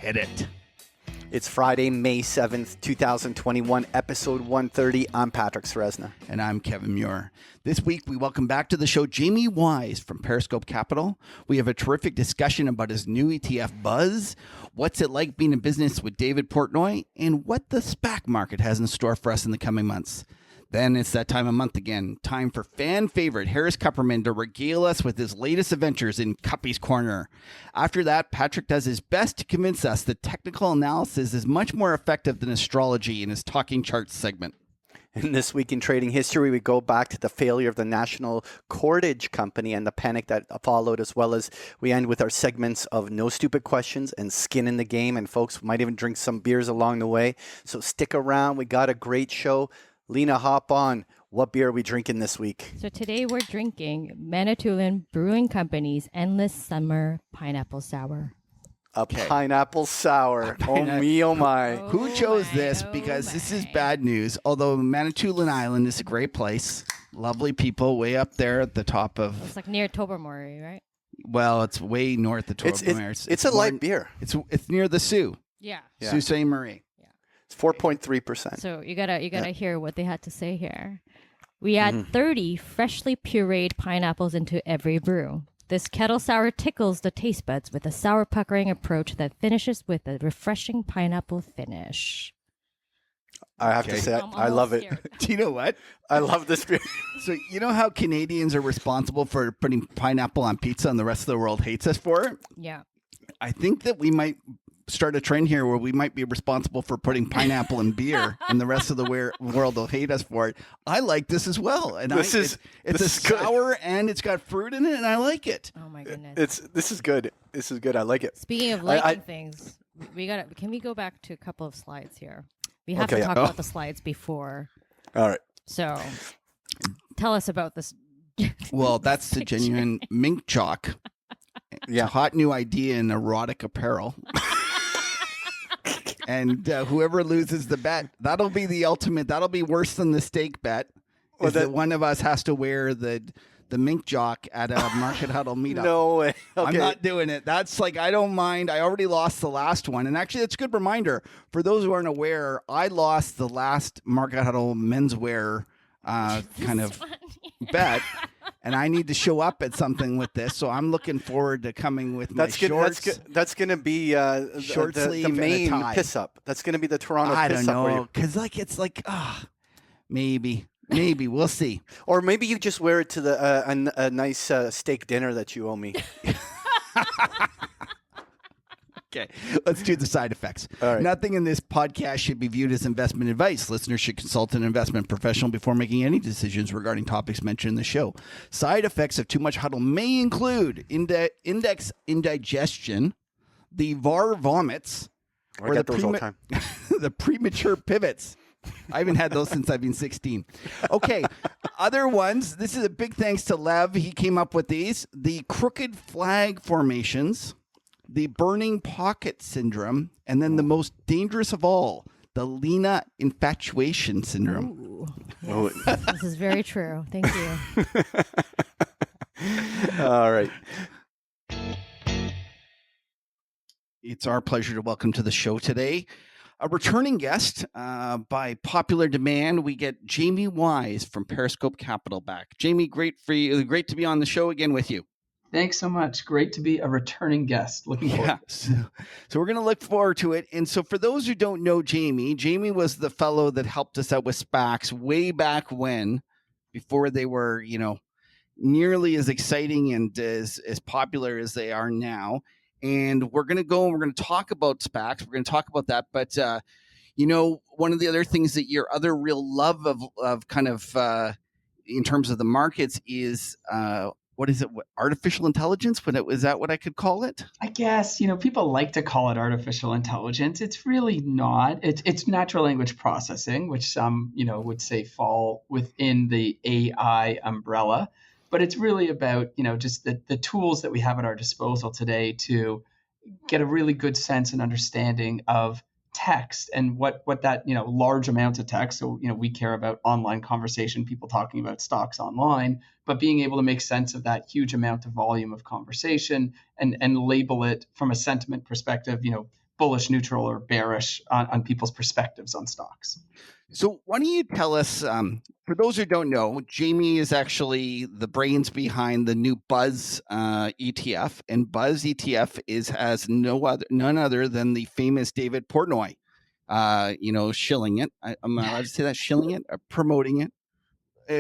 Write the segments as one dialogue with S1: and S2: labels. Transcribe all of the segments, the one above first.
S1: Hit it.
S2: It's Friday, May 7th, 2021, episode 130. I'm Patrick Ceresna.
S1: And I'm Kevin Muir. This week, we welcome back to the show Jamie Wise from Periscope Capital. We have a terrific discussion about his new ETF buzz, what's it like being in business with David Portnoy, and what the SPAC market has in store for us in the coming months. Then it's that time of month again. Time for fan favorite Harris Kupperman to regale us with his latest adventures in Kuppy's Corner. After that, Patrick does his best to convince us that technical analysis is much more effective than astrology in his Talking Charts segment.
S2: And this week in trading history, we go back to the failure of the National Cordage Company and the panic that followed, as well as we end with our segments of No Stupid Questions and Skin in the Game. And folks might even drink some beers along the way. So stick around. We got a great show. Lena, hop on. What beer are we drinking this week?
S3: So today we're drinking Manitoulin Brewing Company's Endless Summer Pineapple Sour.
S2: Pineapple sour. Oh me, oh my.
S1: Who chose this? Because this is bad news. Although Manitoulin Island is a great place. Lovely people way up there at the top of...
S3: It's like near Tobermory, right?
S1: Well, it's way north of Tobermory.
S2: It's a light beer.
S1: It's near the Sault.
S3: Yeah.
S1: Sault Ste. Marie.
S2: It's 4.3%.
S3: So you gotta hear what they had to say here. We add 30 freshly pureed pineapples into every brew. This kettle sour tickles the taste buds with a sour puckering approach that finishes with a refreshing pineapple finish.
S2: I have to say, I love it.
S1: Do you know what?
S2: I love this beer.
S1: So you know how Canadians are responsible for putting pineapple on pizza and the rest of the world hates us for it?
S3: Yeah.
S1: I think that we might start a trend here where we might be responsible for putting pineapple in beer and the rest of the world will hate us for it. I like this as well. And it's a sour and it's got fruit in it and I like it.
S3: Oh my goodness.
S2: This is good. This is good. I like it.
S3: Speaking of liking things, can we go back to a couple of slides here? We have to talk about the slides before.
S2: All right.
S3: So tell us about this.
S1: Well, that's the genuine mink chalk.
S2: Yeah.
S1: Hot new idea in erotic apparel. And whoever loses the bet, that'll be the ultimate. That'll be worse than the steak bet. That one of us has to wear the mink jock at a Market Huddle meetup.
S2: No way. Okay.
S1: I'm not doing it. That's like, I don't mind. I already lost the last one. And actually, it's a good reminder. For those who aren't aware, I lost the last Market Huddle menswear kind of bet. And I need to show up at something with this, so I'm looking forward to coming with my shorts.
S2: That's going to be
S1: short sleeve
S2: the main
S1: and a tie.
S2: Piss up. That's going to be the Toronto
S1: I
S2: piss
S1: don't
S2: up.
S1: know, because it's like, maybe we'll see.
S2: Or maybe you just wear it to a nice steak dinner that you owe me.
S1: Okay, let's do the side effects.
S2: All right.
S1: Nothing in this podcast should be viewed as investment advice. Listeners should consult an investment professional before making any decisions regarding topics mentioned in the show. Side effects of too much huddle may include index indigestion, the VAR vomits,
S2: or get those all the time.
S1: The premature pivots. I haven't had those since I've been 16. Okay, other ones. This is a big thanks to Lev. He came up with these. The crooked flag formations, the burning pocket syndrome, and then the most dangerous of all, the Lena infatuation syndrome.
S3: Ooh, yes. This is very true. Thank you.
S2: All right.
S1: It's our pleasure to welcome to the show today a returning guest. By popular demand, we get Jamie Wise from Periscope Capital back. Jamie, great to be on the show again with you.
S4: Thanks so much. Great to be a returning guest. Looking forward.
S1: So we're going to look forward to it. And so for those who don't know Jamie was the fellow that helped us out with SPACs way back when, before they were, nearly as exciting and as popular as they are now. And we're going to talk about SPACs. We're going to talk about that. But, one of the other things that your other real love of kind of in terms of the markets is what is it? Artificial intelligence? Is that what I could call it?
S4: I guess, people like to call it artificial intelligence. It's really not. It's natural language processing, which some, would say fall within the AI umbrella. But it's really about, just the tools that we have at our disposal today to get a really good sense and understanding of text and what that, large amounts of text. So, we care about online conversation, people talking about stocks online, but being able to make sense of that huge amount of volume of conversation and label it from a sentiment perspective, bullish, neutral, or bearish on people's perspectives on stocks.
S1: So why don't you tell us, for those who don't know, Jamie is actually the brains behind the new Buzz ETF, and Buzz ETF has none other than the famous David Portnoy, shilling it. I'm not allowed to say that, shilling it, or promoting it,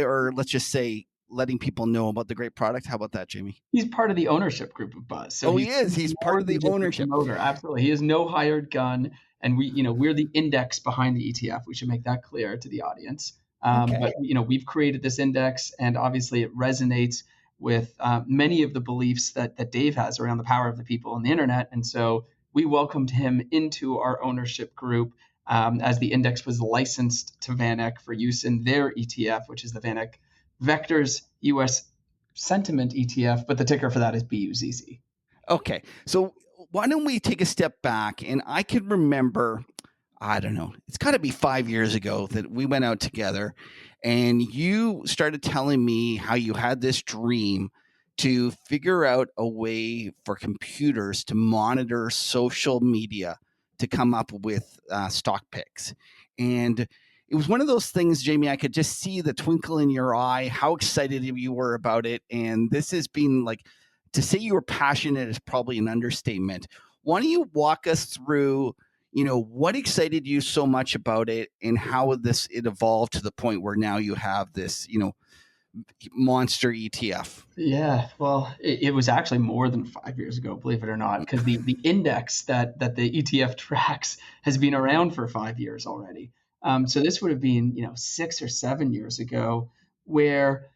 S1: or let's just say letting people know about the great product. How about that, Jamie?
S4: He's part of the ownership group of Buzz. So
S1: he is. He's part of the ownership.
S4: Promoter. Absolutely. He is no hired gun. And we're the index behind the ETF. We should make that clear to the audience.
S1: Okay.
S4: But we've created this index, and obviously it resonates with many of the beliefs that Dave has around the power of the people on the internet. And so we welcomed him into our ownership group as the index was licensed to VanEck for use in their ETF, which is the VanEck Vectors US Sentiment ETF, but the ticker for that is BUZZ.
S1: Okay, so why don't we take a step back? And I can remember, I don't know, it's got to be 5 years ago that we went out together, and you started telling me how you had this dream to figure out a way for computers to monitor social media to come up with stock picks. And it was one of those things, Jamie, I could just see the twinkle in your eye, how excited you were about it. And this has been like, to say you were passionate is probably an understatement. Why don't you walk us through, what excited you so much about it and how it evolved to the point where now you have this, monster ETF?
S4: Yeah, well, it was actually more than 5 years ago, believe it or not, because the index that the ETF tracks has been around for 5 years already. So this would have been, 6 or 7 years ago, where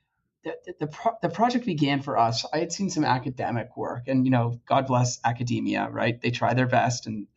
S4: the project began for us. I had seen some academic work, and God bless academia, right? They try their best and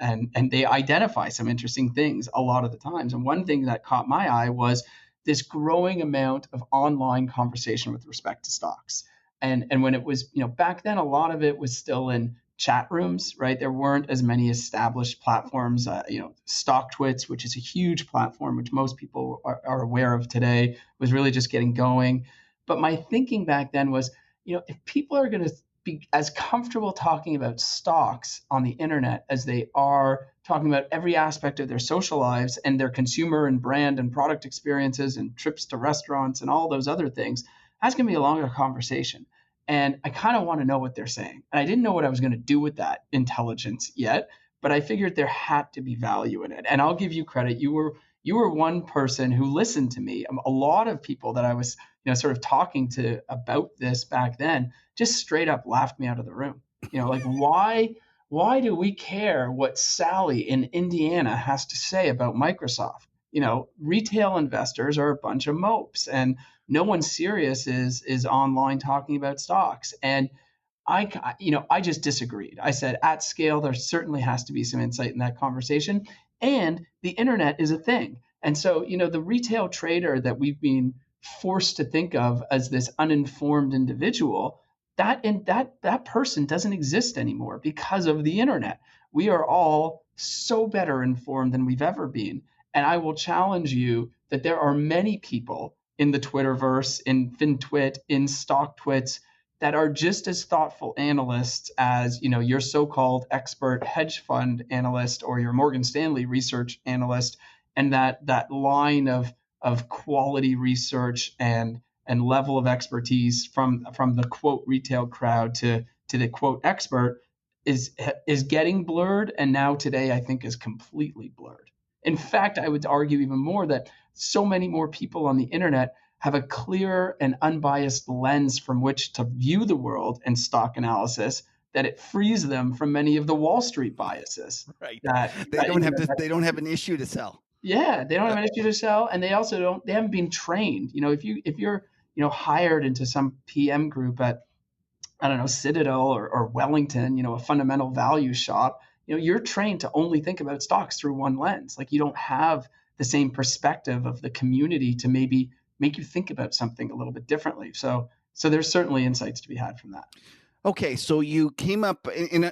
S4: they identify some interesting things a lot of the times. And one thing that caught my eye was this growing amount of online conversation with respect to stocks. And when it was, back then, a lot of it was still in chat rooms, right? There weren't as many established platforms, StockTwits, which is a huge platform, which most people are aware of today, was really just getting going. But my thinking back then was, if people are going to be as comfortable talking about stocks on the internet as they are talking about every aspect of their social lives and their consumer and brand and product experiences and trips to restaurants and all those other things, that's going to be a longer conversation. And I kind of want to know what they're saying. And I didn't know what I was going to do with that intelligence yet, but I figured there had to be value in it. And I'll give you credit. You were one person who listened to me. A lot of people that I was, sort of talking to about this back then just straight up laughed me out of the room. Like, why do we care what Sally in Indiana has to say about Microsoft? Retail investors are a bunch of mopes, and no one serious is online talking about stocks. And I just disagreed. I said, at scale, there certainly has to be some insight in that conversation. And the internet is a thing. And so, the retail trader that we've been forced to think of as this uninformed individual, that person doesn't exist anymore because of the internet. We are all so better informed than we've ever been. And I will challenge you that there are many people in the Twitterverse, in FinTwit, in StockTwits, that are just as thoughtful analysts as your so-called expert hedge fund analyst or your Morgan Stanley research analyst, and that line of quality research and level of expertise from the quote retail crowd to the quote expert is getting blurred, and now today I think is completely blurred. In fact, I would argue even more that so many more people on the internet have a clear and unbiased lens from which to view the world and stock analysis, that it frees them from many of the Wall Street biases.
S1: Right. They don't have an issue to sell.
S4: Yeah, they don't have an issue to sell, and they also haven't been trained. If you're hired into some PM group at, I don't know, Citadel or Wellington, a fundamental value shop, you're trained to only think about stocks through one lens. Like, you don't have the same perspective of the community to maybe make you think about something a little bit differently. So there's certainly insights to be had from that.
S1: Okay, so you came up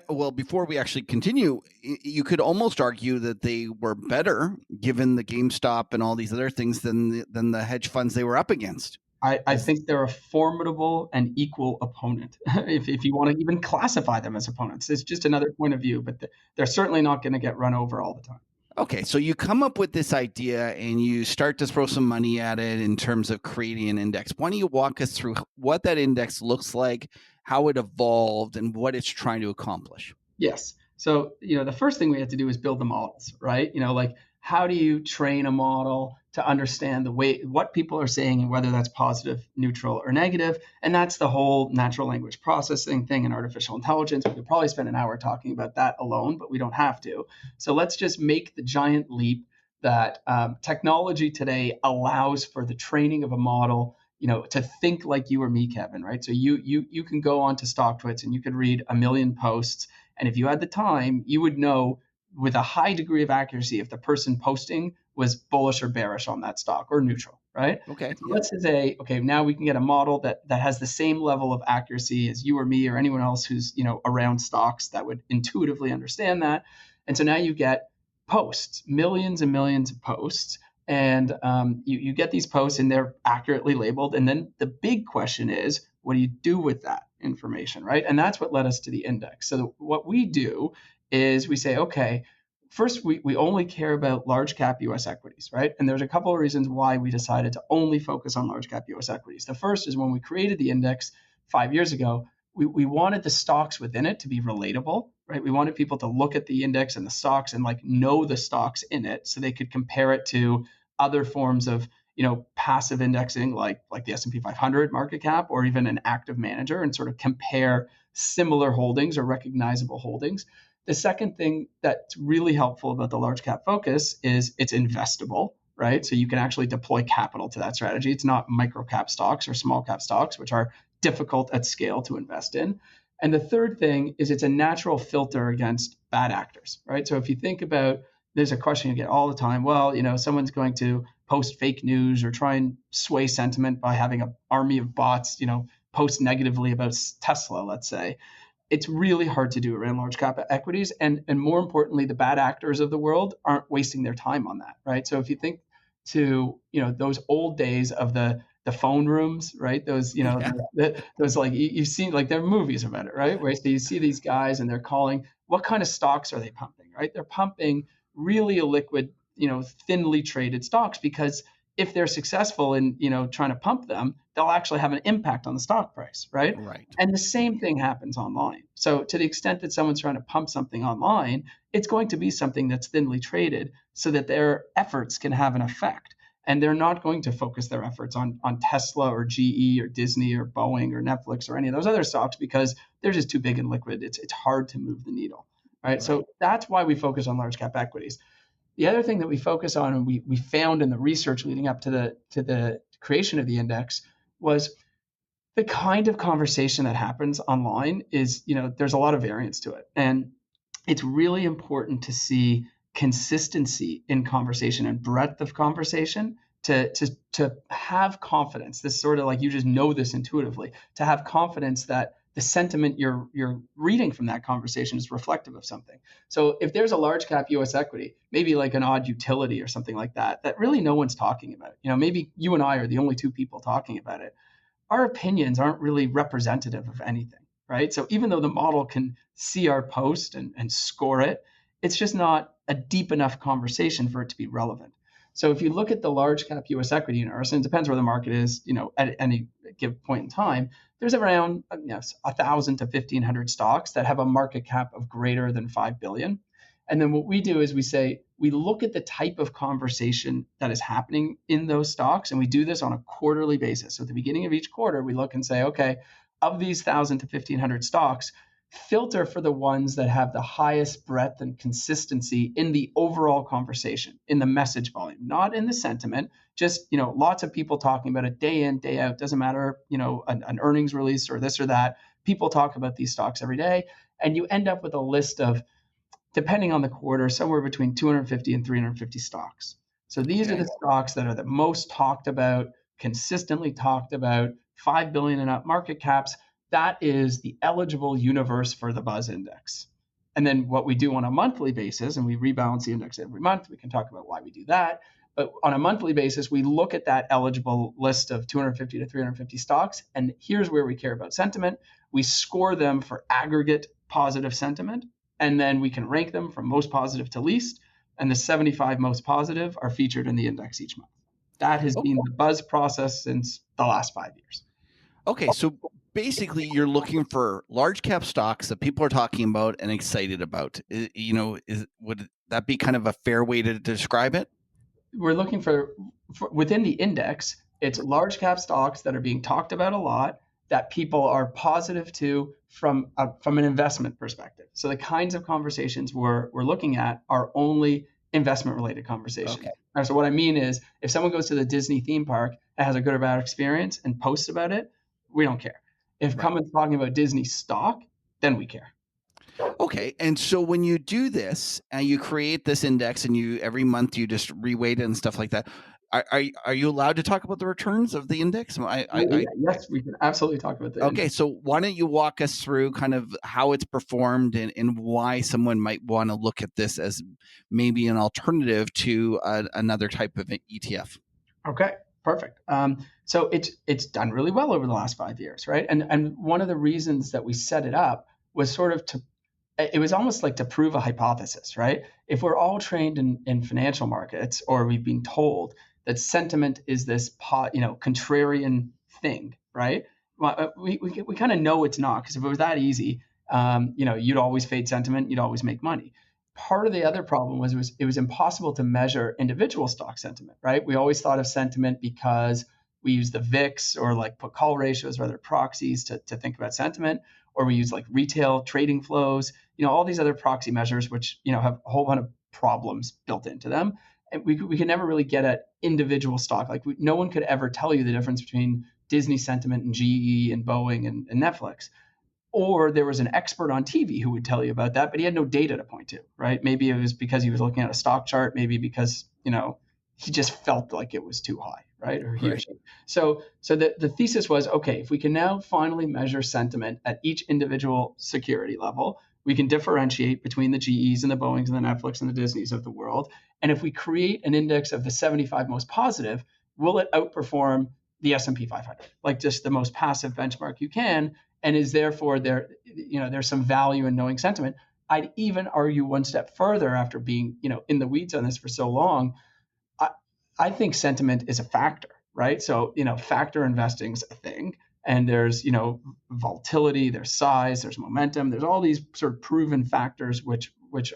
S1: well, before we actually continue, you could almost argue that they were better, given the GameStop and all these other things, than the hedge funds they were up against.
S4: I think they're a formidable and equal opponent. if you want to even classify them as opponents, it's just another point of view, but they're certainly not going to get run over all the time.
S1: Okay, so you come up with this idea and you start to throw some money at it in terms of creating an index. Why don't you walk us through what that index looks like, how it evolved, and what it's trying to accomplish?
S4: Yes. So, the first thing we had to do is build the models, right? Like, how do you train a model to understand what people are saying and whether that's positive, neutral, or negative? And that's the whole natural language processing thing in artificial intelligence. We could probably spend an hour talking about that alone, but we don't have to. So let's just make the giant leap that technology today allows for the training of a model, to think like you or me, Kevin, right? So you can go on to StockTwits and you could read a million posts. And if you had the time, you would know with a high degree of accuracy if the person posting was bullish or bearish on that stock or neutral, right?
S1: Okay.
S4: So let's say, okay, now we can get a model that has the same level of accuracy as you or me or anyone else who's around stocks that would intuitively understand that. And so now you get posts, millions and millions of posts. And you get these posts and they're accurately labeled. And then the big question is, what do you do with that information, right? And that's what led us to the index. So what we do is we say, okay, first we only care about large cap US equities, right? And there's a couple of reasons why we decided to only focus on large cap US equities. The first is when we created the index 5 years ago, we wanted the stocks within it to be relatable, right? We wanted people to look at the index and the stocks and know the stocks in it so they could compare it to other forms of passive indexing like the S&P 500 market cap or even an active manager and sort of compare similar holdings or recognizable holdings. The second thing that's really helpful about the large cap focus is it's investable, right? So you can actually deploy capital to that strategy. It's not micro cap stocks or small cap stocks, which are difficult at scale to invest in. And the third thing is it's a natural filter against bad actors, right? So if you think about, there's a question you get all the time. Well, someone's going to post fake news or try and sway sentiment by having an army of bots, post negatively about Tesla, let's say. It's really hard to do around large cap equities. And more importantly, the bad actors of the world aren't wasting their time on that, right? So if you think to, those old days of the phone rooms, right? Those, those you've seen, there are movies about it, right? Where so you see these guys and they're calling, what kind of stocks are they pumping, right? They're pumping really illiquid, thinly traded stocks because if they're successful in, trying to pump them, they'll actually have an impact on the stock price, right?
S1: Right.
S4: And the same thing happens online. So to the extent that someone's trying to pump something online, it's going to be something that's thinly traded so that their efforts can have an effect. And they're not going to focus their efforts on Tesla or GE or Disney or Boeing or Netflix or any of those other stocks because they're just too big and liquid. It's hard to move the needle, right? So that's why we focus on large cap equities. The other thing that we focus on, and we found in the research leading up to the creation of the index, was the kind of conversation that happens online is, there's a lot of variance to it. And it's really important to see consistency in conversation and breadth of conversation to have confidence. This sort of you just know this intuitively, to have confidence that the sentiment you're reading from that conversation is reflective of something. So if there's a large cap US equity, maybe like an odd utility or something like that really no one's talking about, maybe you and I are the only two people talking about it, our opinions aren't really representative of anything, right? So even though the model can see our post and score it, it's just not a deep enough conversation for it to be relevant. So if you look at the large cap US equity universe, and it depends where the market is, at any given point in time, there's around 1,000 to 1,500 stocks that have a market cap of greater than 5 billion. And then what we do is we look at the type of conversation that is happening in those stocks, and we do this on a quarterly basis. So at the beginning of each quarter, we look and say, okay, of these 1,000 to 1,500 stocks, filter for the ones that have the highest breadth and consistency in the overall conversation, in the message volume, not in the sentiment, just, lots of people talking about it day in, day out, doesn't matter, an earnings release or this or that. People talk about these stocks every day, and you end up with a list of, depending on the quarter, somewhere between 250 and 350 stocks. So these are the stocks that are the most talked about, consistently talked about, 5 billion and up market caps. That is the eligible universe for the Buzz Index. And then what we do on a monthly basis, and we rebalance the index every month, we can talk about why we do that. But on a monthly basis, we look at that eligible list of 250 to 350 stocks. And here's where we care about sentiment. We score them for aggregate positive sentiment. And then we can rank them from most positive to least. And the 75 most positive are featured in the index each month. That has been the buzz process since the last 5 years.
S1: Okay, so basically you're looking for large cap stocks that people are talking about and excited about. Would that be kind of a fair way to describe it?
S4: We're looking for within the index, it's large cap stocks that are being talked about a lot, that people are positive to from an investment perspective. So the kinds of conversations we're looking at are only investment related conversations.
S1: Okay.
S4: So what I mean is, if someone goes to the Disney theme park and has a good or bad experience and posts about it, we don't care. If someone's talking about Disney stock, then we care.
S1: Okay, and so when you do this and you create this index and you every month you just reweight it and stuff like that, are you allowed to talk about the returns of the index?
S4: Yes, we can absolutely talk about that.
S1: Okay, so why don't you walk us through kind of how it's performed and why someone might want to look at this as maybe an alternative to another type of ETF?
S4: Okay, perfect. So it's done really well over the last 5 years, right? And one of the reasons that we set it up was sort of it was almost like to prove a hypothesis, right? If we're all trained in financial markets, or we've been told that sentiment is this contrarian thing, right? Well, we kind of know it's not, because if it was that easy, you'd always fade sentiment, you'd always make money. Part of the other problem was it was impossible to measure individual stock sentiment, right? We always thought of sentiment because we use the VIX or like put call ratios or other proxies to think about sentiment, or we use like retail trading flows, all these other proxy measures, which, have a whole bunch of problems built into them. And we could never really get at individual stock. Like no one could ever tell you the difference between Disney sentiment and GE and Boeing and Netflix. Or there was an expert on TV who would tell you about that, but he had no data to point to, right? Maybe it was because he was looking at a stock chart, maybe because, he just felt like it was too high, right? Or he or she. So the thesis was, okay, if we can now finally measure sentiment at each individual security level, we can differentiate between the GEs and the Boeings and the Netflix and the Disneys of the world. And if we create an index of the 75 most positive, will it outperform the S&P 500, like just the most passive benchmark you can? And is therefore there's some value in knowing sentiment. I'd even argue one step further after being, in the weeds on this for so long. I think sentiment is a factor, right? So, factor investing is a thing. And there's, volatility, there's size, there's momentum, there's all these sort of proven factors which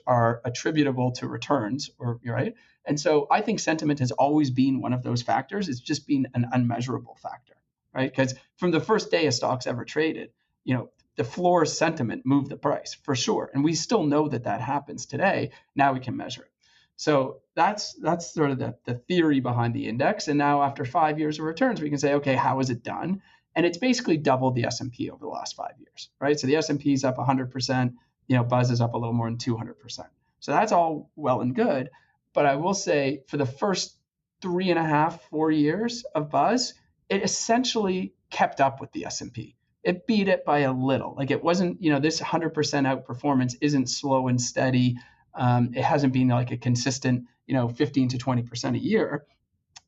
S4: are attributable to returns, right? And so I think sentiment has always been one of those factors. It's just been an unmeasurable factor, right? Because from the first day a stock's ever traded, the floor sentiment moved the price for sure. And we still know that happens today. Now we can measure it. So that's sort of the theory behind the index. And now after 5 years of returns, we can say, okay, how is it done? And it's basically doubled the S&P over the last 5 years, right? So the S&P is up 100%, Buzz is up a little more than 200%. So that's all well and good. But I will say for the first 3.5, 4 years of Buzz, it essentially kept up with the S&P. It beat it by a little. Like it wasn't, this 100% outperformance isn't slow and steady. It hasn't been like a consistent, 15 to 20% a year.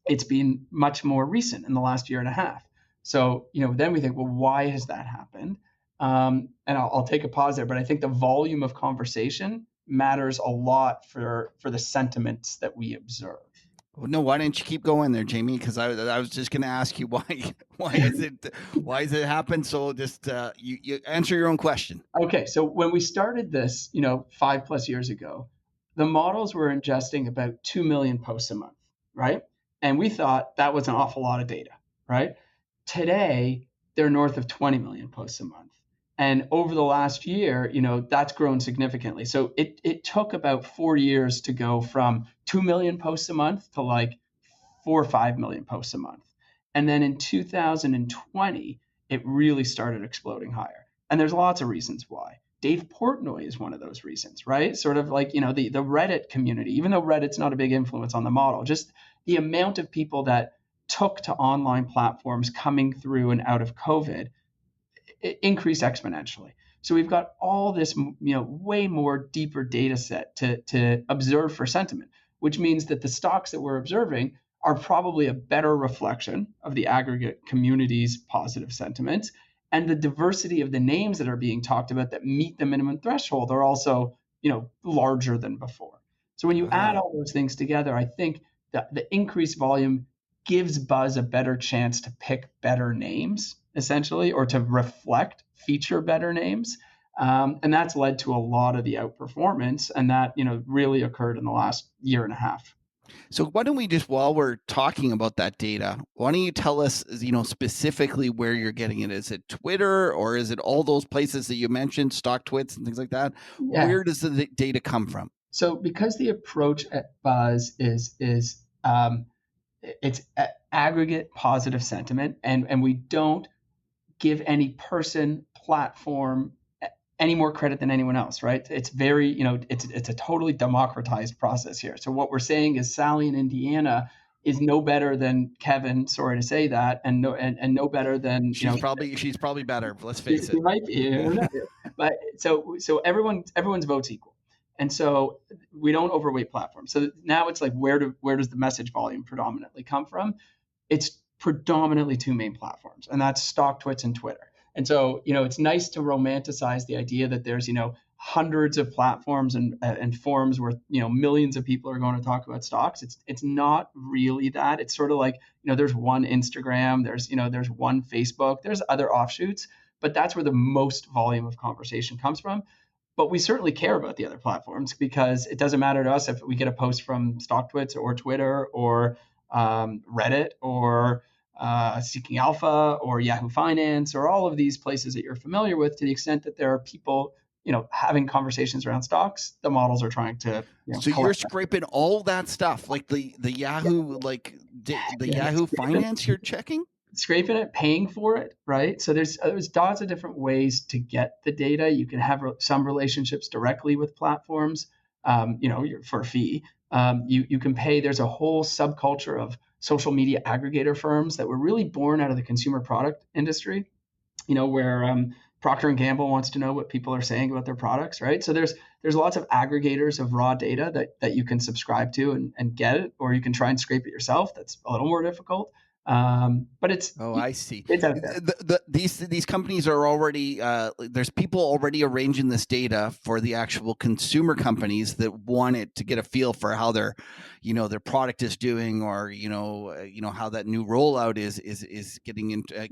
S4: It's been much more recent in the last year and a half. So, then we think, well, why has that happened? And I'll take a pause there, but I think the volume of conversation matters a lot for the sentiments that we observe.
S1: Well, no, why didn't you keep going there, Jamie? Because I was just going to ask you why is it happen? So just you answer your own question.
S4: Okay, so when we started this, 5+ years ago, the models were ingesting about 2 million posts a month, right? And we thought that was an awful lot of data, right? Today, they're north of 20 million posts a month. And over the last year, that's grown significantly. So it took about 4 years to go from 2 million posts a month to like 4 or 5 million posts a month. And then in 2020, it really started exploding higher. And there's lots of reasons why. Dave Portnoy is one of those reasons, right? Sort of like, the Reddit community, even though Reddit's not a big influence on the model, just the amount of people that took to online platforms coming through and out of COVID, it increased exponentially. So we've got all this, way more deeper data set to observe for sentiment. which means that the stocks that we're observing are probably a better reflection of the aggregate community's positive sentiments. And the diversity of the names that are being talked about that meet the minimum threshold are also, larger than before. So when you add all those things together, I think that the increased volume gives Buzz a better chance to pick better names, essentially, or to feature better names. And that's led to a lot of the outperformance. And that, really occurred in the last year and a half.
S1: So why don't we just, while we're talking about that data, why don't you tell us, specifically where you're getting it? Is it Twitter, or is it all those places that you mentioned, stock twits and things like that? Yeah. Where does the data come from?
S4: So because the approach at Buzz is it's aggregate positive sentiment, and we don't give any person, platform any more credit than anyone else, right? It's very, it's a totally democratized process here. So what we're saying is Sally in Indiana is no better than Kevin. Sorry to say that, and no better than
S1: she's probably better. Let's face it.
S4: She might be, but so everyone's votes equal, and so we don't overweight platforms. So now it's like where does the message volume predominantly come from? It's predominantly two main platforms, and that's StockTwits and Twitter. And so, it's nice to romanticize the idea that there's, hundreds of platforms and forums where, millions of people are going to talk about stocks. It's not really that. It's sort of like, there's one Instagram, there's one Facebook, there's other offshoots, but that's where the most volume of conversation comes from. But we certainly care about the other platforms, because it doesn't matter to us if we get a post from StockTwits or Twitter or Reddit or Seeking Alpha or Yahoo Finance or all of these places that you're familiar with. To the extent that there are people, having conversations around stocks, the models are trying to.
S1: So you're scraping all that stuff, like the Yahoo, Yahoo Finance. You're checking,
S4: scraping it, paying for it, right? So there's lots of different ways to get the data. You can have some relationships directly with platforms, for a fee. You can pay. There's a whole subculture of social media aggregator firms that were really born out of the consumer product industry, where Procter & Gamble wants to know what people are saying about their products, right? So there's lots of aggregators of raw data that you can subscribe to and get it, or you can try and scrape it yourself. That's a little more difficult. But it's
S1: I see.
S4: It's out there.
S1: These companies are already there's people already arranging this data for the actual consumer companies that want it to get a feel for how their product is doing, or how that new rollout is getting into.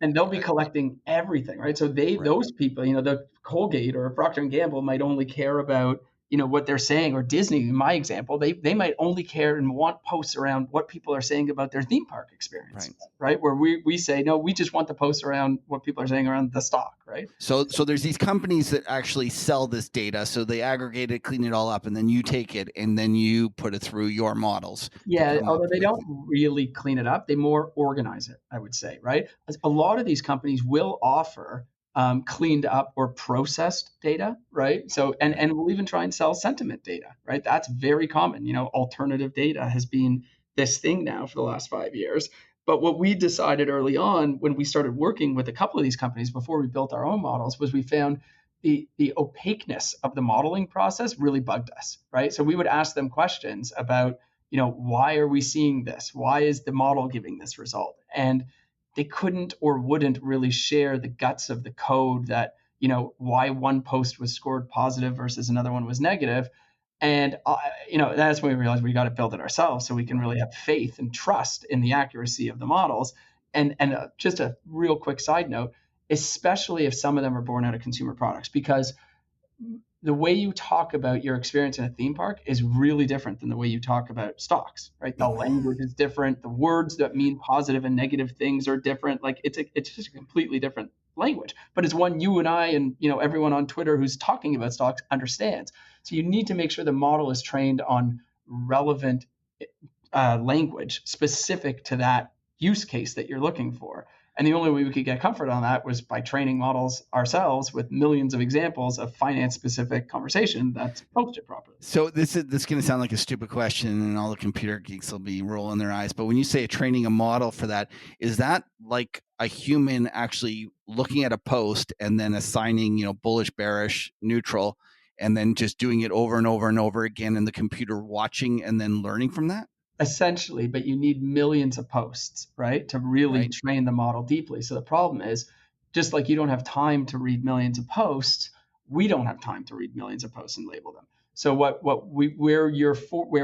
S4: And they'll be collecting everything, right? So those people, the Colgate or Procter & Gamble might only care about what they're saying, or Disney, in my example, they might only care and want posts around what people are saying about their theme park experience, right? Where we say, no, we just want the posts around what people are saying around the stock, right?
S1: So there's these companies that actually sell this data. So they aggregate it, clean it all up, and then you take it and then you put it through your models.
S4: Yeah, although they don't really clean it up, they more organize it, I would say, right? A lot of these companies will offer cleaned up or processed data, right? So, and we'll even try and sell sentiment data, right? That's very common. Alternative data has been this thing now for the last 5 years. But what we decided early on when we started working with a couple of these companies before we built our own models was we found the opaqueness of the modeling process really bugged us, right? So we would ask them questions about, why are we seeing this? Why is the model giving this result? And they couldn't or wouldn't really share the guts of the code that, why one post was scored positive versus another one was negative. And, that's when we realized we got to build it ourselves so we can really have faith and trust in the accuracy of the models. And just a real quick side note, especially if some of them are born out of consumer products, because the way you talk about your experience in a theme park is really different than the way you talk about stocks, right? The language is different. The words that mean positive and negative things are different. Like it's just a completely different language, but it's one you and I and everyone on Twitter who's talking about stocks understands. So you need to make sure the model is trained on relevant language specific to that use case that you're looking for. And the only way we could get comfort on that was by training models ourselves with millions of examples of finance-specific conversation that's posted properly.
S1: So this is going to sound like a stupid question, and all the computer geeks will be rolling their eyes. But when you say training a model for that, is that like a human actually looking at a post and then assigning, bullish, bearish, neutral, and then just doing it over and over and over again, and the computer watching and then learning from that?
S4: Essentially, but you need millions of posts, right, to really
S1: Right.
S4: train the model deeply. So the problem is, just like you don't have time to read millions of posts, we don't have time to read millions of posts and label them. So where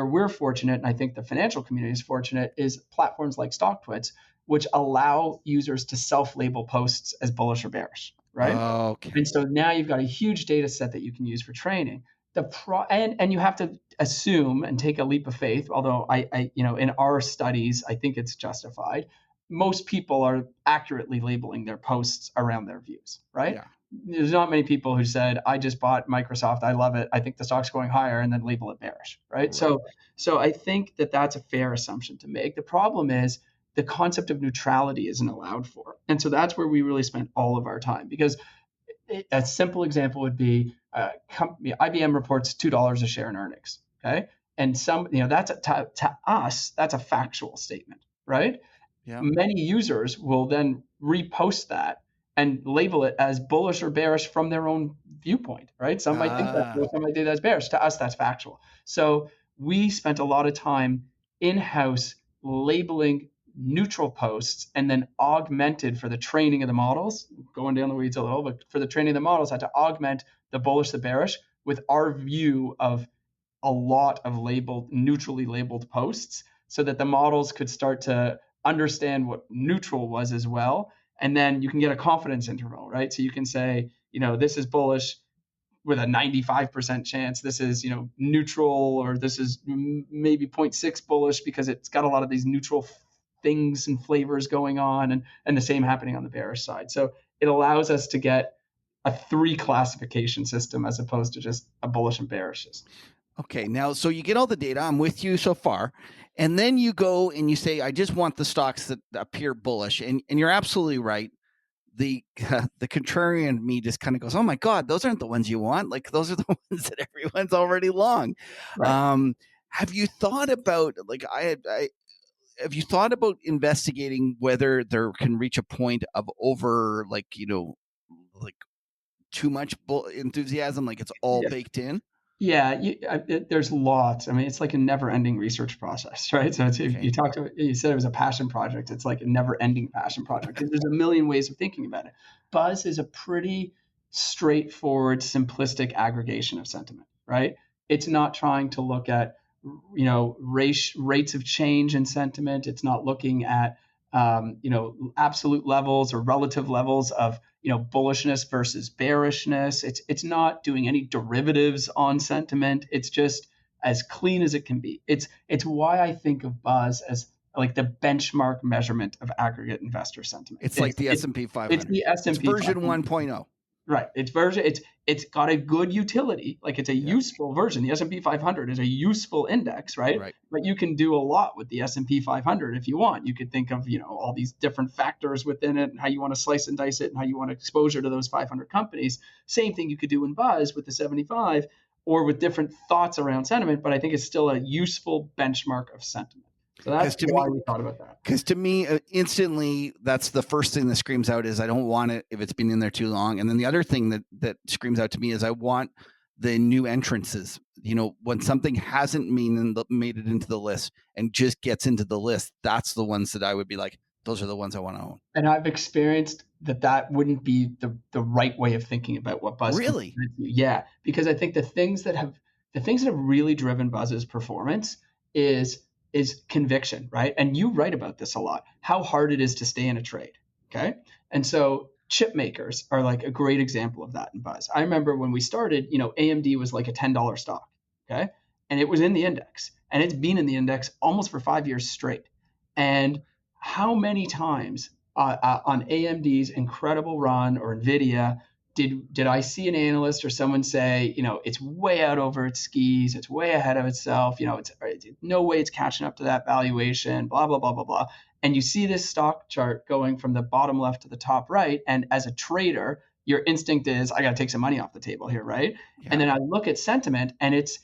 S4: we're fortunate, and I think the financial community is fortunate, is platforms like StockTwits, which allow users to self-label posts as bullish or bearish, right?
S1: Okay.
S4: And so now you've got a huge data set that you can use for training. And you have to assume and take a leap of faith, although I in our studies, I think it's justified. Most people are accurately labeling their posts around their views, right?
S1: Yeah.
S4: There's not many people who said, I just bought Microsoft, I love it, I think the stock's going higher, and then label it bearish, right? So I think that that's a fair assumption to make. The problem is the concept of neutrality isn't allowed for. And so that's where we really spent all of our time, because a simple example would be IBM reports $2 a share in earnings. Okay. And that's to us, that's a factual statement, right?
S1: Yeah.
S4: Many users will then repost that and label it as bullish or bearish from their own viewpoint, right? Some might think that, some might think that's bearish. To us, that's factual. So we spent a lot of time in-house labeling neutral posts, and then augmented for the training of the models, going down the weeds a little, but for the training of the models, had to augment the bullish, the bearish with our view of a lot of neutrally labeled posts, so that the models could start to understand what neutral was as well. And then you can get a confidence interval, right? So you can say, this is bullish with a 95% chance. This is, neutral, or this is maybe 0.6 bullish because it's got a lot of these neutral things and flavors going on, and the same happening on the bearish side. So it allows us to get a 3 classification system as opposed to just a bullish and bearish system.
S1: Okay, now, so you get all the data. I'm with you so far. And then you go and you say, I just want the stocks that appear bullish. And you're absolutely right. The contrarian me just kind of goes, oh my God, those aren't the ones you want. Like, those are the ones that everyone's already long.
S4: Right.
S1: Have you thought about, like, have you thought about investigating whether there can reach a point of over, like, like too much enthusiasm, like it's all baked in?
S4: Yeah, there's lots. I mean, it's like a never-ending research process, right? So if you said it was a passion project, it's like a never-ending passion project. There's a million ways of thinking about it. Buzz is a pretty straightforward, simplistic aggregation of sentiment, right? It's not trying to look at, rates of change in sentiment. It's not looking at, absolute levels or relative levels of, bullishness versus bearishness. It's not doing any derivatives on sentiment. It's just as clean as it can be. It's why I think of Buzz as like the benchmark measurement of aggregate investor sentiment.
S1: It's like the S&P 500.
S4: It's the S&P
S1: version
S4: 500.
S1: 1.0.
S4: Right. It's got a good utility. Like, it's a useful version. The S&P 500 is a useful index, right? But you can do a lot with the S&P 500 if you want. You could think of, all these different factors within it and how you want to slice and dice it and how you want exposure to those 500 companies. Same thing you could do in Buzz with the 75, or with different thoughts around sentiment, but I think it's still a useful benchmark of sentiment. So that's why we thought about that.
S1: Because to me, instantly, that's the first thing that screams out is I don't want it if it's been in there too long. And then the other thing that screams out to me is I want the new entrances. When something hasn't made it into the list and just gets into the list, that's the ones that I would be like, those are the ones I want to own.
S4: And I've experienced that wouldn't be the right way of thinking about what Buzz.
S1: Really?
S4: Yeah, because I think the things that have really driven Buzz's performance is conviction, right? And you write about this a lot, how hard it is to stay in a trade. Okay. And so chip makers are like a great example of that in Buzz. I remember when we started, AMD was like a $10 stock. Okay. And it was in the index, and it's been in the index almost for 5 years straight. And how many times on AMD's incredible run, or NVIDIA, did I see an analyst or someone say, it's way out over its skis, it's way ahead of itself, it's no way it's catching up to that valuation, blah, blah, blah, blah, blah. And you see this stock chart going from the bottom left to the top right. And as a trader, your instinct is, I got to take some money off the table here, right? Yeah. And then I look at sentiment, and it's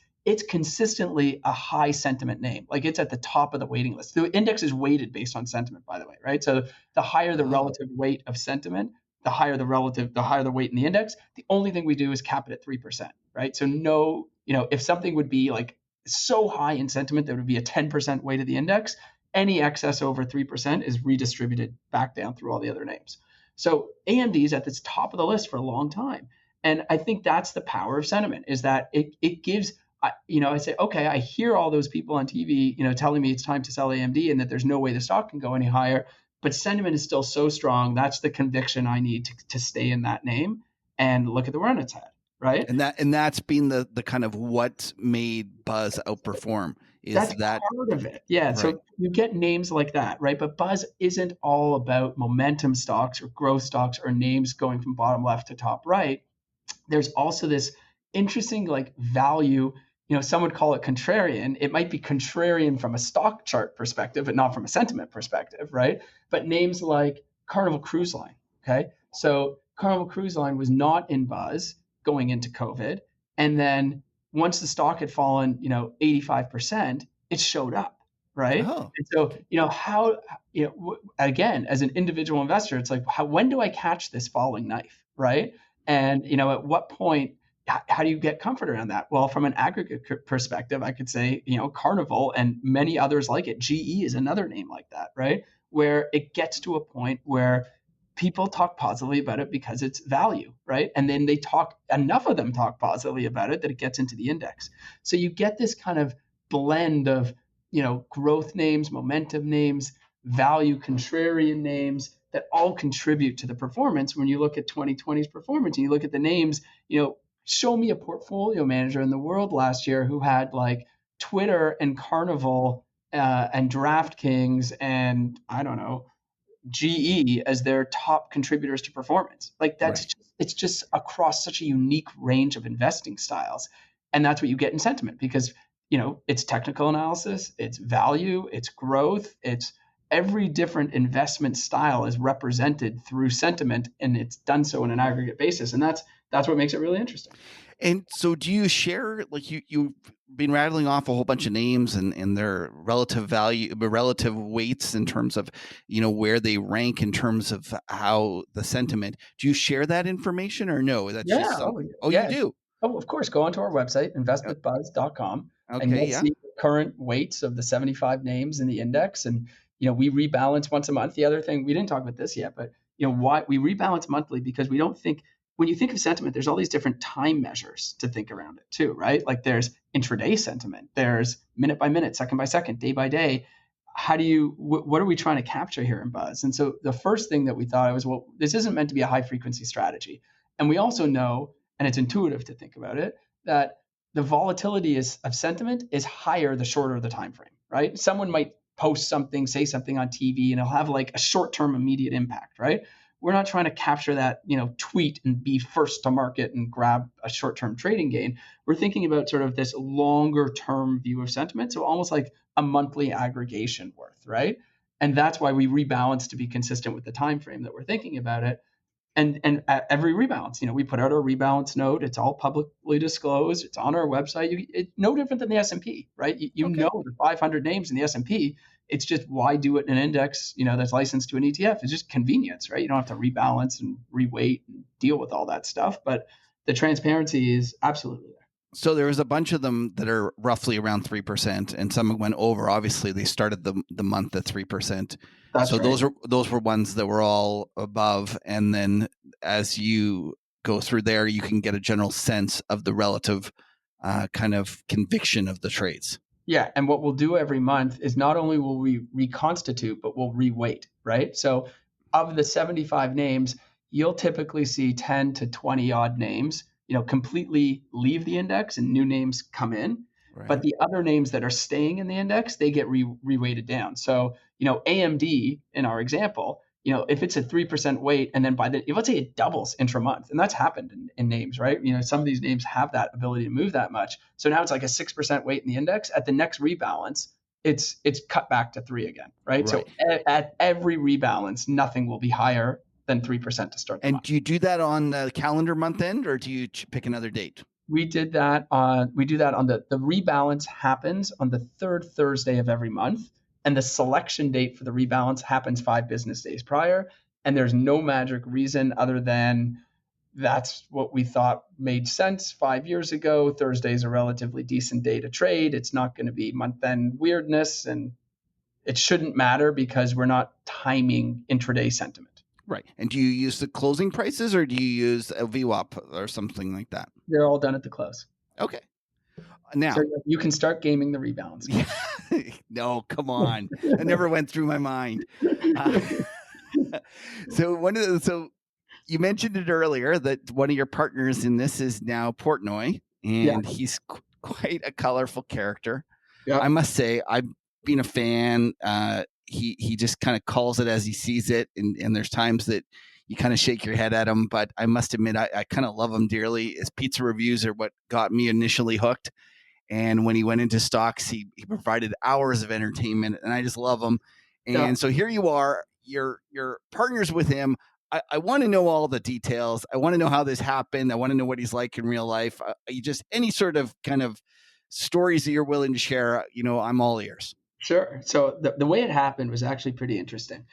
S4: consistently a high sentiment name. Like, it's at the top of the weighting list. The index is weighted based on sentiment, by the way, right? So the higher the relative weight of sentiment, the higher the weight in the index. The only thing we do is cap it at 3%, right? So no, if something would be like so high in sentiment that it would be a 10% weight of the index, any excess over 3% is redistributed back down through all the other names. So AMD is at the top of the list for a long time. And I think that's the power of sentiment, is that it gives, I say, okay, I hear all those people on TV, telling me it's time to sell AMD and that there's no way the stock can go any higher, but sentiment is still so strong. That's the conviction I need to stay in that name and look at the run it's had, right?
S1: And that's been the kind of what made Buzz outperform.
S4: That's part of it. Yeah. Right. So you get names like that, right? But Buzz isn't all about momentum stocks or growth stocks or names going from bottom left to top right. There's also this interesting like value, some would call it contrarian. It might be contrarian from a stock chart perspective, but not from a sentiment perspective, right? But names like Carnival Cruise Line, okay? So Carnival Cruise Line was not in Buzz going into COVID. And then once the stock had fallen, 85%, it showed up, right?
S1: Oh.
S4: And so, how, again, as an individual investor, it's like, when do I catch this falling knife, right? And, at what point, how do you get comfort around that? Well, from an aggregate perspective, I could say, Carnival and many others like it. GE is another name like that, right? Where it gets to a point where people talk positively about it because it's value, right? And then enough of them talk positively about it that it gets into the index. So you get this kind of blend of, growth names, momentum names, value contrarian names that all contribute to the performance. When you look at 2020's performance and you look at the names, show me a portfolio manager in the world last year who had like Twitter and Carnival and DraftKings and I don't know, GE as their top contributors to performance. Like that's
S1: Right.
S4: It's just across such a unique range of investing styles. And that's what you get in sentiment because, it's technical analysis, it's value, it's growth, it's every different investment style is represented through sentiment, and it's done so on an aggregate basis. And that's what makes it really interesting.
S1: And so do you share, like you've been rattling off a whole bunch of names and their relative value, relative weights in terms of, where they rank in terms of how the sentiment, do you share that information or no? That's just something. You do?
S4: Oh, of course. Go onto our website, investwithbuzz.com, and you'll see the current weights of the 75 names in the index. And, we rebalance once a month. The other thing, we didn't talk about this yet, but, why we rebalance monthly, because we don't think, when you think of sentiment, there's all these different time measures to think around it too, right? Like there's intraday sentiment, there's minute by minute, second by second, day by day. What are we trying to capture here in Buzz? And so the first thing that we thought was, well, this isn't meant to be a high frequency strategy. And we also know, and it's intuitive to think about it, that the volatility of sentiment is higher the shorter the time frame, right? Someone might post something, say something on TV, and it'll have like a short-term immediate impact, right? We're not trying to capture that, tweet and be first to market and grab a short-term trading gain. We're thinking about sort of this longer-term view of sentiment, so almost like a monthly aggregation worth, right? And that's why we rebalance to be consistent with the time frame that we're thinking about it. And at every rebalance, we put out our rebalance note. It's all publicly disclosed. It's on our website. It's no different than the S&P, right? You know the 500 names in the S&P. It's just, why do it in an index, that's licensed to an ETF? It's just convenience, right? You don't have to rebalance and reweight and deal with all that stuff. But the transparency is absolutely there.
S1: So there was a bunch of them that are roughly around 3%, and some went over. Obviously, they started the month at 3%.
S4: That's
S1: so
S4: right.
S1: those were ones that were all above. And then as you go through there, you can get a general sense of the relative kind of conviction of the trades.
S4: Yeah, and what we'll do every month is not only will we reconstitute, but we'll reweight, right? So of the 75 names, you'll typically see 10 to 20 odd names, completely leave the index and new names come in. Right. But the other names that are staying in the index, they get reweighted down. So, AMD in our example, if it's a 3% weight, and then let's say it doubles intra-month, and that's happened in names, right? Some of these names have that ability to move that much. So now it's like a 6% weight in the index. At the next rebalance, it's cut back to 3 again, right? So at every rebalance, nothing will be higher than 3% to start the month.
S1: And do you do that on the calendar month end, or do you pick another date?
S4: We do that on the rebalance happens on the third Thursday of every month. And the selection date for the rebalance happens 5 business days prior. And there's no magic reason other than that's what we thought made sense 5 years ago. Thursday's a relatively decent day to trade. It's not going to be month-end weirdness, and it shouldn't matter because we're not timing intraday sentiment.
S1: Right. And do you use the closing prices or do you use a VWAP or something like that?
S4: They're all done at the close.
S1: Okay. Now,
S4: so you can start gaming the rebalance.
S1: No, come on. That never went through my mind. So you mentioned it earlier that one of your partners in this is now Portnoy, and he's quite a colorful character. Yeah. I must say, I've been a fan. He just kind of calls it as he sees it, and there's times that you kind of shake your head at him, but I must admit, I kind of love him dearly. His pizza reviews are what got me initially hooked. And when he went into stocks, he provided hours of entertainment, and I just love him. And so here you are, you're partners with him. I want to know all the details. I want to know how this happened. I want to know what he's like in real life. You just any sort of kind of stories that you're willing to share, I'm all ears.
S4: Sure. So the way it happened was actually pretty interesting.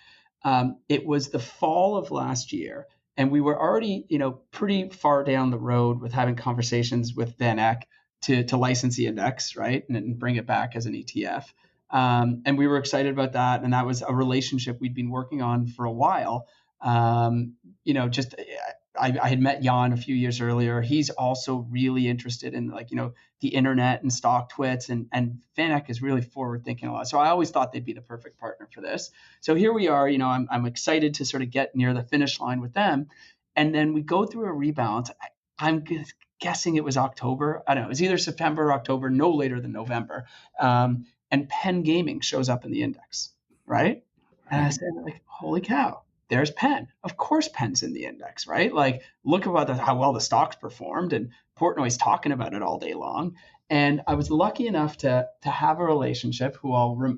S4: It was the fall of last year, and we were already, pretty far down the road with having conversations with Van Eck to license the index, right, and bring it back as an ETF. And we were excited about that, and that was a relationship we'd been working on for a while. I had met Jan a few years earlier. He's also really interested in the internet and stock twits, and Van Eck is really forward thinking a lot. So I always thought they'd be the perfect partner for this. So here we are, I'm excited to sort of get near the finish line with them. And then we go through a rebalance. I'm guessing it was October. I don't know. It was either September or October, no later than November. And Penn Gaming shows up in the index, right? And I said, holy cow. There's Penn. Of course, Penn's in the index, right? Look about how well the stocks performed, and Portnoy's talking about it all day long. And I was lucky enough to have a relationship who I'll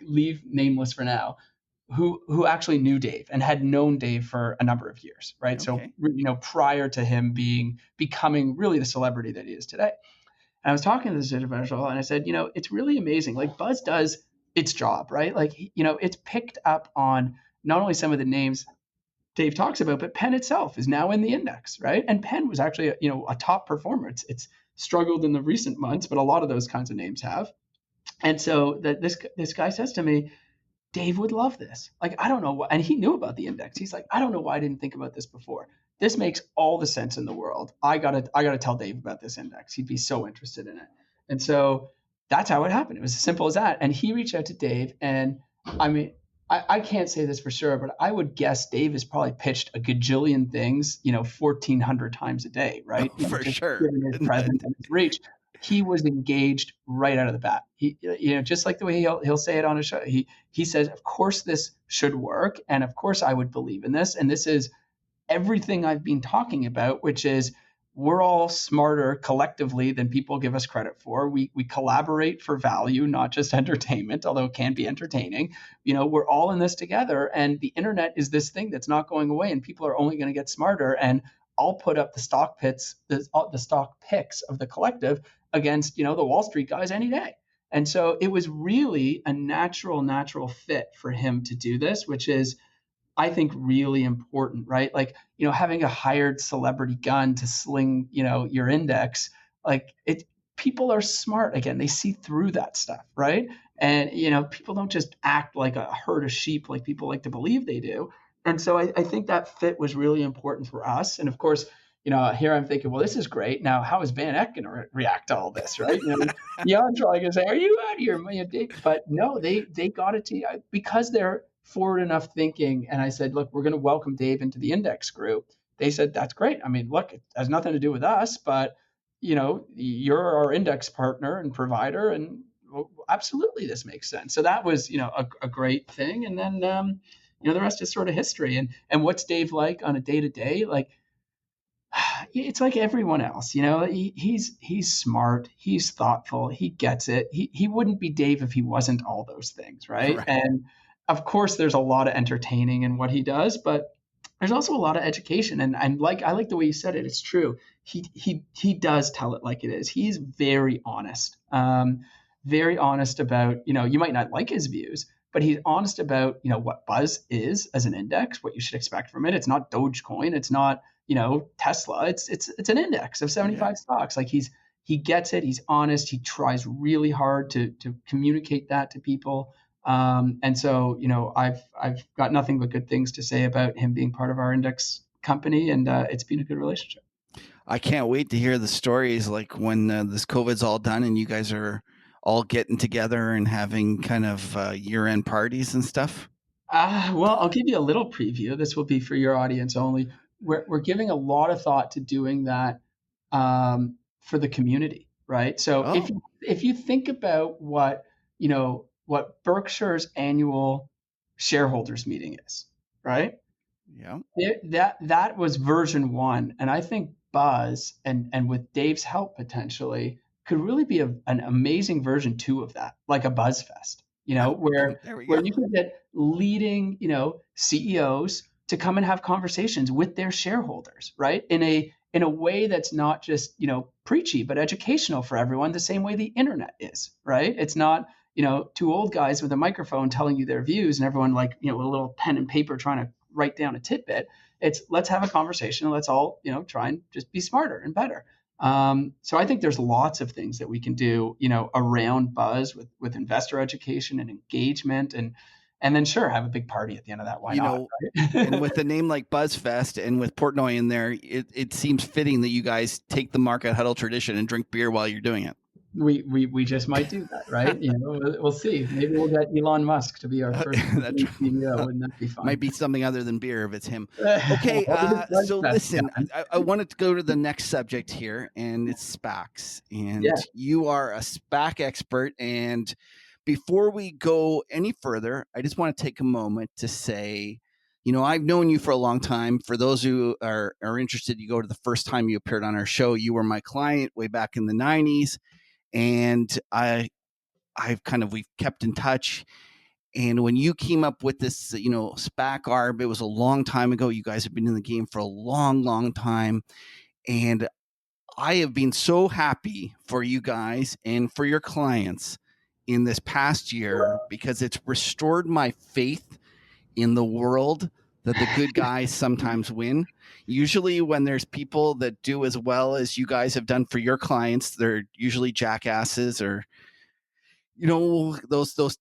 S4: leave nameless for now, who actually knew Dave and had known Dave for a number of years, right? Okay. So prior to him becoming really the celebrity that he is today. And I was talking to this individual, and I said, it's really amazing. Buzz does its job, right? It's picked up on not only some of the names Dave talks about, but Penn itself is now in the index, right? And Penn was actually, a top performer. It's struggled in the recent months, but a lot of those kinds of names have. And so this guy says to me, Dave would love this. I don't know what, and he knew about the index. He's like, I don't know why I didn't think about this before. This makes all the sense in the world. I gotta tell Dave about this index. He'd be so interested in it. And so that's how it happened. It was as simple as that. And he reached out to Dave, and I mean, I can't say this for sure, but I would guess Dave has probably pitched a gajillion things, 1,400 times a a right?
S1: For sure.
S4: Given his presence and his reach, he was engaged right out of the bat. He, just like the way he'll say it on a show. He says, of course this should work, and of course I would believe in this, and this is everything I've been talking about, which is we're all smarter collectively than people give us credit for. We collaborate for value, not just entertainment, although it can be entertaining. We're all in this together, and the internet is this thing that's not going away, and people are only going to get smarter. And I'll put up the stock picks of the collective against, the Wall Street guys any day. And so it was really a natural fit for him to do this, which is, I think, really important, right? Having a hired celebrity gun to sling, your index, people are smart. Again, they see through that stuff, right? And, people don't just act like a herd of sheep like people like to believe they do. And so I think that fit was really important for us. And of course, here I'm thinking, well, this is great. Now, how is Van Eck going to react to all this, right? Jan's probably going to say, are you out of here? But no, they got it to you because they're forward enough thinking. And I said, look, we're going to welcome Dave into the index group. They said, that's great. I mean, look, it has nothing to do with us, but, you're our index partner and provider, and absolutely this makes sense. So that was, a great thing. And then, the rest is sort of history. And what's Dave like on a day-to-day? It's like everyone else, he's smart, he's thoughtful, he gets it. He wouldn't be Dave if he wasn't all those things, right? And of course, there's a lot of entertaining in what he does, but there's also a lot of education. And I like the way you said it. It's true. He does tell it like it is. He's very honest about, you might not like his views, but he's honest about, what Buzz is as an index, what you should expect from it. It's not Dogecoin, it's not, Tesla. It's an index of 75 stocks. Like he gets it. He's honest. He tries really hard to communicate that to people. And so, I've got nothing but good things to say about him being part of our index company, and it's been a good relationship.
S1: I can't wait to hear the stories, like when this COVID's all done and you guys are all getting together and having kind of year-end parties and stuff.
S4: Well, I'll give you a little preview. This will be for your audience only. We're giving a lot of thought to doing that for the community, right? So if you think about what Berkshire's annual shareholders meeting is, right?
S1: Yeah.
S4: That was version 1, and I think Buzz and with Dave's help potentially could really be an amazing version 2 of that, like a Buzz Fest. Where you can get leading, CEOs to come and have conversations with their shareholders, right? In a way that's not just, preachy, but educational for everyone, the same way the internet is, right? It's not, two old guys with a microphone telling you their views and everyone with a little pen and paper trying to write down a tidbit. It's let's have a conversation and let's all, try and just be smarter and better. So I think there's lots of things that we can do, around Buzz with investor education and engagement, and then sure, have a big party at the end of that. Why not? Right?
S1: And with a name like BuzzFest and with Portnoy in there, it seems fitting that you guys take the Market Huddle tradition and drink beer while you're doing it.
S4: We just might do that, right? We'll see. Maybe we'll get Elon Musk to be our first CEO. Wouldn't that be fun?
S1: Might be something other than beer if it's him. Okay, so listen, I wanted to go to the next subject here, and it's SPACs. And you are a SPAC expert. And before we go any further, I just want to take a moment to say, I've known you for a long time. For those who are interested, you go to the first time you appeared on our show. You were my client way back in the 90s. And we've kept in touch. And when you came up with this, SPAC ARB, it was a long time ago. You guys have been in the game for a long, long time. And I have been so happy for you guys and for your clients in this past year, because it's restored my faith in the world that the good guys sometimes win. Usually when there's people that do as well as you guys have done for your clients, they're usually jackasses or, those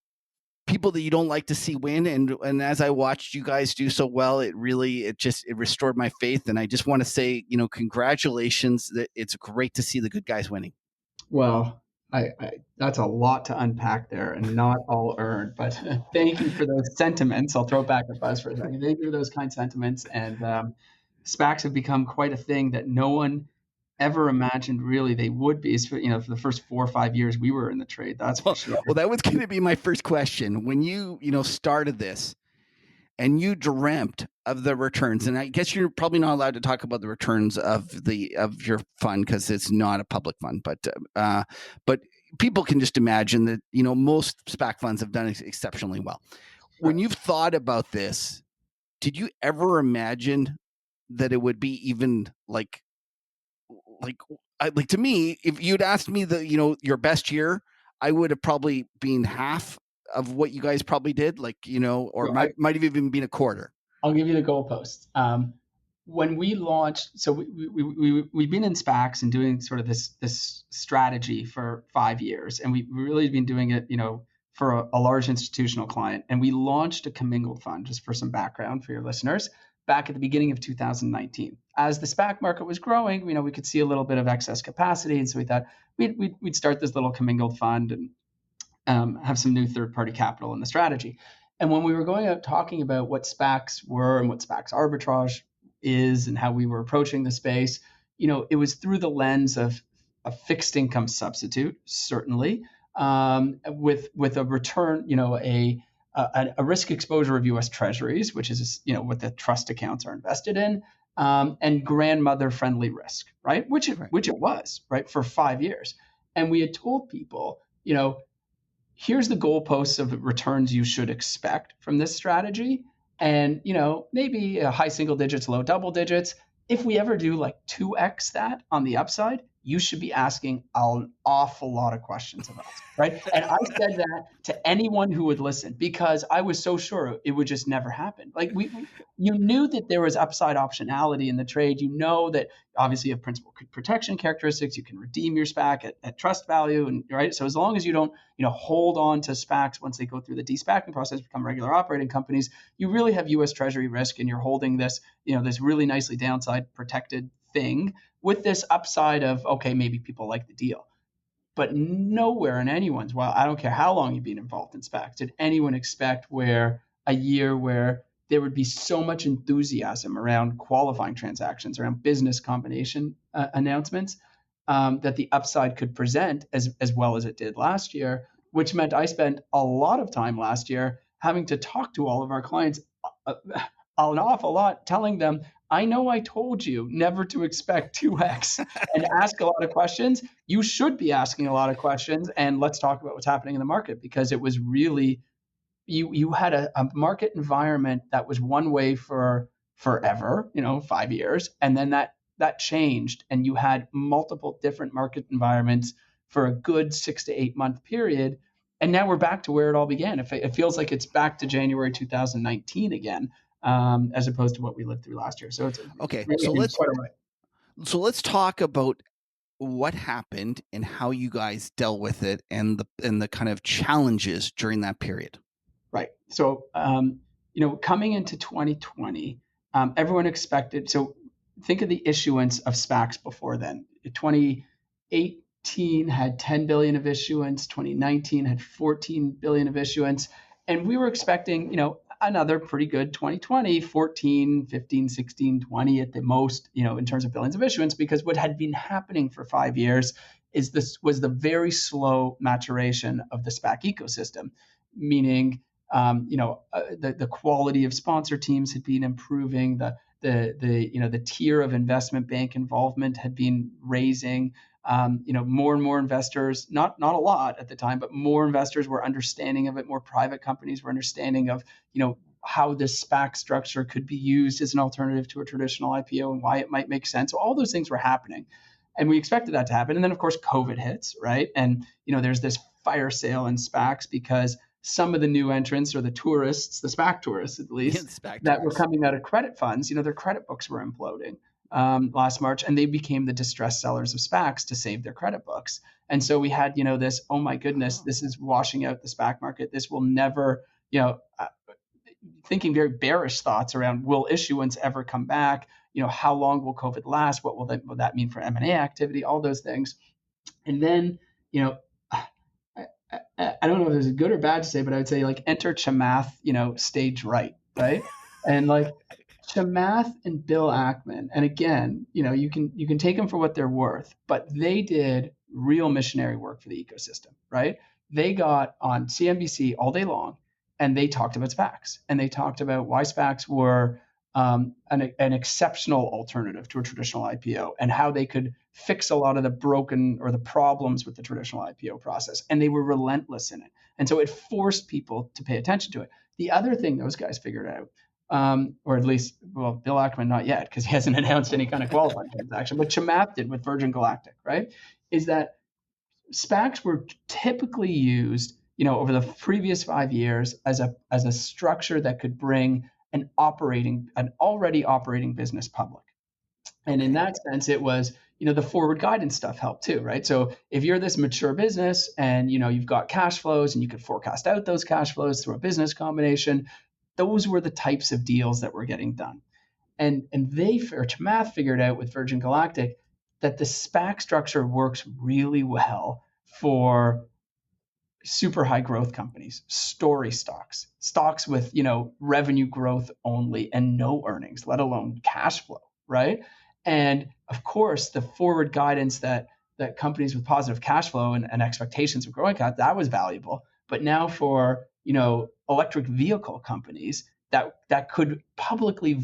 S1: people that you don't like to see win. And as I watched you guys do so well, it restored my faith. And I just want to say, congratulations. That it's great to see the good guys winning.
S4: Well, I that's a lot to unpack there, and not all earned. But thank you for those sentiments. I'll throw it back at Buzz for a second. Thank you for those kind sentiments. And SPACs have become quite a thing that no one ever imagined really they would be. For the first 4 or 5 years we were in the trade. That's for sure.
S1: Well, that was going to be my first question. When you started this, and you dreamt of the returns, and I guess you're probably not allowed to talk about the returns of your fund because it's not a public fund, but people can just imagine that most SPAC funds have done exceptionally well. When you've thought about this, did you ever imagine that it would be even like to me, if you'd asked me your best year, I would have probably been half of what you guys probably did, or might have even been a quarter.
S4: I'll give you the goalpost. When we launched, so we've been in SPACs and doing sort of this strategy for 5 years, and we've really been doing it, for a large institutional client. And we launched a commingled fund, just for some background for your listeners, back at the beginning of 2019. As the SPAC market was growing, we could see a little bit of excess capacity, and so we thought we'd start this little commingled fund and have some new third-party capital in the strategy. And when we were going out talking about what SPACs were and what SPACs arbitrage is and how we were approaching the space, it was through the lens of a fixed income substitute, certainly, with a return, a risk exposure of U.S. Treasuries, which is what the trust accounts are invested in, and grandmother-friendly risk, right? Which it was, right, for 5 years. And we had told people, here's the goalposts of returns you should expect from this strategy. And, maybe high single digits, low double digits. If we ever do like 2x that on the upside, you should be asking an awful lot of questions of us, right? And I said that to anyone who would listen because I was so sure it would just never happen. Like you knew that there was upside optionality in the trade. You know that obviously you have principal protection characteristics. You can redeem your SPAC at trust value, and right. So as long as you don't, hold on to SPACs once they go through the de-SPACing process, become regular operating companies, you really have U.S. Treasury risk, and you're holding this, this really nicely downside protected thing with this upside of, okay, maybe people like the deal. But nowhere in anyone's, well, I don't care how long you've been involved in SPACs, did anyone expect a year where there would be so much enthusiasm around qualifying transactions, around business combination announcements, that the upside could present as well as it did last year, which meant I spent a lot of time last year having to talk to all of our clients an awful lot, telling them, I know I told you never to expect 2x and ask a lot of questions. You should be asking a lot of questions, and let's talk about what's happening in the market, because it was really, you had a market environment that was one way for forever, 5 years, and then that changed, and you had multiple different market environments for a good 6 to 8 month period. And now we're back to where it all began. It feels like it's back to January 2019 again, as opposed to what we lived through last year. So it's
S1: Okay.
S4: really
S1: So
S4: quite all right.
S1: let's talk about what happened and how you guys dealt with it, and the kind of challenges during that period.
S4: Right. So coming into 2020, everyone expected. So think of the issuance of SPACs before then. 2018 had 10 billion of issuance. 2019 had 14 billion of issuance, and we were expecting, another pretty good 2020, 14, 15, 16, 20 at the most, in terms of billions of issuance, because what had been happening for 5 years was the very slow maturation of the SPAC ecosystem, meaning the quality of sponsor teams had been improving, the tier of investment bank involvement had been raising. More and more investors, not a lot at the time, but more investors were understanding of it. More private companies were understanding of, how this SPAC structure could be used as an alternative to a traditional IPO and why it might make sense. So all those things were happening, and we expected that to happen. And then of course COVID hits, right? And there's this fire sale in SPACs because some of the new entrants, or the tourists, the SPAC tourists at least, were coming out of credit funds, their credit books were imploding last March, and they became the distressed sellers of SPACs to save their credit books. And so we had, this, oh my goodness, this is washing out the SPAC market. This will never, thinking very bearish thoughts around, will issuance ever come back? How long will COVID last? What will that mean for M&A activity? All those things. And then, I don't know if it's good or bad to say, but I would say enter Chamath, stage right. And Chamath and Bill Ackman, and again, you can take them for what they're worth, but they did real missionary work for the ecosystem, right? They got on CNBC all day long, and they talked about SPACs, and they talked about why SPACs were an exceptional alternative to a traditional IPO, and how they could fix a lot of the broken or the problems with the traditional IPO process. And they were relentless in it. And so it forced people to pay attention to it. The other thing those guys figured out, or at least, well, Bill Ackman not yet, because he hasn't announced any kind of qualifying transaction, but Chamath did with Virgin Galactic, right? Is that SPACs were typically used, over the previous 5 years as a structure that could bring an already operating business public. And in that sense, it was, the forward guidance stuff helped too, right? So if you're this mature business and, you've got cash flows and you could forecast out those cash flows through a business combination, those were the types of deals that were getting done. And Chamath figured out with Virgin Galactic that the SPAC structure works really well for super high growth companies, story stocks with, revenue growth only and no earnings, let alone cash flow, right? And of course, the forward guidance that companies with positive cash flow and expectations of growing that was valuable. But now for, electric vehicle companies that could publicly,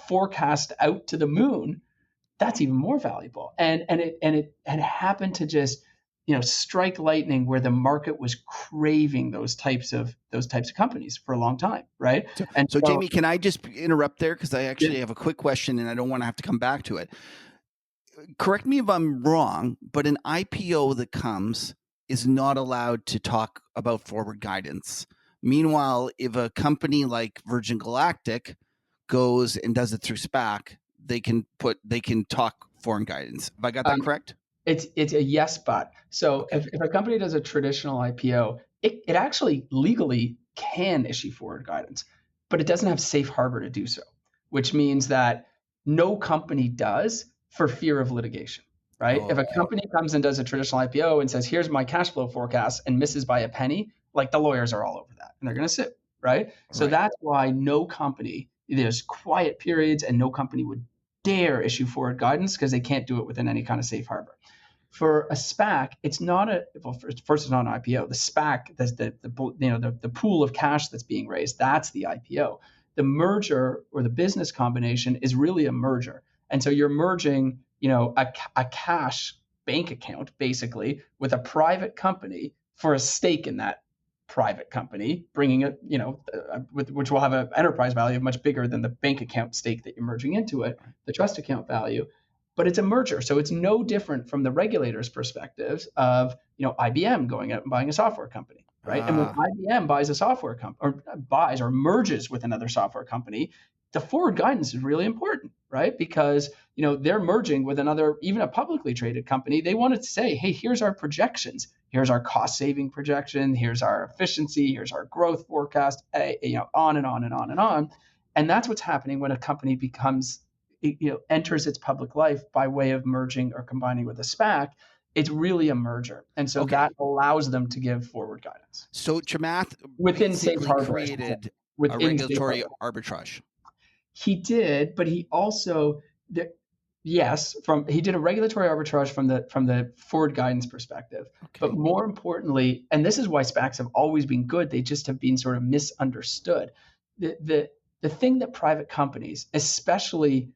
S4: forecast out to the moon, that's even more valuable. And it happened to just, strike lightning where the market was craving those types of companies for a long time, right?
S1: So Jamie, can I just interrupt there, because I actually have a quick question and I don't want to have to come back to it. correct me if I'm wrong, but an IPO that comes is not allowed to talk about forward guidance. Meanwhile, if a company like Virgin Galactic goes and does it through SPAC, they can talk foreign guidance. Have I got that correct?
S4: It's a yes, but. So
S1: Okay.
S4: if a company does a traditional IPO, it actually legally can issue forward guidance, but it doesn't have safe harbor to do so, which means that no company does for fear of litigation, right?
S1: Oh,
S4: If a
S1: okay.
S4: company comes and does a traditional IPO and says, here's my cash flow forecast and misses by a penny, like the lawyers are all over that and they're going to sue, right? So
S1: Right.
S4: that's why no company, there's quiet periods and no company would dare issue forward guidance because they can't do it within any kind of safe harbor. For a SPAC, it's not a first it's not an IPO. The SPAC, the pool of cash that's being raised, that's the IPO. The merger or the business combination is really a merger, and so you're merging, a cash bank account basically with a private company for a stake in that private company, bringing it, which will have an enterprise value much bigger than the bank account stake that you're merging into it, the trust account value. But it's a merger, so it's no different from the regulators' perspectives of IBM going out and buying a software company, right? And when IBM buys a software company or merges with another software company, the forward guidance is really important, right? Because they're merging with another, even a publicly traded company. They wanted to say, hey, here's our projections, here's our cost saving projection, here's our efficiency, here's our growth forecast, on and on and on and on. And that's what's happening when a company enters its public life by way of merging or combining with a SPAC. It's really a merger, and so that allows them to give forward guidance.
S1: So Chamath
S4: within safe
S1: basically
S4: harbor
S1: created a
S4: within
S1: regulatory arbitrage.
S4: He did, but he also he did a regulatory arbitrage from the forward guidance perspective.
S1: Okay.
S4: But more importantly, and this is why SPACs have always been good, they just have been sort of misunderstood. The thing that private companies, especially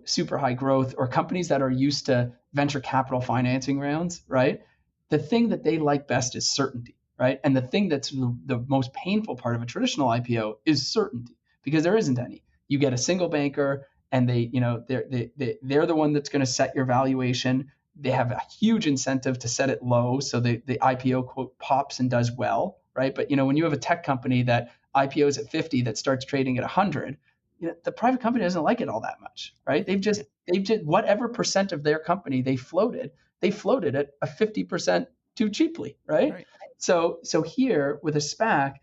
S4: super high growth or companies that are used to venture capital financing rounds, right? The thing that they like best is certainty, right? And the thing that's the most painful part of a traditional IPO is certainty, because there isn't any. You get a single banker, and they're the one that's going to set your valuation. They have a huge incentive to set it low, so the IPO quote pops and does well, right? But when you have a tech company that IPOs at 50 that starts trading at 100, the private company doesn't like it all that much, right? They've just whatever percent of their company they floated at a 50% too cheaply, right? So here with a SPAC,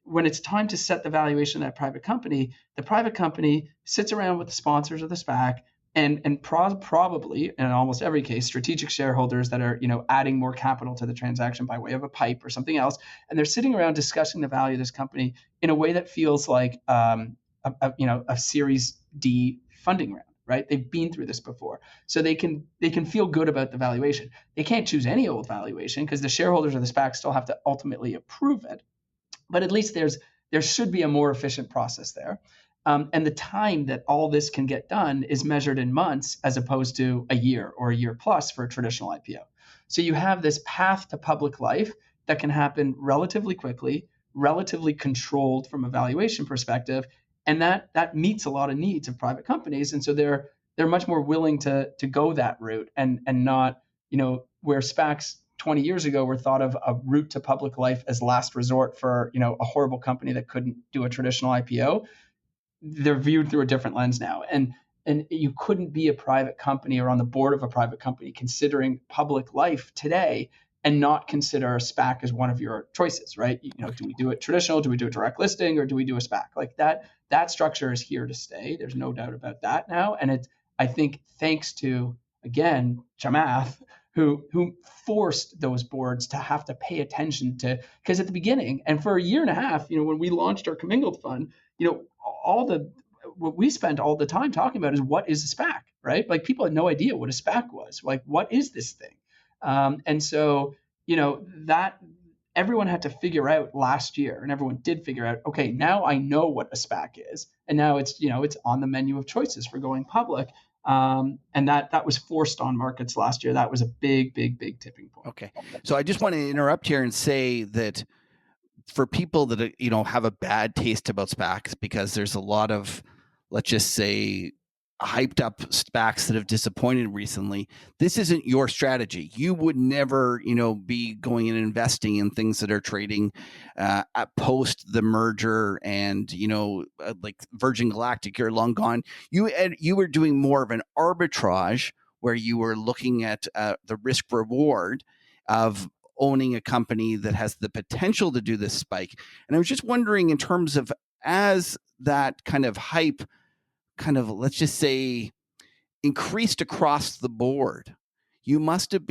S4: when it's time to set the valuation of that private company, the private company sits around with the sponsors of the SPAC and probably in almost every case strategic shareholders that are adding more capital to the transaction by way of a pipe or something else, and they're sitting around discussing the value of this company in a way that feels like a Series D funding round, right? They've been through this before, so they can feel good about the valuation. They can't choose any old valuation because the shareholders of the SPAC still have to ultimately approve it. But at least there should be a more efficient process there. And the time that all this can get done is measured in months as opposed to a year or a year plus for a traditional IPO. So you have this path to public life that can happen relatively quickly, relatively controlled from a valuation perspective, and that meets a lot of needs of private companies. And so they're much more willing to go that route and not, where SPACs 20 years ago were thought of a route to public life as last resort for a horrible company that couldn't do a traditional IPO. They're viewed through a different lens now, and you couldn't be a private company or on the board of a private company considering public life today and not consider a SPAC as one of your choices, right? Do we do it traditional? Do we do a direct listing, or do we do a SPAC? Like that structure is here to stay. There's no doubt about that now, and I think thanks to, again, Chamath, who forced those boards to have to pay attention to, because at the beginning and for a year and a half, when we launched our commingled fund, what we spent all the time talking about is what is a SPAC, right? Like people had no idea what a SPAC was. Like, what is this thing? And so, that everyone had to figure out last year, and everyone did figure out, okay, now I know what a SPAC is. And now it's on the menu of choices for going public. And that was forced on markets last year. That was a big tipping point.
S1: Okay. So I just want to interrupt here and say that for people that, have a bad taste about SPACs, because there's a lot of, let's just say, hyped up SPACs that have disappointed recently. This isn't your strategy. You would never, be going and investing in things that are trading at post the merger and, like Virgin Galactic, you're long gone. You were doing more of an arbitrage where you were looking at the risk reward of owning a company that has the potential to do this spike. And I was just wondering, in terms of, as that kind of hype let's just say, increased across the board, you must have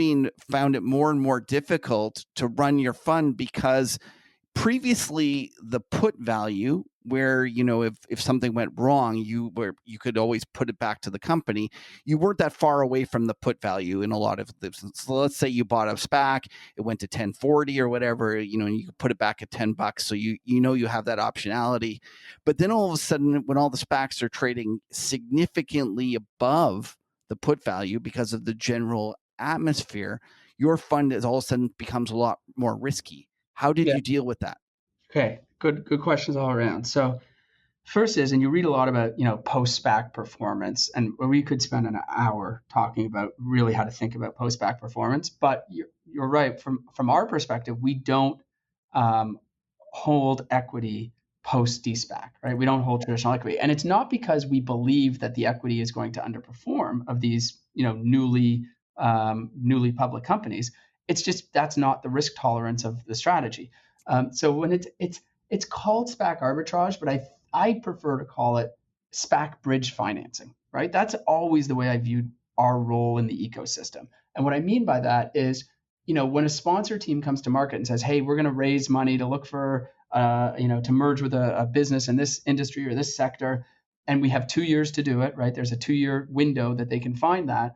S1: found it more and more difficult to run your fund, because previously the put value, where if something went wrong, you could always put it back to the company. You weren't that far away from the put value in a lot of this. So let's say you bought a SPAC, it went to 1040 or whatever, and you could put it back at $10, so you have that optionality. But then all of a sudden, when all the SPACs are trading significantly above the put value because of the general atmosphere, your fund is all of a sudden becomes a lot more risky. How did you deal with that?
S4: Okay, good questions all around. So first is, and you read a lot about, post-SPAC performance, and we could spend an hour talking about really how to think about post-SPAC performance. But you're right. From our perspective, we don't hold equity post-de-SPAC, right? We don't hold traditional equity, and it's not because we believe that the equity is going to underperform of these, newly public companies. It's just that's not the risk tolerance of the strategy. So when it's called SPAC arbitrage, but I prefer to call it SPAC bridge financing, right? That's always the way I viewed our role in the ecosystem. And what I mean by that is, when a sponsor team comes to market and says, hey, we're going to raise money to look for, to merge with a business in this industry or this sector, and we have 2 years to do it, right? There's a 2-year window that they can find that.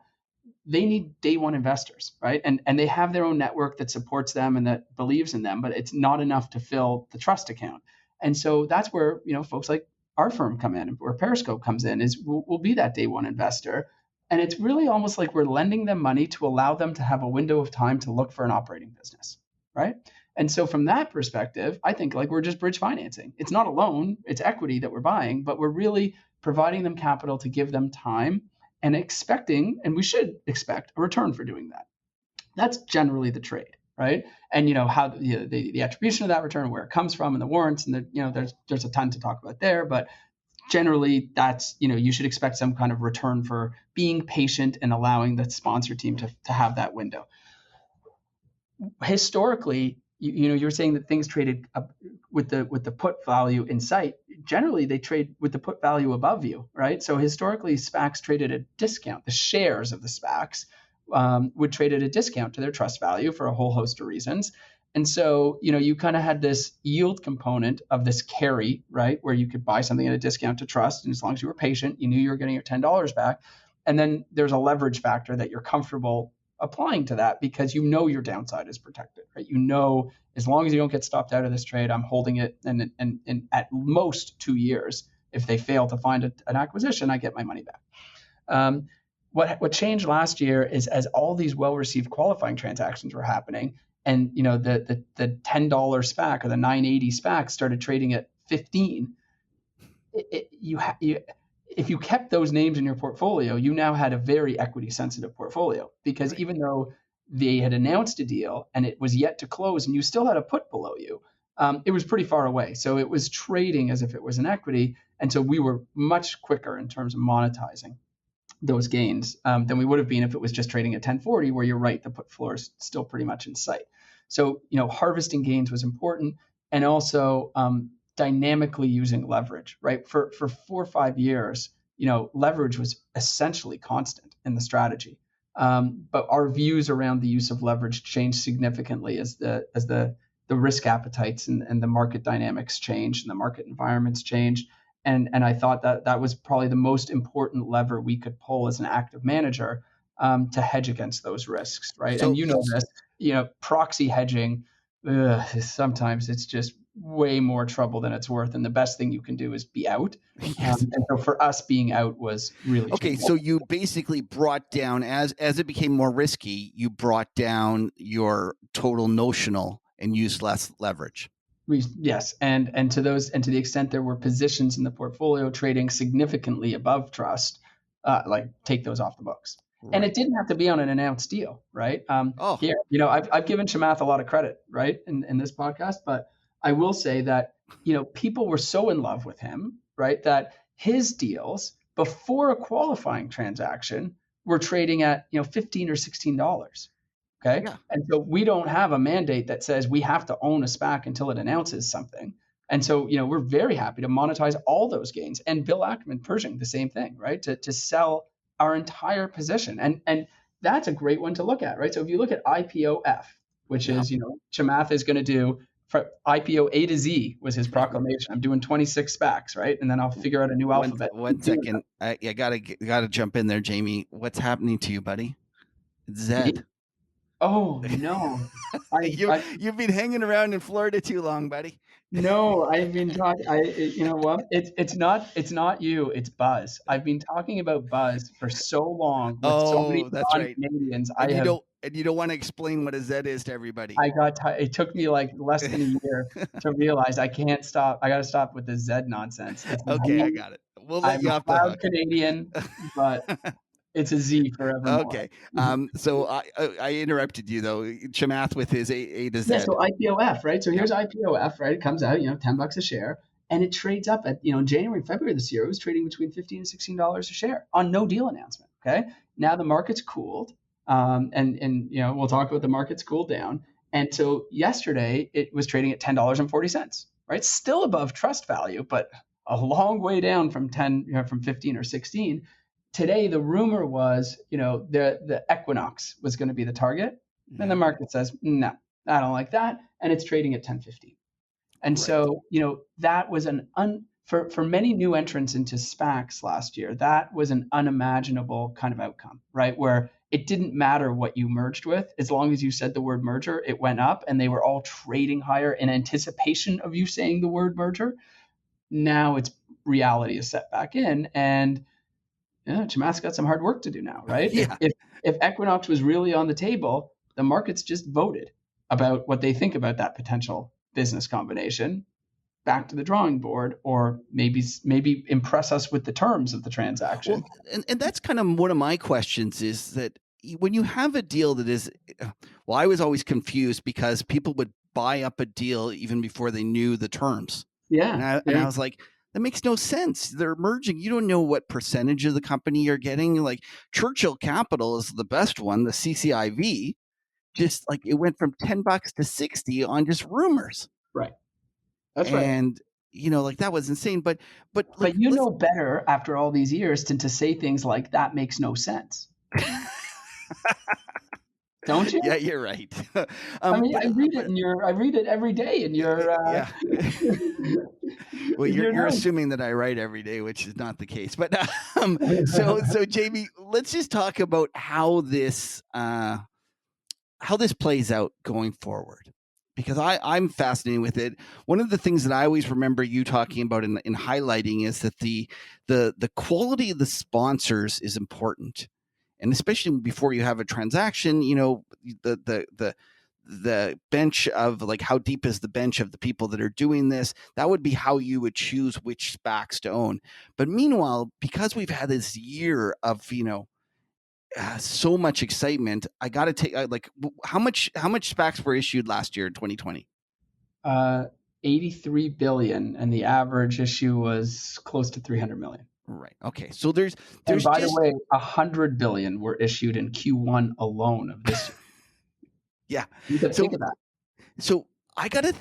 S4: They need day one investors, right? And they have their own network that supports them and that believes in them, but it's not enough to fill the trust account. And so that's where, folks like our firm come in, where Periscope comes in, is we'll be that day one investor. And it's really almost like we're lending them money to allow them to have a window of time to look for an operating business, right? And so from that perspective, I think like we're just bridge financing. It's not a loan, it's equity that we're buying, but we're really providing them capital to give them time and expecting, and we should expect, a return for doing that. That's generally the trade, right? And how the attribution of that return, where it comes from, and the warrants, and there's a ton to talk about there. But generally, that's you should expect some kind of return for being patient and allowing the sponsor team to have that window. Historically, you're saying that things traded up with the put value in sight. Generally, they trade with the put value above you, right? So historically, SPACs traded at a discount. The shares of the SPACs would trade at a discount to their trust value for a whole host of reasons. And so, you kind of had this yield component of this carry, right, where you could buy something at a discount to trust, and as long as you were patient, you knew you were getting your $10 back. And then there's a leverage factor that you're comfortable applying to that, because your downside is protected, right? As long as you don't get stopped out of this trade, I'm holding it, and at most 2 years. If they fail to find an acquisition, I get my money back. What changed last year is, as all these well-received qualifying transactions were happening, and the $10 SPAC or the $9.80 SPAC started trading at $15. If you kept those names in your portfolio, you now had a very equity sensitive portfolio, because even though they had announced a deal and it was yet to close and you still had a put below you, it was pretty far away. So it was trading as if it was an equity. And so we were much quicker in terms of monetizing those gains than we would have been if it was just trading at 1040, where you're right, the put floor is still pretty much in sight. So, harvesting gains was important, and also dynamically using leverage, right? For 4 or 5 years, leverage was essentially constant in the strategy. But our views around the use of leverage changed significantly as the risk appetites and the market dynamics changed and the market environments changed. And I thought that was probably the most important lever we could pull as an active manager to hedge against those risks, right? So, and this, proxy hedging, sometimes it's just way more trouble than it's worth, and the best thing you can do is be out.
S1: Yes.
S4: And so for us, being out was really
S1: okay. So you basically brought down, as it became more risky, you brought down your total notional and used less leverage.
S4: Yes, and to the extent there were positions in the portfolio trading significantly above trust, like take those off the books.
S1: Right.
S4: And it didn't have to be on an announced deal, right?
S1: Oh.
S4: Here, I've given Chamath a lot of credit, right, in this podcast, but I will say that, people were so in love with him, right, that his deals before a qualifying transaction were trading at, $15 or $16. Okay.
S1: Yeah.
S4: And so we don't have a mandate that says we have to own a SPAC until it announces something. And so, we're very happy to monetize all those gains. And Bill Ackman, Pershing, the same thing, right? To sell our entire position. And that's a great one to look at, right? So if you look at IPOF, which is, Chamath is going to do for IPO A to Z was his proclamation. I'm doing 26 SPACs, right? And then I'll figure out a new alphabet.
S1: One second. I gotta jump in there, Jamie. What's happening to you, buddy? It's Zed.
S4: Oh no!
S1: You've been hanging around in Florida too long, buddy.
S4: No, I've been talking. You know what? It's not you. It's Buzz. I've been talking about Buzz for so long with so many non-Canadians.
S1: And you don't want to explain what a Z is to everybody.
S4: It took me like less than a year to realize I can't stop. I got to stop with the Z nonsense.
S1: Okay, I got it. We'll let you off the hook.
S4: I'm Canadian, but it's a Z forevermore.
S1: Okay. So I interrupted you though. Chamath with his A to Z.
S4: Yeah. So IPOF, right? So here's IPOF, right? It comes out, $10 a share, and it trades up at, in January, February this year, it was trading between $15 and $16 a share on no deal announcement. Okay. Now the market's cooled, and we'll talk about the market's cooled down. And so yesterday it was trading at $10.40, right? Still above trust value, but a long way down from 15 or 16. Today, the rumor was, the Equinox was going to be the target. And the market says, no, I don't like that. And it's trading at 10.50. And so, that was for many new entrants into SPACs last year, that was an unimaginable kind of outcome, right? Where it didn't matter what you merged with. As long as you said the word merger, it went up and they were all trading higher in anticipation of you saying the word merger. Now it's reality is set back in, and Chamath's got some hard work to do now, right?
S1: Yeah.
S4: If Equinox was really on the table, the markets just voted about what they think about that potential business combination. Back to the drawing board, or maybe impress us with the terms of the transaction.
S1: Well, and that's kind of one of my questions is that when you have a deal that is, well, I was always confused because people would buy up a deal even before they knew the terms.
S4: Yeah.
S1: And I was like, that makes no sense. They're merging. You don't know what percentage of the company you're getting. Like Churchill Capital is the best one, the CCIV. Just like it went from $10 to $60 on just rumors.
S4: Right. That's right.
S1: And like that was insane. But
S4: you know better after all these years to say things like that makes no sense. Don't you?
S1: Yeah, you're right.
S4: I read it every day in your.
S1: Yeah. Well, you're assuming that I write every day, which is not the case. But so Jamie, let's just talk about how this plays out going forward, because I'm fascinated with it. One of the things that I always remember you talking about in highlighting is that the quality of the sponsors is important. And especially before you have a transaction, the bench of like how deep is the bench of the people that are doing this, that would be how you would choose which SPACs to own. But meanwhile, because we've had this year of, so much excitement, I got to take how much SPACs were issued last year in 2020?
S4: 83 billion, and the average issue was close to 300 million.
S1: Right. Okay. So there's
S4: and by the way, 100 billion were issued in Q1 alone of this year.
S1: Yeah.
S4: Think of that.
S1: So I gotta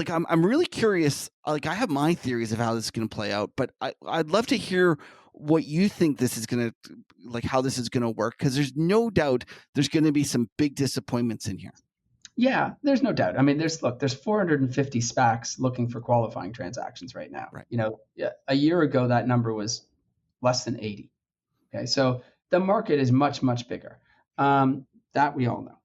S1: I'm really curious. Like I have my theories of how this is going to play out, but I'd love to hear what you think this is going to how this is going to work, because there's no doubt there's going to be some big disappointments in here.
S4: Yeah, there's no doubt. I mean, there's 450 SPACs looking for qualifying transactions right now.
S1: Right.
S4: A year ago that number was less than 80. Okay, so the market is much, much bigger. That we all know.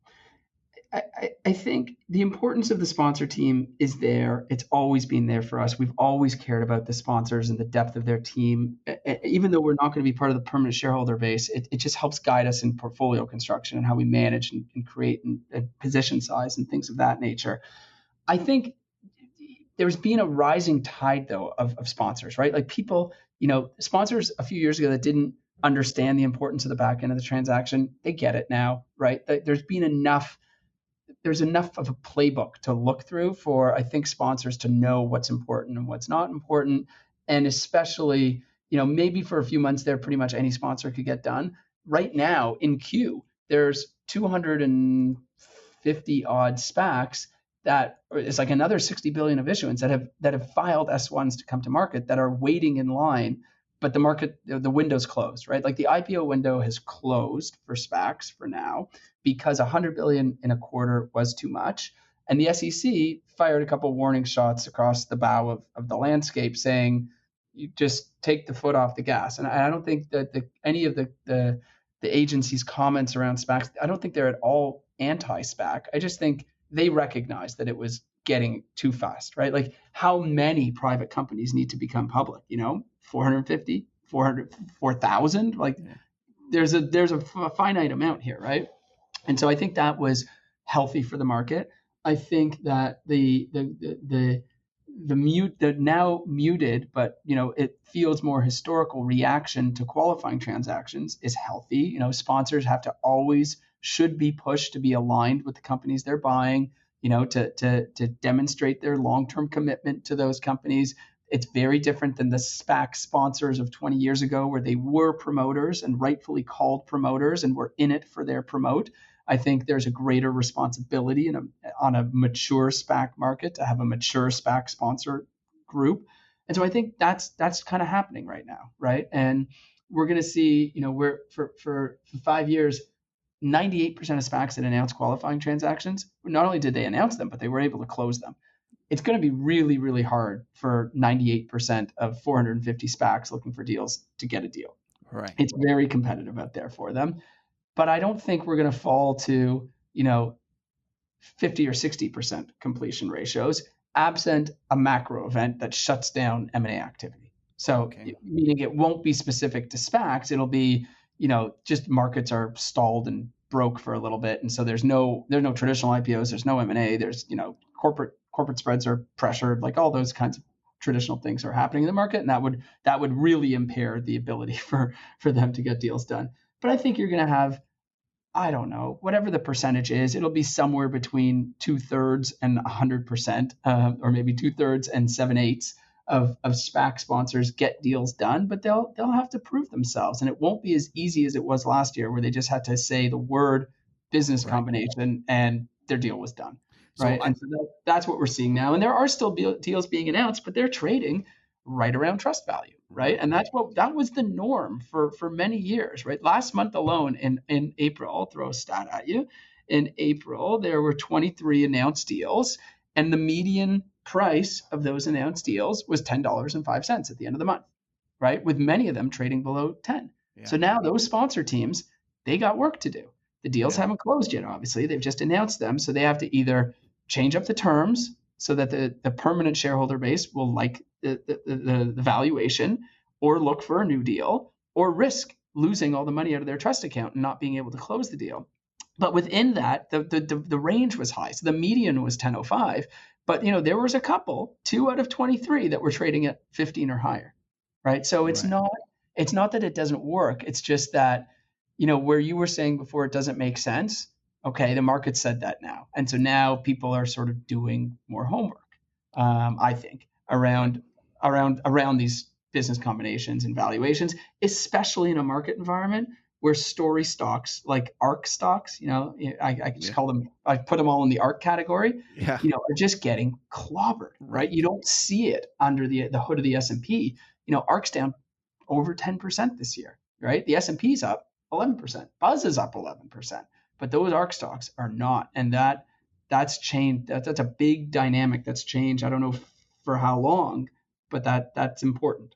S4: I think the importance of the sponsor team is there. It's always been there for us. We've always cared about the sponsors and the depth of their team. Even though we're not going to be part of the permanent shareholder base, it just helps guide us in portfolio construction and how we manage and create and position size and things of that nature. I think there's been a rising tide, though, of sponsors, right? Like people, sponsors a few years ago that didn't understand the importance of the back end of the transaction. They get it now, right? There's enough of a playbook to look through for, I think, sponsors to know what's important and what's not important. And especially, maybe for a few months there, pretty much any sponsor could get done. Right now in queue, there's 250 odd SPACs that is like another 60 billion of issuance that have filed S1s to come to market that are waiting in line, but the window's closed, right? Like the IPO window has closed for SPACs for now because 100 billion in a quarter was too much. And the SEC fired a couple warning shots across the bow of the landscape saying, you just take the foot off the gas. And I don't think that any of the agency's comments around SPACs, I don't think they're at all anti-SPAC. I just think they recognize that it was getting too fast, right? Like how many private companies need to become public? 450, 400, 4,000? Like there's a finite amount here, right? And so I think that was healthy for the market. I think that the now muted, but it feels more historical reaction to qualifying transactions is healthy. Sponsors should be pushed to be aligned with the companies they're buying, to demonstrate their long-term commitment to those companies. It's very different than the SPAC sponsors of 20 years ago, where they were promoters and rightfully called promoters and were in it for their promote. I think there's a greater responsibility on a mature SPAC market to have a mature SPAC sponsor group. And so I think that's kind of happening right now, right? And we're going to see, for 5 years, 98% of SPACs that announced qualifying transactions, not only did they announce them, but they were able to close them. It's going to be really, really hard for 98% of 450 SPACs looking for deals to get a deal.
S1: Right.
S4: It's very competitive out there for them. But I don't think we're going to fall to, 50 or 60% completion ratios, absent a macro event that shuts down M&A activity. So meaning it won't be specific to SPACs. It'll be, just markets are stalled and broke for a little bit. And so there's no traditional IPOs. There's no M&A. There's, corporate spreads are pressured, like all those kinds of traditional things are happening in the market. And that would really impair the ability for them to get deals done. But I think you're going to have, I don't know, whatever the percentage is, it'll be somewhere between 2/3 and 100%, or maybe 2/3 and 7/8 of SPAC sponsors get deals done, but they'll have to prove themselves. And it won't be as easy as it was last year, where they just had to say the word business combination and their deal was done. Right. And so that's what we're seeing now. And there are still deals being announced, but they're trading right around trust value. Right. And that was the norm for many years. Right. Last month alone in April, I'll throw a stat at you. In April, there were 23 announced deals, and the median price of those announced deals was $10.05 at the end of the month. Right. With many of them trading below 10. Yeah. So now those sponsor teams, they got work to do. The deals haven't closed yet, obviously. They've just announced them. So they have to either change up the terms so that the permanent shareholder base will like the valuation, or look for a new deal, or risk losing all the money out of their trust account and not being able to close the deal. But within that, the range was high. So the median was 10.05. But there was a couple, 2 out of 23, that were trading at 15 or higher. Right. So it's not that it doesn't work. It's just that, where you were saying before it doesn't make sense. Okay, the market said that now. And so now people are sort of doing more homework, I think, around these business combinations and valuations, especially in a market environment where story stocks like ARK stocks, I just call them, I put them all in the ARK category, are just getting clobbered, right? You don't see it under the hood of the S&P. ARK's down over 10% this year, right? The S&P's up 11%. Buzz is up 11%. But those ARK stocks are not. And that's changed. That's a big dynamic that's changed. I don't know for how long, but that's important.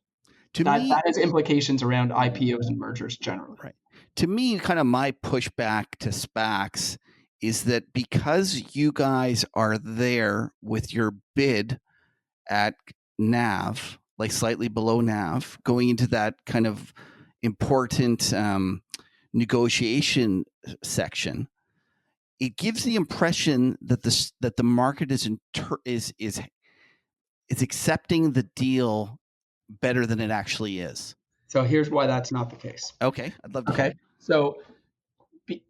S4: That has implications around IPOs and mergers generally.
S1: Right. To me, kind of my pushback to SPACs is that because you guys are there with your bid at NAV, like slightly below NAV, going into that kind of important negotiation section, it gives the impression that the market is accepting the deal better than it actually is.
S4: So here's why that's not the case.
S1: Okay, I'd love to hear.
S4: Okay. So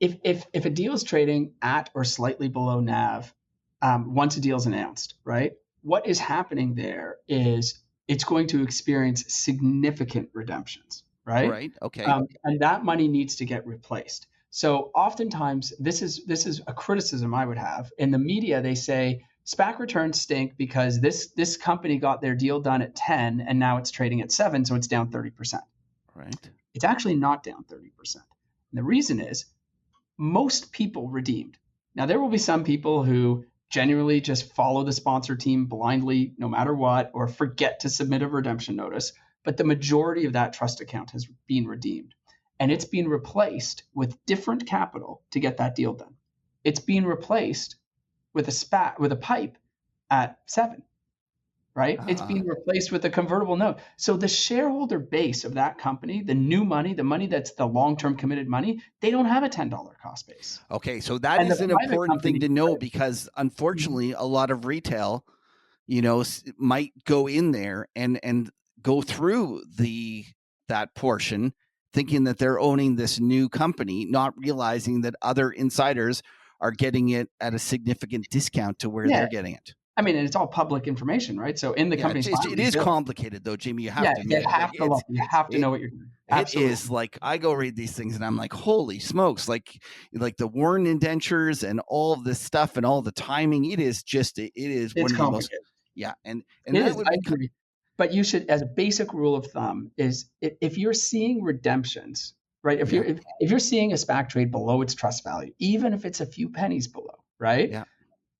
S4: if a deal is trading at or slightly below NAV, once a deal is announced, right? What is happening there is it's going to experience significant redemptions, right?
S1: Right. Okay.
S4: And that money needs to get replaced. So oftentimes, this is a criticism I would have. In the media, they say SPAC returns stink because this company got their deal done at 10 and now it's trading at 7, so it's down 30%.
S1: Right.
S4: It's actually not down 30%. And the reason is most people redeemed. Now, there will be some people who genuinely just follow the sponsor team blindly, no matter what, or forget to submit a redemption notice. But the majority of that trust account has been redeemed. And it's been replaced with different capital to get that deal done. It's being replaced with a SPAC, with a PIPE at 7, right? It's being replaced with a convertible note. So the shareholder base of that company, the new money, the money that's the long-term committed money, they don't have a $10 cost base.
S1: Okay, so that is an important thing to know, because unfortunately, a lot of retail, might go in there and go through that portion, thinking that they're owning this new company, not realizing that other insiders are getting it at a significant discount to where they're getting it.
S4: I mean, and it's all public information, right? So in the company's
S1: it is complicated, though, Jamie. You have to admit,
S4: you have to know what you're doing.
S1: Absolutely. It is like, I go read these things and I'm like, holy smokes! Like the Warren indentures and all of this stuff and all the timing. It is one of the most. Yeah, and that would be.
S4: But you should, as a basic rule of thumb, is if you're seeing redemptions, right? If you're seeing a SPAC trade below its trust value, even if it's a few pennies below, right?
S1: Yeah.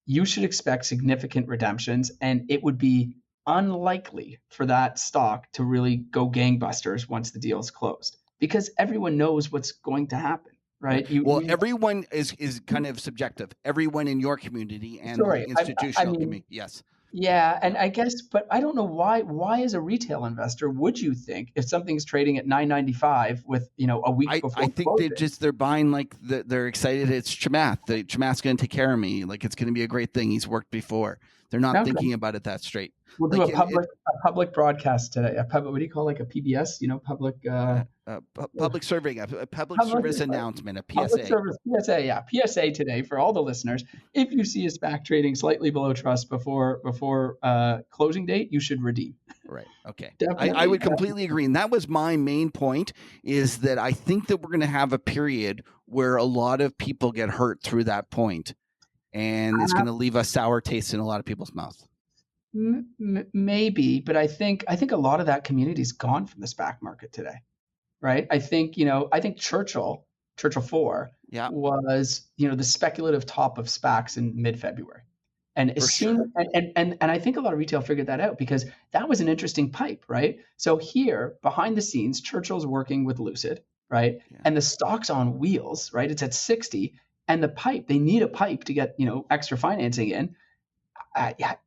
S4: You should expect significant redemptions, and it would be unlikely for that stock to really go gangbusters once the deal is closed, because everyone knows what's going to happen, right?
S1: Everyone is kind of subjective. Everyone in your community and the institutional community, yes.
S4: Yeah, and I guess, but I don't know why as a retail investor would you think if something's trading at $9.95 with a week before?
S1: I think they're buying, like, they're excited. It's Chamath. Chamath's going to take care of me. Like, it's going to be a great thing. He's worked before. They're not thinking about it that straight.
S4: We'll do a public broadcast today. What do you call, like, a PBS? Public
S1: public serving, a public service announcement, a PSA.
S4: Public service PSA, yeah, PSA today for all the listeners. If you see a SPAC trading slightly below trust before closing date, you should redeem.
S1: Right. Okay. I would completely agree, and that was my main point. Is that I think that we're going to have a period where a lot of people get hurt through that point, and it's going to leave a sour taste in a lot of people's mouth.
S4: Maybe, but I think a lot of that community is gone from the SPAC market today, right? I think Churchill 4 was the speculative top of SPACs in mid-February, and and I think a lot of retail figured that out, because that was an interesting pipe, right? So here behind the scenes, Churchill's working with Lucid, right? Yeah. And the stock's on wheels, right? It's at 60, and the pipe, they need a pipe to get extra financing in.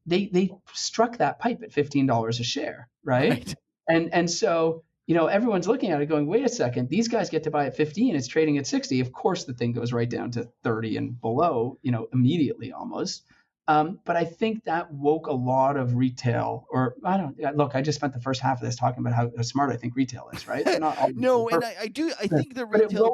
S4: They struck that pipe at $15 a share, right? And so everyone's looking at it going, wait a second, these guys get to buy at 15, it's trading at 60. Of course, the thing goes right down to 30 and below, immediately almost. But I think that woke a lot of retail, I just spent the first half of this talking about how smart I think retail is, right?
S1: No, and I think the retail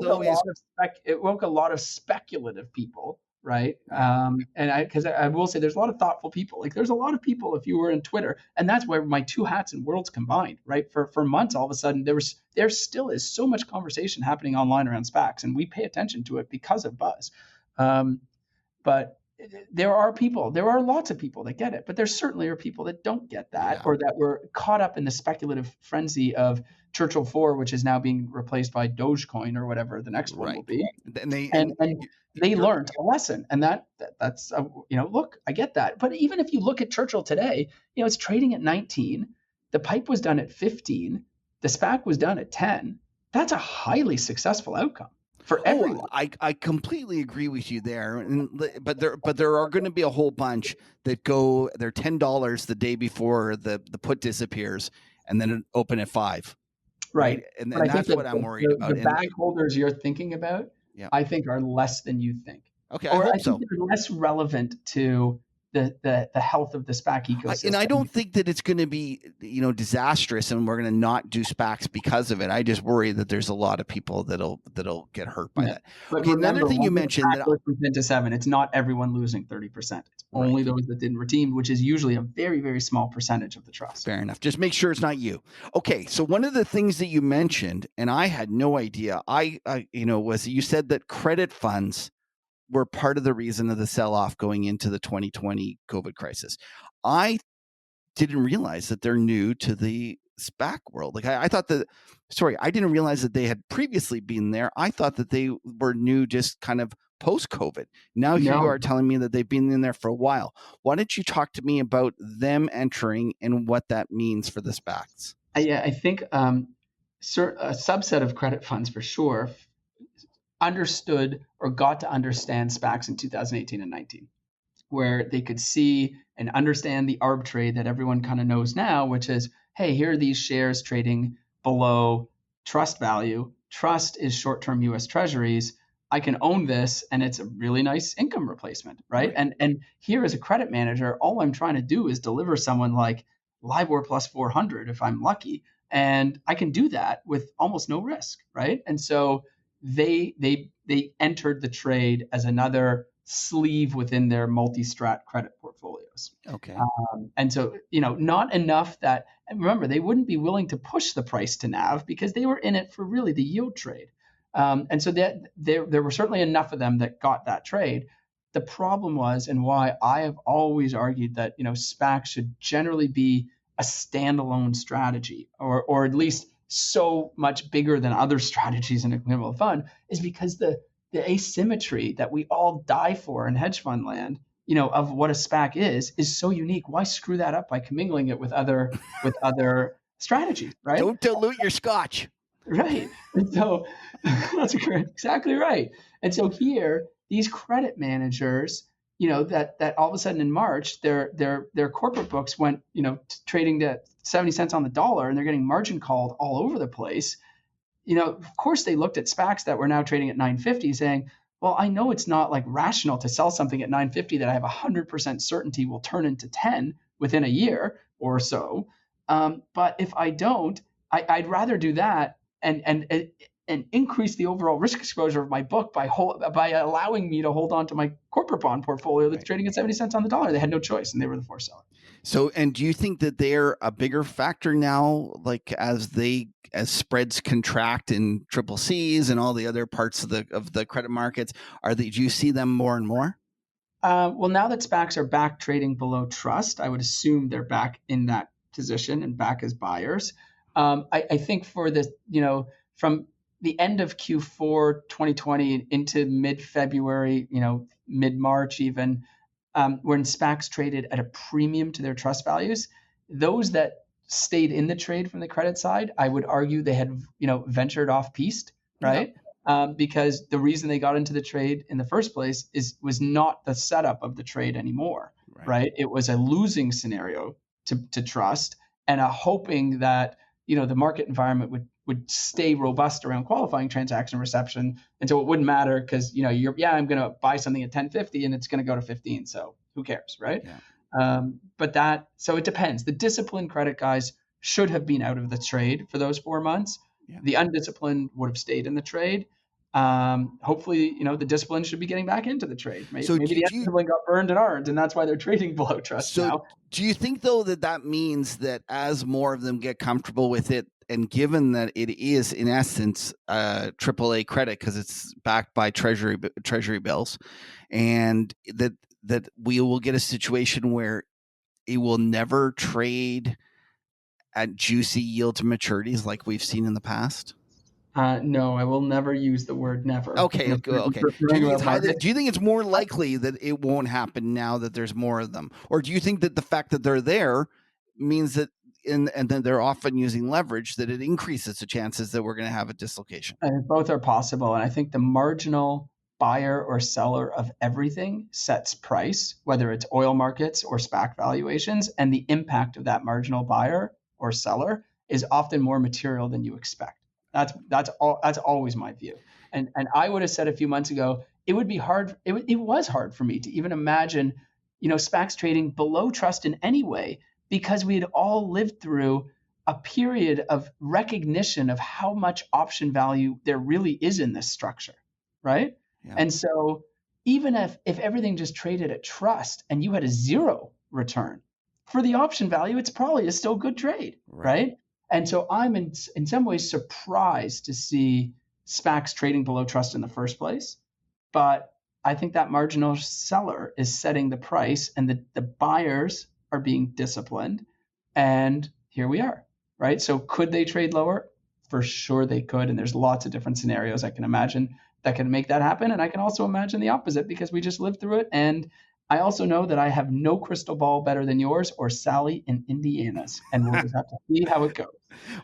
S4: it woke a lot of speculative people, right? Because I will say there's a lot of thoughtful people. Like, there's a lot of people, if you were in Twitter, and that's where my two hats and worlds combined, right? For months, all of a sudden, there still is so much conversation happening online around SPACs, and we pay attention to it because of buzz. But there are lots of people that get it, but there certainly are people that don't get that, or that were caught up in the speculative frenzy of Churchill 4, which is now being replaced by Dogecoin or whatever the next one will be. And they learned a lesson, and that's look, I get that. But even if you look at Churchill today, it's trading at 19. The pipe was done at 15. The SPAC was done at 10. That's a highly successful outcome for everyone.
S1: I completely agree with you there. But there are going to be a whole bunch that go, they're $10 the day before the put disappears, and then open at 5.
S4: Right.
S1: And that's what I'm worried about.
S4: The bag holders you're thinking about, I think, are less than you think.
S1: Okay,
S4: or
S1: I hope
S4: think they're less relevant to the health of the SPAC ecosystem.
S1: And I don't think that it's going to be, disastrous and we're going to not do SPACs because of it. I just worry that there's a lot of people that'll get hurt by that.
S4: But
S1: okay,
S4: remember,
S1: another thing you
S4: when the
S1: mentioned
S4: SPAC
S1: that
S4: goes from 10 to 7, it's not everyone losing 30%. It's only those that didn't redeem, which is usually a very, very small percentage of the trust.
S1: Fair enough. Just make sure it's not you. Okay, so one of the things that you mentioned, and I had no idea, was you said that credit funds were part of the reason of the sell-off going into the 2020 COVID crisis. I didn't realize that they're new to the SPAC world. Like I thought I didn't realize that they had previously been there. I thought that they were new just kind of post-COVID. Now here you are telling me that they've been in there for a while. Why don't you talk to me about them entering and what that means for the SPACs?
S4: I think a subset of credit funds for sure understood or got to understand SPACs in 2018 and 19, where they could see and understand the arb trade that everyone kind of knows now, which is, hey, here are these shares trading below trust value. Trust is short-term US Treasuries. I can own this, and it's a really nice income replacement, right? And here as a credit manager, all I'm trying to do is deliver someone like LIBOR plus 400 if I'm lucky, and I can do that with almost no risk, right? And so they entered the trade as another sleeve within their multi-strat credit portfolios.
S1: Okay.
S4: And so, not enough that, and remember, they wouldn't be willing to push the price to NAV because they were in it for really the yield trade. And so there were certainly enough of them that got that trade. The problem was, and why I have always argued that, SPAC should generally be a standalone strategy, or at least so much bigger than other strategies in a commingled fund, is because the asymmetry that we all die for in hedge fund land, of what a SPAC is so unique. Why screw that up by commingling it with other strategies, right?
S1: Don't dilute your scotch.
S4: Right. And so that's exactly right. And so here, these credit managers, that all of a sudden in March, their corporate books went, trading to 70 cents on the dollar, and they're getting margin called all over the place. Of course, they looked at SPACs that were now trading at 950 saying, well, I know it's not like rational to sell something at 950 that I have 100% certainty will turn into 10 within a year or so. But if I don't, I'd rather do that and increase the overall risk exposure of my book by allowing me to hold on to my corporate bond portfolio that's trading at 70 cents on the dollar. They had no choice, and they were the forced seller.
S1: So, and do you think that they're a bigger factor now, like as spreads contract in triple Cs and all the other parts of the credit markets? Do you see them more and more?
S4: Well, now that SPACs are back trading below trust, I would assume they're back in that position and back as buyers. I think for this, from the end of Q4 2020 into mid-February, mid-March even, when SPACs traded at a premium to their trust values, those that stayed in the trade from the credit side, I would argue they had, ventured off-piste, right? Because the reason they got into the trade in the first place was not the setup of the trade anymore, right? It was a losing scenario to trust, and a hoping that, the market environment would stay robust around qualifying transaction reception, and so it wouldn't matter because I'm going to buy something at 10.50 and it's going to go to 15, so who cares, right? So it depends. The disciplined credit guys should have been out of the trade for those 4 months. The undisciplined would have stayed in the trade. Hopefully, the discipline should be getting back into the trade. Maybe the undisciplined got burned and aren't, and that's why they're trading below trust now.
S1: Do you think, though, that means that as more of them get comfortable with it, and given that it is in essence AAA credit because it's backed by treasury bills, and that we will get a situation where it will never trade at juicy yield to maturities like we've seen in the past?
S4: No, I will never use the word never.
S1: Okay. Do you think it's more likely that it won't happen now that there's more of them? Or do you think that the fact that they're there means that, and then they're often using leverage, that it increases the chances that we're going to have a dislocation?
S4: I think both are possible. And I think the marginal buyer or seller of everything sets price, whether it's oil markets or SPAC valuations, and the impact of that marginal buyer or seller is often more material than you expect. That's always my view. And I would have said a few months ago, it would be hard. It was hard for me to even imagine, SPACs trading below trust in any way, because we had all lived through a period of recognition of how much option value there really is in this structure, right?
S1: Yeah.
S4: And so even if everything just traded at trust and you had a zero return, for the option value, it's probably a still good trade, right? And so I'm in some ways surprised to see SPACs trading below trust in the first place. But I think that marginal seller is setting the price, and the buyers are being disciplined. And here we are, right? So could they trade lower? For sure they could. And there's lots of different scenarios I can imagine that can make that happen. And I can also imagine the opposite, because we just lived through it. And I also know that I have no crystal ball better than yours or Sally in Indiana's. And we'll just have to see how it goes.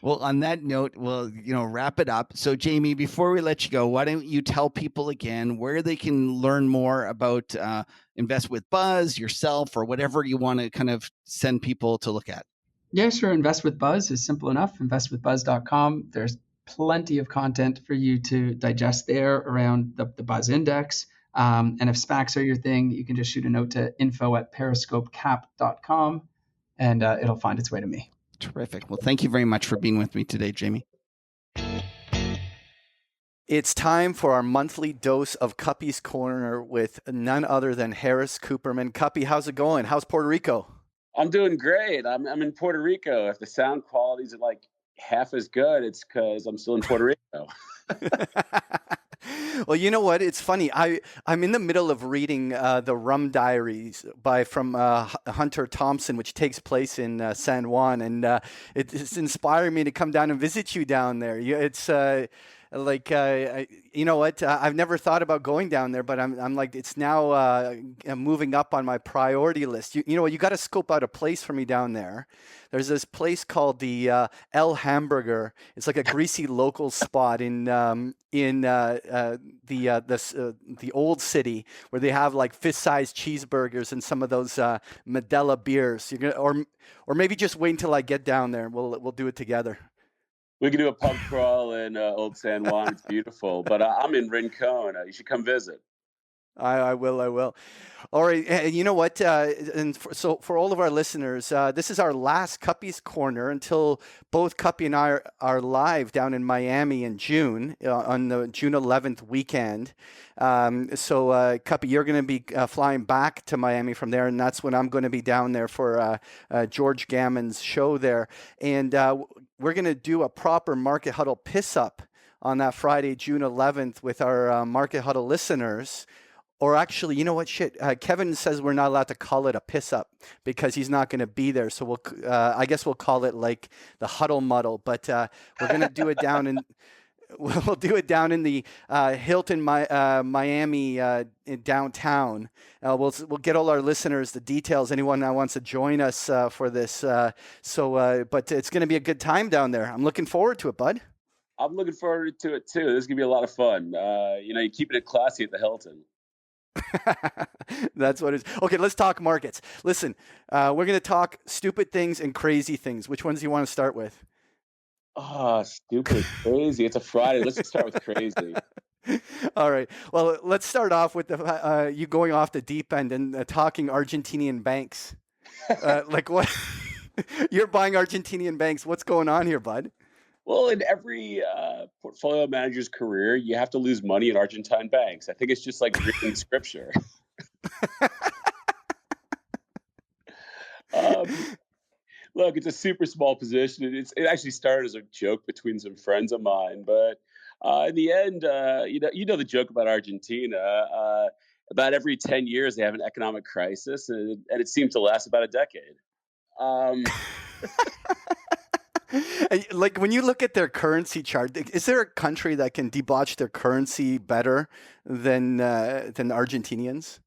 S1: Well, on that note, we'll wrap it up. So, Jamie, before we let you go, why don't you tell people again where they can learn more about Invest with Buzz, yourself, or whatever you want to kind of send people to look at?
S4: Yeah, sure. Invest with Buzz is simple enough. Investwithbuzz.com. There's plenty of content for you to digest there around the Buzz Index. And if SPACs are your thing, you can just shoot a note to info@periscopecap.com, and it'll find its way to me.
S1: Terrific. Well, thank you very much for being with me today, Jamie.
S2: It's time for our monthly dose of Kuppy's Corner with none other than Harris Cooperman. Kuppy, how's it going? How's Puerto Rico?
S5: I'm doing great. I'm in Puerto Rico. If the sound qualities are like half as good, it's because I'm still in Puerto Rico.
S2: Well, you know what? It's funny. I'm in the middle of reading the Rum Diaries from Hunter Thompson, which takes place in San Juan, and it's inspired me to come down and visit you down there. It's you know what? I've never thought about going down there, but I'm like, it's now moving up on my priority list. You know what? You got to scope out a place for me down there. There's this place called the El Hamburger. It's like a greasy local spot in the old city, where they have like fist-sized cheeseburgers and some of those Modelo beers. Or maybe just wait until I get down there. We'll do it together.
S5: We can do a pub crawl in Old San Juan. It's beautiful. But I'm in Rincon. You should come visit.
S2: I will. All right. And you know what? So for all of our listeners, this is our last Kuppy's Corner until both Kuppy and I are live down in Miami in June, on the June 11th weekend. So Kuppy, you're going to be flying back to Miami from there, and that's when I'm going to be down there for George Gammon's show there. And we're going to do a proper Market Huddle piss up on that Friday, June 11th, with our Market Huddle listeners. Or actually, you know what? Kevin says we're not allowed to call it a piss up because he's not going to be there. So I guess we'll call it like the Huddle Muddle. But we're going to do it down in. We'll do it down in the Hilton, Miami downtown. We'll get all our listeners the details. Anyone that wants to join us for this. But it's going to be a good time down there. I'm looking forward to it, bud.
S5: I'm looking forward to it too. This is gonna be a lot of fun. You're keeping it classy at the Hilton.
S2: That's what it is. Okay, let's talk markets. Listen, we're going to talk stupid things and crazy things. Which ones do you want to start with?
S5: Oh, stupid, crazy. It's a Friday. Let's start with crazy.
S2: All right. Well, let's start off with you going off the deep end and talking Argentinian banks. Like what? You're buying Argentinian banks. What's going on here, bud?
S5: Well, in every portfolio manager's career, you have to lose money in Argentine banks. I think it's just like reading scripture. Look, it's a super small position. It actually started as a joke between some friends of mine, but in the end, you know the joke about Argentina. About every 10 years, they have an economic crisis, and it seems to last about a decade.
S2: Like when you look at their currency chart, is there a country that can debauch their currency better than Argentinians?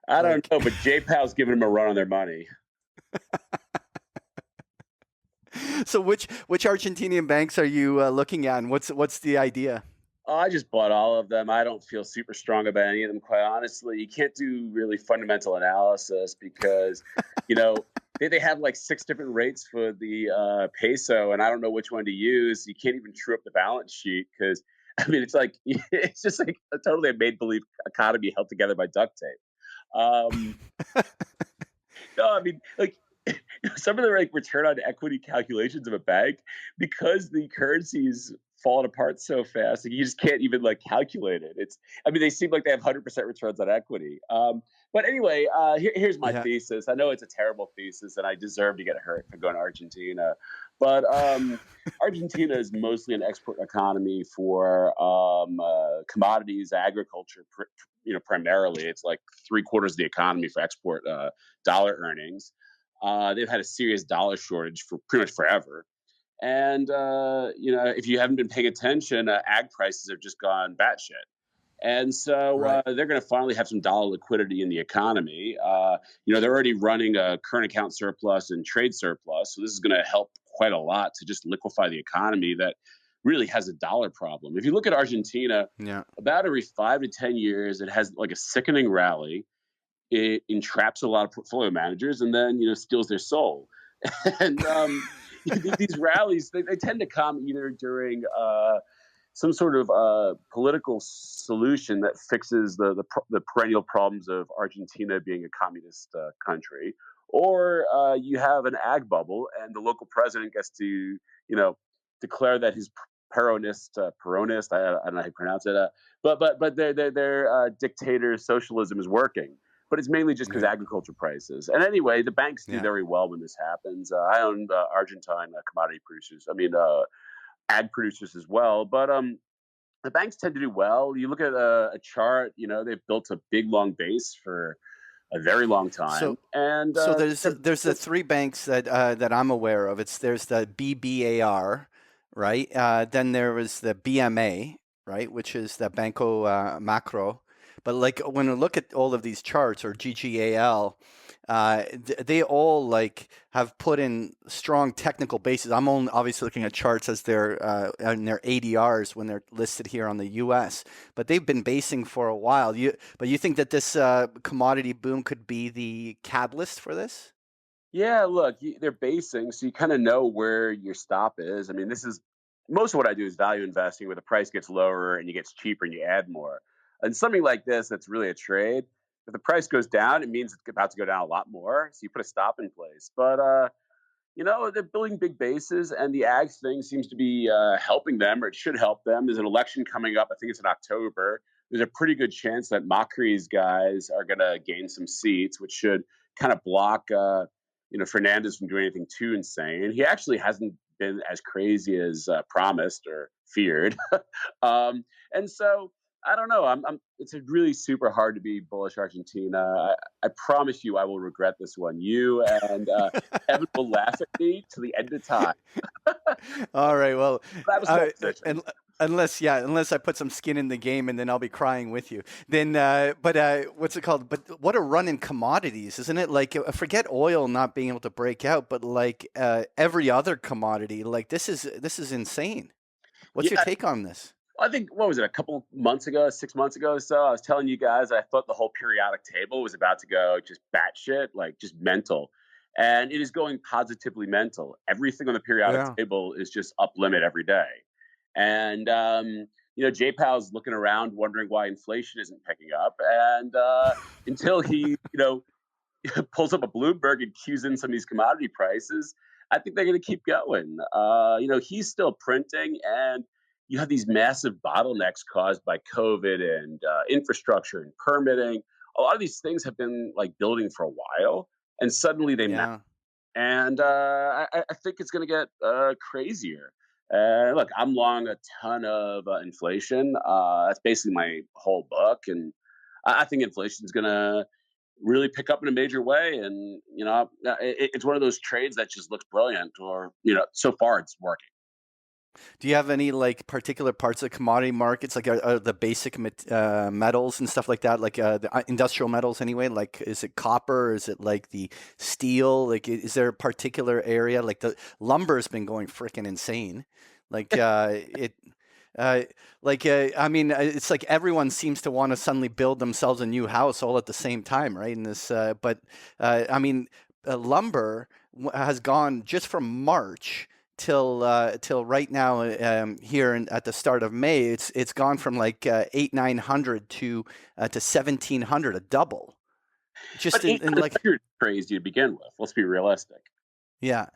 S5: I don't know, but J-Pow's giving them a run on their money.
S2: So which Argentinian banks are you looking at, and what's the idea?
S5: Oh, I just bought all of them. I don't feel super strong about any of them, quite honestly. You can't do really fundamental analysis because, they have like 6 different rates for the peso, and I don't know which one to use. You can't even true up the balance sheet because, it's just like a totally made-believe economy held together by duct tape. I mean, like some of the like return on equity calculations of a bank, because the currency's fallen apart so fast, like, you just can't even like calculate it. I mean, they seem like they have 100% returns on equity. But anyway, here's my
S2: Yeah.
S5: thesis. I know it's a terrible thesis, and I deserve to get hurt for going to Argentina. But Argentina is mostly an export economy for commodities, agriculture. Primarily, it's like 3/4 of the economy for export dollar earnings. They've had a serious dollar shortage for pretty much forever. And if you haven't been paying attention, ag prices have just gone batshit. And so
S2: Right.
S5: they're going to finally have some dollar liquidity in the economy. They're already running a current account surplus and trade surplus. So this is going to help quite a lot to just liquefy the economy that really has a dollar problem. If you look at Argentina,
S2: Yeah.
S5: about every 5 to 10 years, it has like a sickening rally. It entraps a lot of portfolio managers and then, steals their soul. And these rallies, they tend to come either during some sort of political solution that fixes the perennial problems of Argentina being a communist country, or you have an ag bubble, and the local president gets to declare that his Peronist, I don't know how you pronounce it, but their dictator socialism is working. But it's mainly just because
S2: Okay.
S5: agriculture prices. And anyway, the banks do
S2: Yeah.
S5: very well when this happens. I own Argentine commodity producers. I mean, ag producers as well. But the banks tend to do well. You look at a chart, they've built a big, long base for a very long time.
S2: So
S5: And
S2: so there's the three banks that I'm aware of. There's the BBAR, right? Then there was the BMA, right, which is the Banco Macro. But like when we look at all of these charts, or GGAL, they all like have put in strong technical bases. I'm only obviously looking at charts as they're in their ADRs when they're listed here on the U.S. But they've been basing for a while. But you think that this commodity boom could be the catalyst for this?
S5: Yeah, look, they're basing, so you kind of know where your stop is. I mean, this is most of what I do is value investing, where the price gets lower and it gets cheaper and you add more. And something like this, that's really a trade. If the price goes down, it means it's about to go down a lot more. So you put a stop in place. But they're building big bases, and the ag thing seems to be helping them, or it should help them. There's an election coming up. I think it's in October. There's a pretty good chance that Macri's guys are going to gain some seats, which should kind of block Fernandez from doing anything too insane. He actually hasn't been as crazy as promised or feared. And so I don't know. It's really super hard to be bullish Argentina. I promise you, I will regret this one. You and Kevin will laugh at me to the end of time.
S2: All right. Well,
S5: But I have a small position.
S2: unless I put some skin in the game, and then I'll be crying with you. Then, what's it called? But what a run in commodities, isn't it? Like, forget oil not being able to break out, but like every other commodity, like this is insane. What's your take on this?
S5: I think, what was it, a couple months ago, 6 months ago or so, I was telling you guys I thought the whole periodic table was about to go just batshit, like just mental. And it is going positively mental. Everything on the periodic table is just up limit every day. And, J-Pow's looking around wondering why inflation isn't picking up. And until he, pulls up a Bloomberg and cues in some of these commodity prices, I think they're going to keep going. He's still printing, and you have these massive bottlenecks caused by COVID and infrastructure and permitting. A lot of these things have been like building for a while, and suddenly they melt. And I think it's going to get crazier. Look, I'm long a ton of inflation. That's basically my whole book, and I think inflation is going to really pick up in a major way. And it's one of those trades that just looks brilliant, or so far it's working.
S2: Do you have any like particular parts of commodity markets, like the basic metals and stuff like that, like the industrial metals anyway? Like, is it copper? Is it like the steel? Like, is there a particular area? Like the lumber's been going freaking insane. Like I mean, it's like everyone seems to want to suddenly build themselves a new house all at the same time, right? In this, I mean, lumber has gone just from March till right now, here at the start of May, it's gone from like 800-900 to 1,700, a double. Just
S5: But
S2: in like,
S5: 800 crazy to begin with. Let's be realistic.
S2: yeah.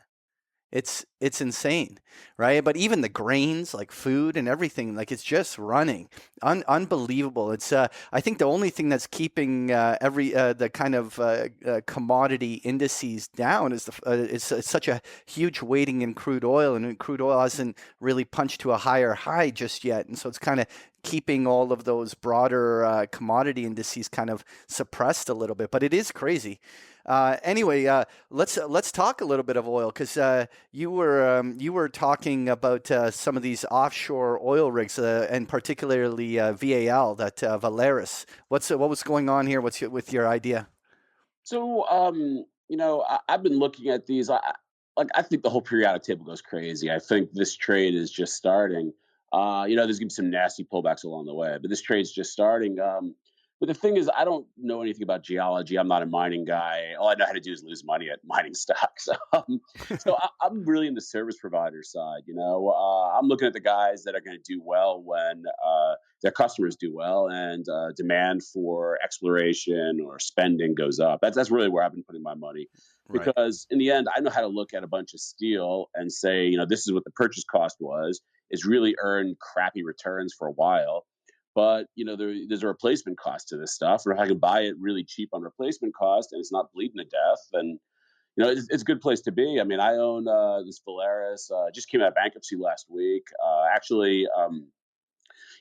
S2: It's insane, right? But even the grains, like food and everything, like it's just running, unbelievable. It's I think the only thing that's keeping the kind of commodity indices down is it's such a huge weighting in crude oil, and crude oil hasn't really punched to a higher high just yet, and so it's kind of keeping all of those broader commodity indices kind of suppressed a little bit. But it is crazy. Anyway, let's talk a little bit of oil, because you were talking about some of these offshore oil rigs, and particularly VAL, that Valaris. What was going on here? What's with your idea?
S5: So, I've been looking at these. I think the whole periodic table goes crazy. I think this trade is just starting. There's gonna be some nasty pullbacks along the way, but this trade's just starting. But the thing is, I don't know anything about geology. I'm not a mining guy. All I know how to do is lose money at mining stocks. I'm really in the service provider side. I'm looking at the guys that are going to do well when their customers do well, and demand for exploration or spending goes up. That's really where I've been putting my money.
S2: Right.
S5: Because in the end, I know how to look at a bunch of steel and say, this is what the purchase cost was. It's really earned crappy returns for a while. But there's a replacement cost to this stuff. Or if I can buy it really cheap on replacement cost and it's not bleeding to death, then it's a good place to be. I mean, I own this Valaris. Just came out of bankruptcy last week.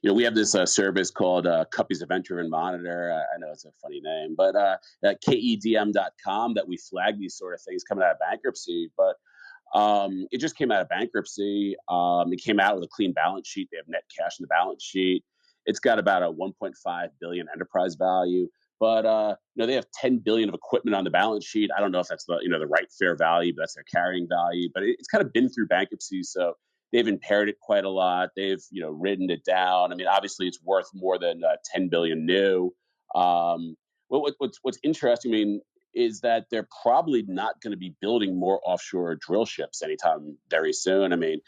S5: We have this service called Kuppy's Event-Driven Monitor. I know it's a funny name, but at kedm.com that we flag these sort of things coming out of bankruptcy. But it just came out of bankruptcy. It came out with a clean balance sheet. They have net cash in the balance sheet. It's got about a 1.5 billion enterprise value, but they have 10 billion of equipment on the balance sheet. I don't know if that's the right fair value, but that's their carrying value. But it's kind of been through bankruptcy, so they've impaired it quite a lot. They've written it down. I mean, obviously, it's worth more than 10 billion new. What's interesting, I mean, is that they're probably not going to be building more offshore drill ships anytime very soon. I mean,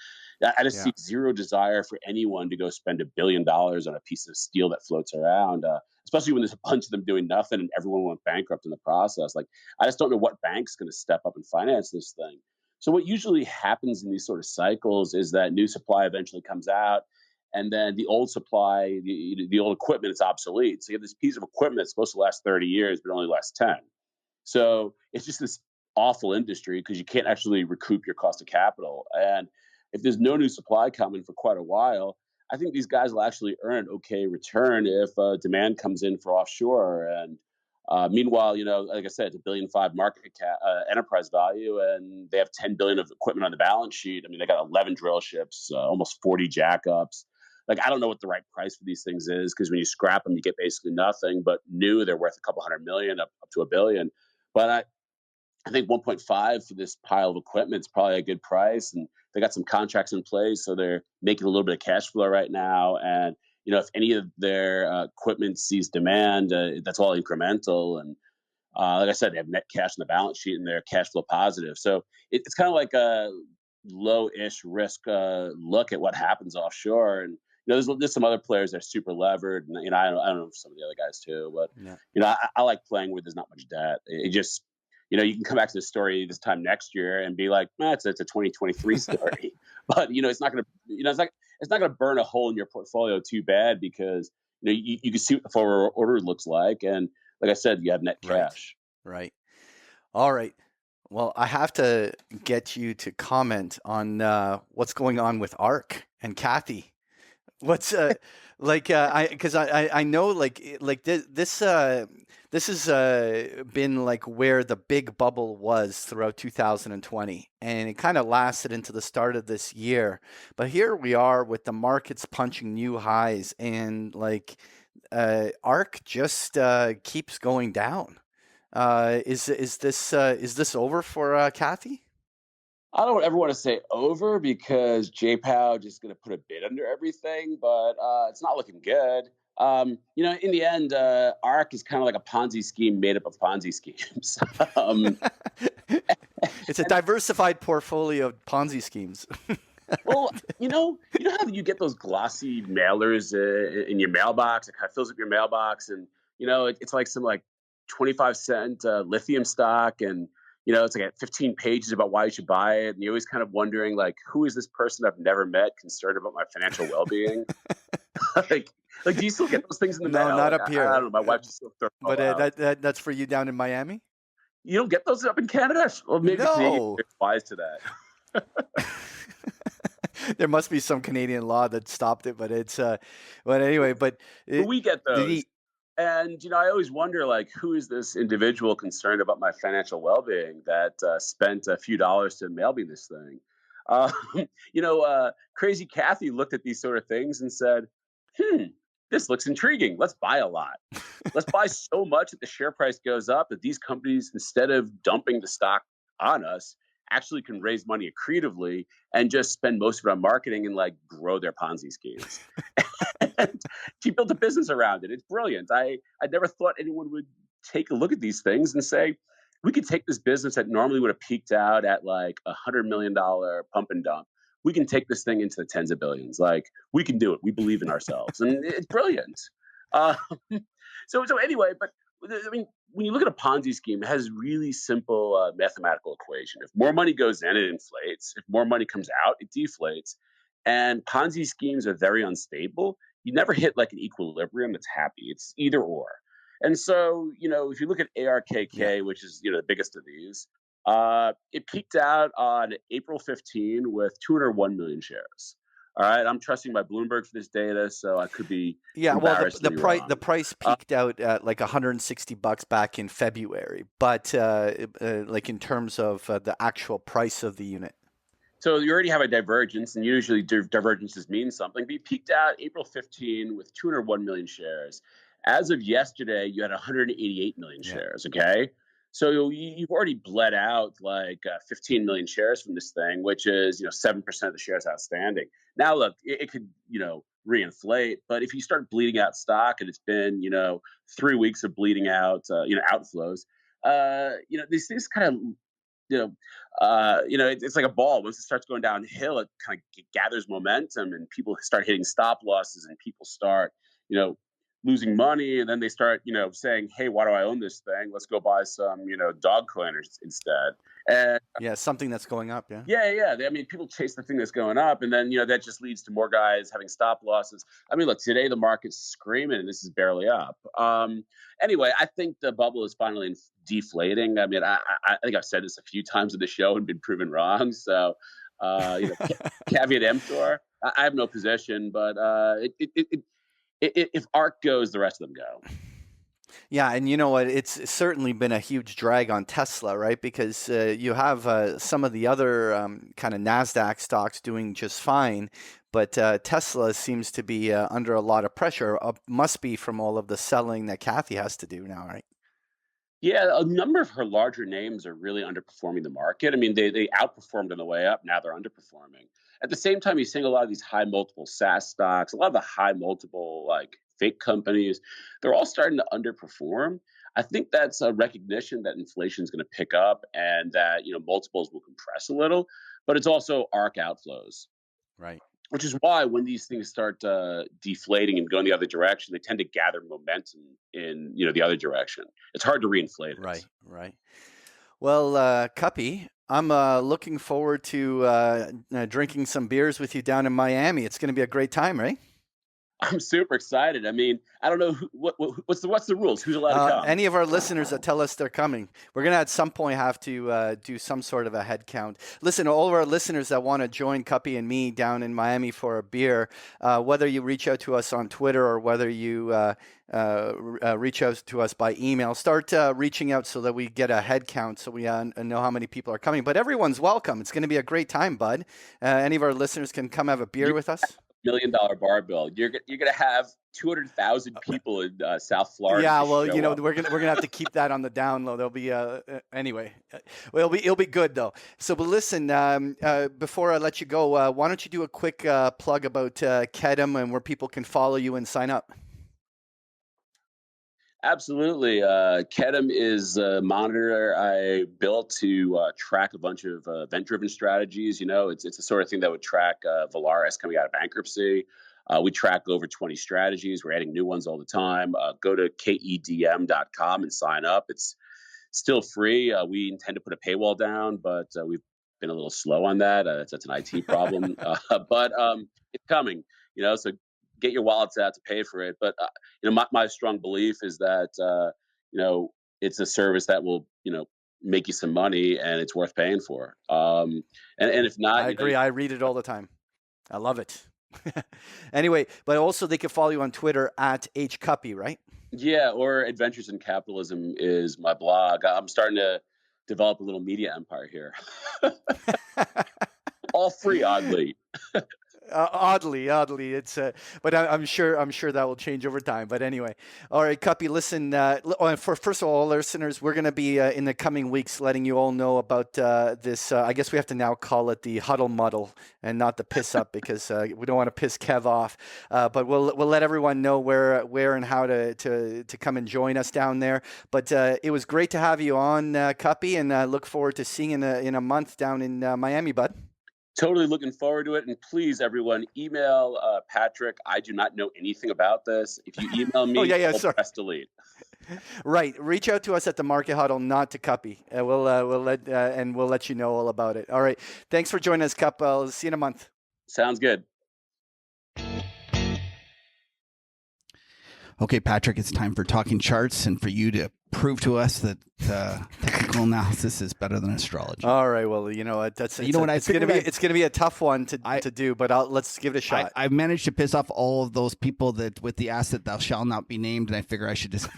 S5: I just see zero desire for anyone to go spend $1 billion on a piece of steel that floats around, especially when there's a bunch of them doing nothing and everyone went bankrupt in the process. Like, I just don't know what bank's going to step up and finance this thing. So what usually happens in these sort of cycles is that new supply eventually comes out, and then the old supply, the old equipment is obsolete. So you have this piece of equipment that's supposed to last 30 years, but only lasts 10. So it's just this awful industry because you can't actually recoup your cost of capital. And if there's no new supply coming for quite a while, I think these guys will actually earn an okay return if demand comes in for offshore. And meanwhile, like I said, it's $1.5 billion market cap, enterprise value, and they have 10 billion of equipment on the balance sheet. I mean, they got 11 drill ships, almost 40 jackups. Like, I don't know what the right price for these things is, because when you scrap them, you get basically nothing. But new, they're worth a couple hundred million, up to $1 billion. But I think 1.5 for this pile of equipment is probably a good price, and they got some contracts in place, so they're making a little bit of cash flow right now. And if any of their equipment sees demand, that's all incremental. And like I said, they have net cash in the balance sheet, and they're cash flow positive. So it's kind of like a low-ish risk look at what happens offshore. And there's some other players that are super levered, and I don't know some of the other guys too, but I like playing where there's not much debt. It just you can come back to the story this time next year and be like, it's a 2023 story, but it's not gonna it's not gonna burn a hole in your portfolio too bad, because you can see what the forward order looks like, and like I said, you have net cash.
S2: Right. All right. Well, I have to get you to comment on what's going on with ARK and Kathy. What's because I know like this has been like where the big bubble was throughout 2020, and it kind of lasted into the start of this year. But here we are with the markets punching new highs, and like ARK just keeps going down. Is this over for Kathy?
S5: I don't ever want to say over, because JPOW just going to put a bid under everything, but it's not looking good. In the end, ARK is kind of like a Ponzi scheme made up of Ponzi schemes.
S2: It's a diversified portfolio of Ponzi schemes.
S5: Well, how you get those glossy mailers in your mailbox? It kind of fills up your mailbox, and it's like some 25-cent lithium stock, and it's like 15 pages about why you should buy it, and you're always kind of wondering, like, who is this person I've never met concerned about my financial well-being? like, do you still get those things in the
S2: No,
S5: mail?
S2: not
S5: Like,
S2: up
S5: I
S2: here.
S5: don't know. My wife just still throws them
S2: But
S5: all out.
S2: that's for you down in Miami?
S5: You don't get those up in Canada? Well, maybe Canadians
S2: No.
S5: are wise to that.
S2: There must be some Canadian law that stopped it, but it's but anyway, but
S5: we get
S2: did
S5: those.
S2: he,
S5: And I always wonder, like, who is this individual concerned about my financial well-being that spent a few dollars to mail me this thing? Uh, Crazy Kathy looked at these sort of things and said, this looks intriguing. Let's buy a lot. Let's buy so much that the share price goes up that these companies, instead of dumping the stock on us, actually can raise money accretively and just spend most of it on marketing and like grow their Ponzi schemes. And she built a business around it. It's brilliant. I never thought anyone would take a look at these things and say, we could take this business that normally would have peaked out at like $100 million pump and dump. We can take this thing into the tens of billions. Like, we can do it. We believe in ourselves. And it's brilliant. Uh, so anyway, but I mean, when you look at a Ponzi scheme, it has a really simple mathematical equation. If more money goes in, it inflates. If more money comes out, it deflates. And Ponzi schemes are very unstable. You never hit like an equilibrium that's happy. It's either or. And so, if you look at ARKK, which is, the biggest of these, it peaked out on April 15 with 201 million shares. All right, I'm trusting my Bloomberg for this data, so I could be embarrassed.
S2: Well, the price peaked out at like $160 back in February, but like in terms of the actual price of the unit.
S5: So you already have a divergence, and usually divergences mean something. But you peaked out April 15 with 201 million shares. As of yesterday, you had 188 million shares. Okay, so you've already bled out like 15 million shares from this thing, which is 7% of the shares outstanding. Now, look, it could reinflate, but if you start bleeding out stock, and it's been 3 weeks of bleeding out outflows, these things kind of it's like a ball. Once it starts going downhill, it kind of gathers momentum, and people start hitting stop losses, and people start, losing money, and then they start, saying, "Hey, why do I own this thing? Let's go buy some, dog cleaners instead." And
S2: something that's going up.
S5: Yeah. I mean, people chase the thing that's going up, and then that just leads to more guys having stop losses. I mean, look, today the market's screaming, and this is barely up. Anyway, I think the bubble is finally deflating. I mean, I think I've said this a few times on the show and been proven wrong. So, caveat emptor. I have no position, but if ARK goes, the rest of them go.
S2: Yeah, and you know what? It's certainly been a huge drag on Tesla, right? Because you have some of the other kind of NASDAQ stocks doing just fine, but Tesla seems to be under a lot of pressure. Must be from all of the selling that Kathy has to do now, right?
S5: Yeah, a number of her larger names are really underperforming the market. I mean, they outperformed on the way up. Now they're underperforming. At the same time, you're seeing a lot of these high multiple SaaS stocks, a lot of the high multiple like fake companies. They're all starting to underperform. I think that's a recognition that inflation is going to pick up and that multiples will compress a little. But it's also ARK outflows,
S2: right?
S5: Which is why when these things start deflating and going the other direction, they tend to gather momentum in the other direction. It's hard to reinflate it.
S2: Right. Well, Kuppy, I'm looking forward to drinking some beers with you down in Miami. It's going to be a great time, right?
S5: I'm super excited. I mean, I don't know what's the rules. Who's allowed to come?
S2: Any of our listeners that tell us they're coming. We're going to at some point have to do some sort of a head count. Listen, all of our listeners that want to join Kuppy and me down in Miami for a beer, whether you reach out to us on Twitter or whether you reach out to us by email, start reaching out so that we get a head count so we know how many people are coming. But everyone's welcome. It's going to be a great time, bud. Any of our listeners can come have a beer with us.
S5: $1 million bar bill. You're gonna have 200,000 people in South Florida.
S2: Yeah, well, we're gonna have to keep that on the down low. There'll be anyway. Well, it'll be good though. So, but listen, before I let you go, why don't you do a quick plug about Kedem and where people can follow you and sign up?
S5: Absolutely. Kedem is a monitor I built to track a bunch of event-driven strategies. It's the sort of thing that would track Valaris coming out of bankruptcy. We track over 20 strategies. We're adding new ones all the time. Go to kedm.com and sign up. It's still free. We intend to put a paywall down, but we've been a little slow on that. That's an IT problem, but it's coming. So get your wallets out to pay for it. But my strong belief is that it's a service that will make you some money, and it's worth paying for. And if not,
S2: I agree. I read it all the time. I love it. Anyway, but also they can follow you on Twitter at @Kuppy, right?
S5: Yeah, or Adventures in Capitalism is my blog. I'm starting to develop a little media empire here. All free, oddly.
S2: Oddly, it's. But I'm sure that will change over time. But anyway, all right, Kuppy. Listen, for first of all listeners, we're going to be in the coming weeks letting you all know about this. I guess we have to now call it the Huddle Muddle and not the Piss Up because we don't want to piss Kev off. But we'll let everyone know where and how to come and join us down there. But it was great to have you on, Kuppy, and look forward to seeing you in a month down in Miami, bud.
S5: Totally looking forward to it. And please, everyone, email Patrick. I do not know anything about this. If you email me, I'll press delete.
S2: Right. Reach out to us at the Market Huddle, not to Kuppy. We'll let you know all about it. All right. Thanks for joining us, Kupp. I'll see you in a month.
S5: Sounds good.
S1: Okay, Patrick, it's time for talking charts and for you to prove to us that technical analysis is better than astrology.
S2: All right. Well, it's going to be a tough one to do, but let's give it a shot.
S1: I've managed to piss off all of those people that with the asset thou shall not be named, and I figure I should just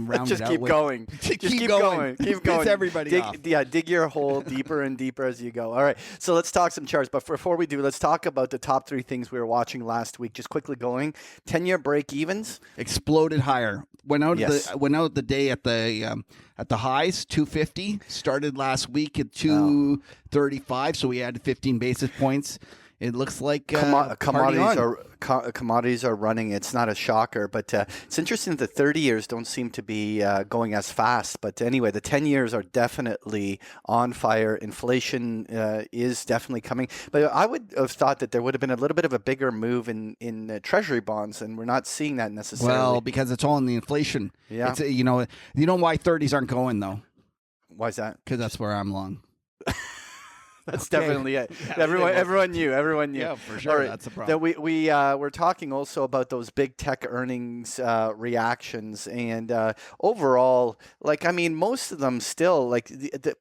S1: round
S2: just
S1: it out.
S2: Keep going. Just keep going. Keep going.
S1: Piss everybody off.
S2: Yeah, dig your hole deeper and deeper as you go. All right. So let's talk some charts. But before we do, let's talk about the top 3 things we were watching last week. Just quickly going. 10-year break evens
S1: exploded higher. Went out the day at the highs, 250. Started last week at 235, so we added 15 basis points. It looks like
S2: commodities are running. It's not a shocker, but it's interesting that the 30 years don't seem to be going as fast. But anyway, the 10 years are definitely on fire. Inflation is definitely coming. But I would have thought that there would have been a little bit of a bigger move in Treasury bonds, and we're not seeing that necessarily.
S1: Well, because it's all in the inflation.
S2: Yeah.
S1: It's, you know why 30s aren't going, though?
S2: Why is that?
S1: Because that's where I'm long.
S2: That's definitely it. Yeah, everyone knew.
S1: Yeah, for sure. Right. That's a problem.
S2: We're talking also about those big tech earnings reactions, and overall, most of them still the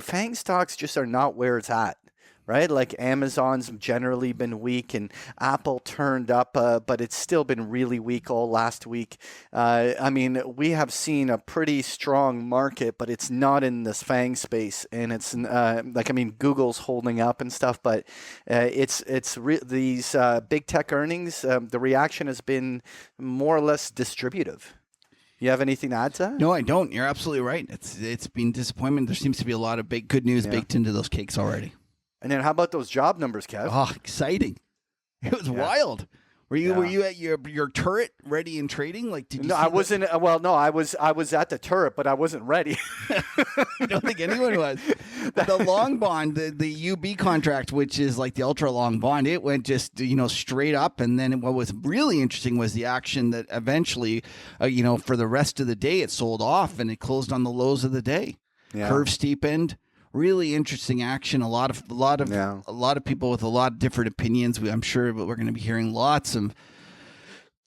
S2: FANG stocks just are not where it's at. Right, like Amazon's generally been weak, and Apple turned up, but it's still been really weak all last week. We have seen a pretty strong market, but it's not in this FANG space, and it's Google's holding up and stuff, but these big tech earnings. The reaction has been more or less distributive. You have anything to add to that?
S1: No, I don't. You're absolutely right. It's been disappointment. There seems to be a lot of big good news baked into those cakes already.
S2: And then how about those job numbers, Kev?
S1: Oh, exciting. It was wild. Were you at your turret ready and trading? Did you?
S2: No, I wasn't. Well, no, I was at the turret, but I wasn't ready.
S1: I don't think anyone was. The long bond, the UB contract, which is like the ultra long bond, it went just straight up. And then what was really interesting was the action that eventually, for the rest of the day, it sold off and it closed on the lows of the day. Yeah. Curve steepened. Really interesting action. A lot of people with a lot of different opinions. I'm sure, but we're going to be hearing lots of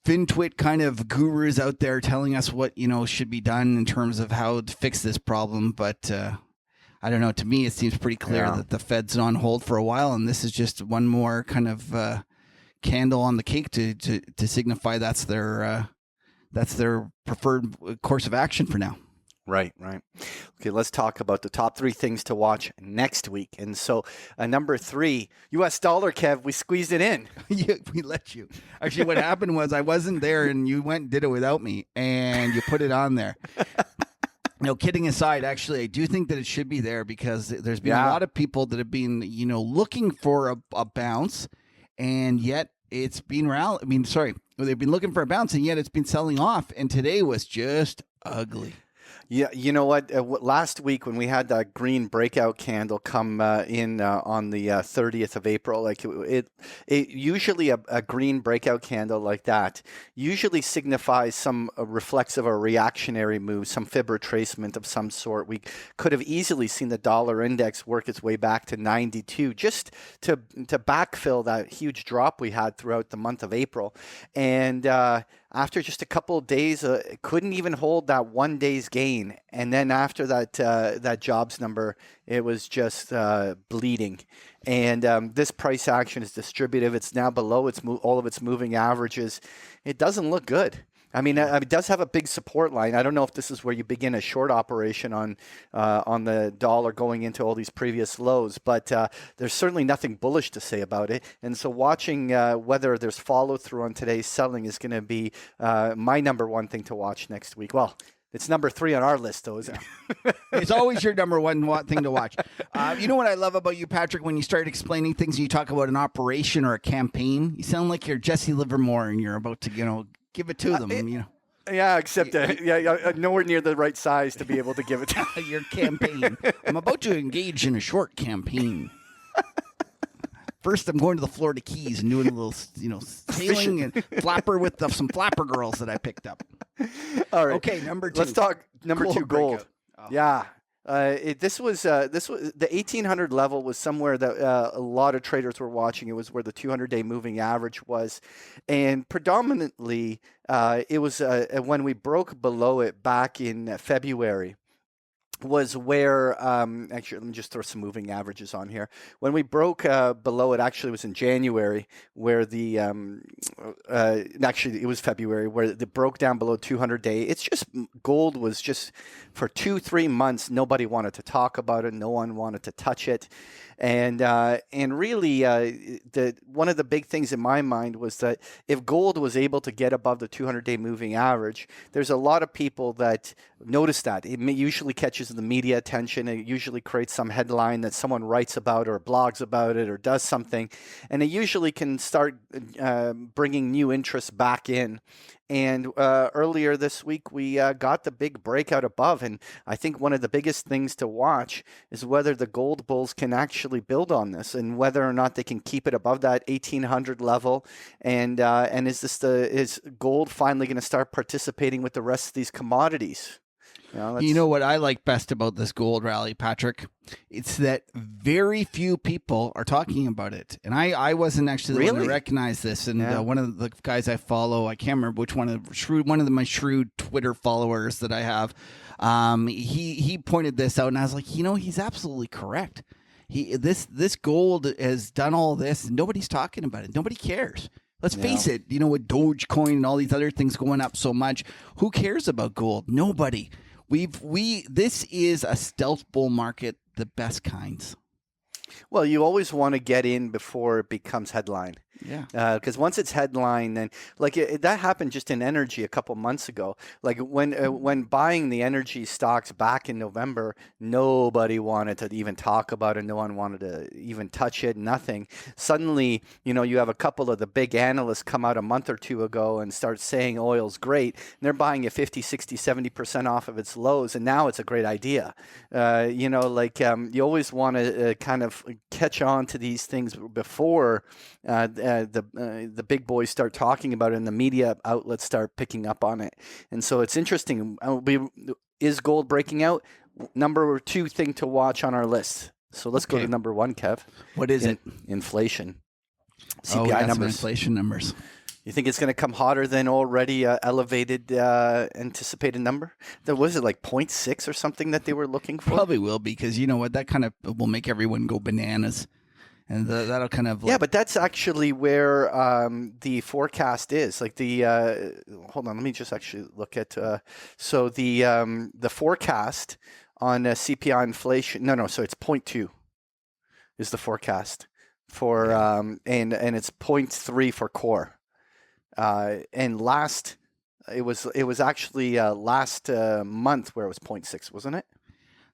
S1: FinTwit kind of gurus out there telling us what should be done in terms of how to fix this problem. But I don't know. To me, it seems pretty clear that the Fed's on hold for a while, and this is just one more kind of candle on the cake to signify that's their preferred course of action for now.
S2: Right. Okay, let's talk about the top 3 things to watch next week. And so, number 3, U.S. dollar, Kev, we squeezed it in.
S1: We let you. Actually, what happened was I wasn't there, and you went and did it without me, and you put it on there. No, kidding aside, actually, I do think that it should be there because there's been a lot of people that have been, looking for a bounce, and yet it's been they've been looking for a bounce, and yet it's been selling off, and today was just ugly.
S2: Yeah, you know what? Last week when we had that green breakout candle come in on the 30th of April, like it usually a green breakout candle like that usually signifies some reflexive or reactionary move, some fib retracement of some sort. We could have easily seen the dollar index work its way back to 92 just to backfill that huge drop we had throughout the month of April. And after just a couple of days, it couldn't even hold that 1 day's gain. And then after that jobs number, it was just bleeding. And this price action is distributive. It's now below all of its moving averages. It doesn't look good. I mean, it does have a big support line. I don't know if this is where you begin a short operation on the dollar going into all these previous lows, but there's certainly nothing bullish to say about it. And so watching whether there's follow through on today's selling is going to be my number one thing to watch next week. Well, it's number 3 on our list, though, isn't it?
S1: It's always your number one thing to watch. You know what I love about you, Patrick? When you start explaining things and you talk about an operation or a campaign, you sound like you're Jesse Livermore and you're about to, give it to them.
S2: Yeah, except nowhere near the right size to be able to give it to
S1: your campaign. I'm about to engage in a short campaign. First, I'm going to the Florida Keys and doing a little, sailing and flapper with some flapper girls that I picked up.
S2: All right.
S1: Okay, number 2.
S2: Let's talk number 2, gold.
S1: Oh.
S2: Yeah. This was the 1800 level was somewhere that a lot of traders were watching. It was where the 200-day moving average was, and predominantly it was when we broke below it back in February. Was where actually, let me just throw some moving averages on here. When we broke below it, actually, it was in January where the actually it was February where it broke down below 200-day. It's just gold was just for 2-3 months. Nobody wanted to talk about it. No one wanted to touch it, and really one of the big things in my mind was that if gold was able to get above the 200-day moving average, there's a lot of people that notice that. It usually catches the media attention. It usually creates some headline that someone writes about or blogs about it or does something, and it usually can start bringing new interest back in. And earlier this week, we got the big breakout above. And I think one of the biggest things to watch is whether the gold bulls can actually build on this and whether or not they can keep it above that 1800 level. And is gold finally going to start participating with the rest of these commodities?
S1: You know what I like best about this gold rally, Patrick? It's that very few people are talking about it. And I wasn't actually the one to recognize this. And one of the guys I follow, I can't remember which one of my shrewd Twitter followers that I have, he pointed this out, and I was like, he's absolutely correct. This gold has done all this, and nobody's talking about it. Nobody cares. Let's face it, with Dogecoin and all these other things going up so much, who cares about gold? Nobody. This is a stealth bull market, the best kinds.
S2: Well, you always want to get in before it becomes headline.
S1: Yeah.
S2: Because once it's headline, then that happened just in energy a couple months ago. Like when buying the energy stocks back in November, nobody wanted to even talk about it. No one wanted to even touch it. Nothing. Suddenly, you have a couple of the big analysts come out a month or two ago and start saying oil's great. And they're buying it 50, 60, 70% off of its lows, and now it's a great idea. You always want to kind of catch on to these things before the big boys start talking about it and the media outlets start picking up on it. And so it's interesting. Is gold breaking out? Number 2 thing to watch on our list. So let's go to number 1, Kev.
S1: What is it?
S2: Inflation. CPI numbers.
S1: Some inflation numbers.
S2: You think it's going to come hotter than already elevated anticipated number? Was it like 0.6 or something that they were looking for?
S1: Probably will, because you know what? That kind of will make everyone go bananas. And that'll kind of
S2: but that's actually where the forecast is. Like hold on, let me just actually look at the forecast on CPI inflation. No, so it's 0.2 is the forecast for and it's 0.3 for core. And it was actually last month where it was 0.6, wasn't it?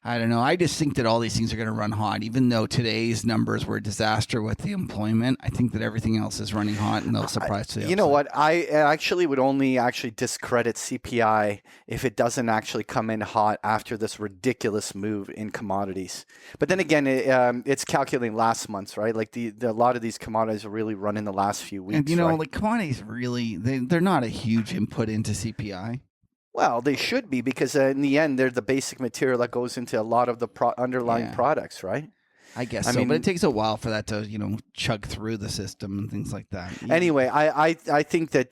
S1: I don't know. I just think that all these things are going to run hot, even though today's numbers were a disaster with the employment. I think that everything else is running hot, and they'll surprise to the
S2: You know
S1: upside.
S2: what? I actually would only discredit CPI if it doesn't actually come in hot after this ridiculous move in commodities. But then again, it's calculating last month's, right? Like a lot of these commodities are really running the last few weeks.
S1: And you know,
S2: right?
S1: like commodities, really, they're not a huge input into CPI.
S2: Well, they should be because in the end, they're the basic material that goes into a lot of the underlying
S1: Yeah.
S2: products, right?
S1: I guess
S2: I
S1: so,
S2: mean-
S1: but it takes a while for that to, chug through the system and things like that.
S2: Anyway, I think that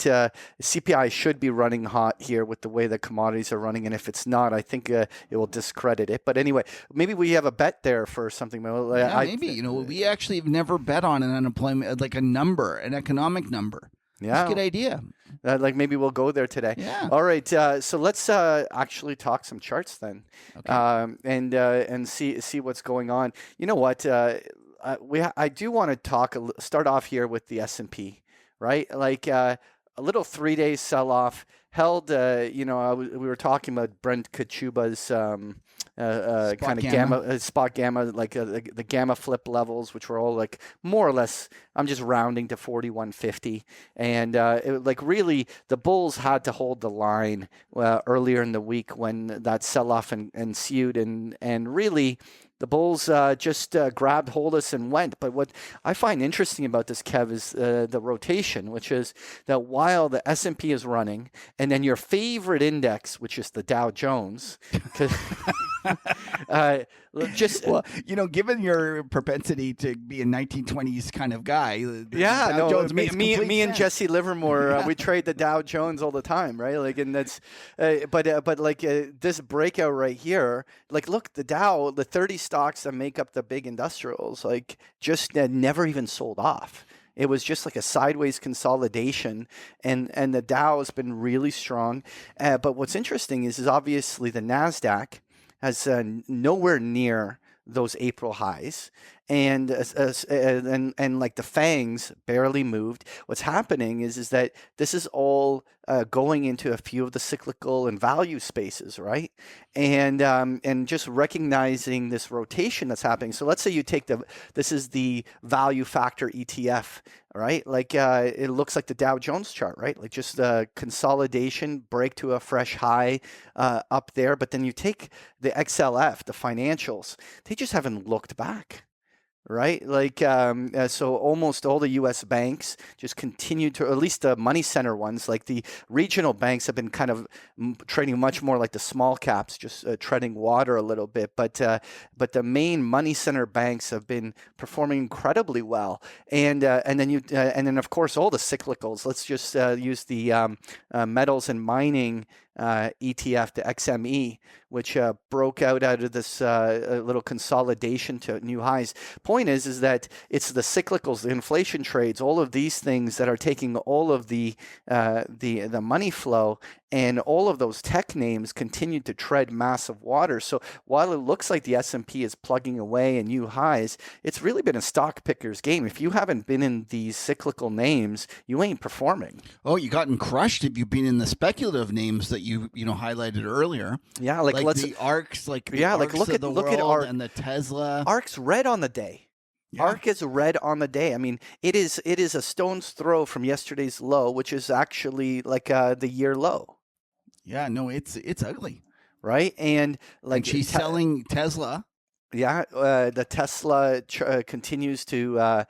S2: CPI should be running hot here with the way the commodities are running, and if it's not, I think it will discredit it. But anyway, maybe we have a bet there for something.
S1: Yeah, maybe. We actually have never bet on an unemployment, like a number, an economic number. That's
S2: Yeah,
S1: a good idea.
S2: like maybe we'll go there today.
S1: Yeah.
S2: All right, so let's actually talk some charts then,
S1: Okay.
S2: and see what's going on. You know what? I do want to start off here with the S&P, right? Like a little 3-day sell-off held. We were talking about Brent Kachuba's kind of gamma spot gamma, like the gamma flip levels, which were all like more or less. I'm just rounding to 4150, and really the bulls had to hold the line earlier in the week when that sell-off ensued, and really. The bulls just grabbed hold of us and went. But what I find interesting about this, Kev, is the rotation, which is that while the S&P is running, and then your favorite index, which is the Dow Jones,
S1: given your propensity to be a 1920s kind of guy,
S2: yeah,
S1: Dow Jones makes
S2: me
S1: complete
S2: and
S1: sense.
S2: Jesse Livermore, we trade the Dow Jones all the time, right? Like, and that's, this breakout right here, like, look, the Dow, the 30 stocks that make up the big industrials, like, just never even sold off. It was just like a sideways consolidation, and the Dow has been really strong. But what's interesting is obviously the NASDAQ has nowhere near those April highs, and like the FANGs barely moved. What's happening is that this is all going into a few of the cyclical and value spaces, right? And just recognizing this rotation that's happening. So let's say you take this is the value factor ETF, right? Like it looks like the Dow Jones chart, right? Like just the consolidation, break to a fresh high up there. But then you take the XLF, the financials, they just haven't looked back. Right? Like, so almost all the U.S. banks just continue to, at least the money center ones, like the regional banks have been kind of trading much more like the small caps, just treading water a little bit. But the main money center banks have been performing incredibly well. And then of course all the cyclicals. Let's just use the metals and mining ETF, the XME, which broke out of this little consolidation to new highs. Point is that it's the cyclicals, the inflation trades, all of these things that are taking all of the money flow, and all of those tech names continue to tread massive water. So while it looks like the S&P is plugging away in new highs, it's really been a stock picker's game. If you haven't been in these cyclical names, you ain't performing.
S1: Oh, you gotten crushed if you've been in the speculative names that you highlighted earlier.
S2: Yeah,
S1: like the ARCs, look at
S2: ARC
S1: and the Tesla.
S2: ARC's red on the day. Yeah. ARC is red on the day. I mean, it is a stone's throw from yesterday's low, which is actually like the year low.
S1: Yeah, no, it's ugly,
S2: right? And like
S1: and she's selling Tesla.
S2: Yeah, the Tesla continues to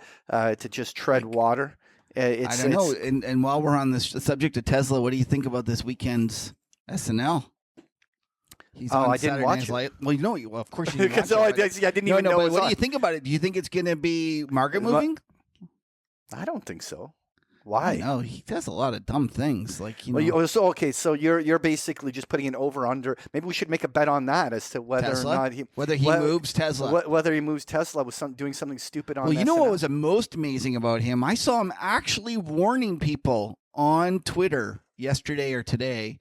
S2: just tread water.
S1: I don't know. And while we're on this subject of Tesla, what do you think about this weekend's SNL? He's on
S2: I didn't watch it.
S1: Well, of course you didn't watch it.
S2: I didn't even know.
S1: But what do you think about it? Do you think it's going to be market moving?
S2: I don't think so. Why?
S1: No, he does a lot of dumb things. Like
S2: so you're basically just putting an over under. Maybe we should make a bet on that as to whether
S1: Tesla?
S2: or not
S1: he moves Tesla.
S2: Whether he moves Tesla with doing something stupid on.
S1: Well, you know
S2: SNL?
S1: what was the most amazing about him? I saw him actually warning people on Twitter yesterday or today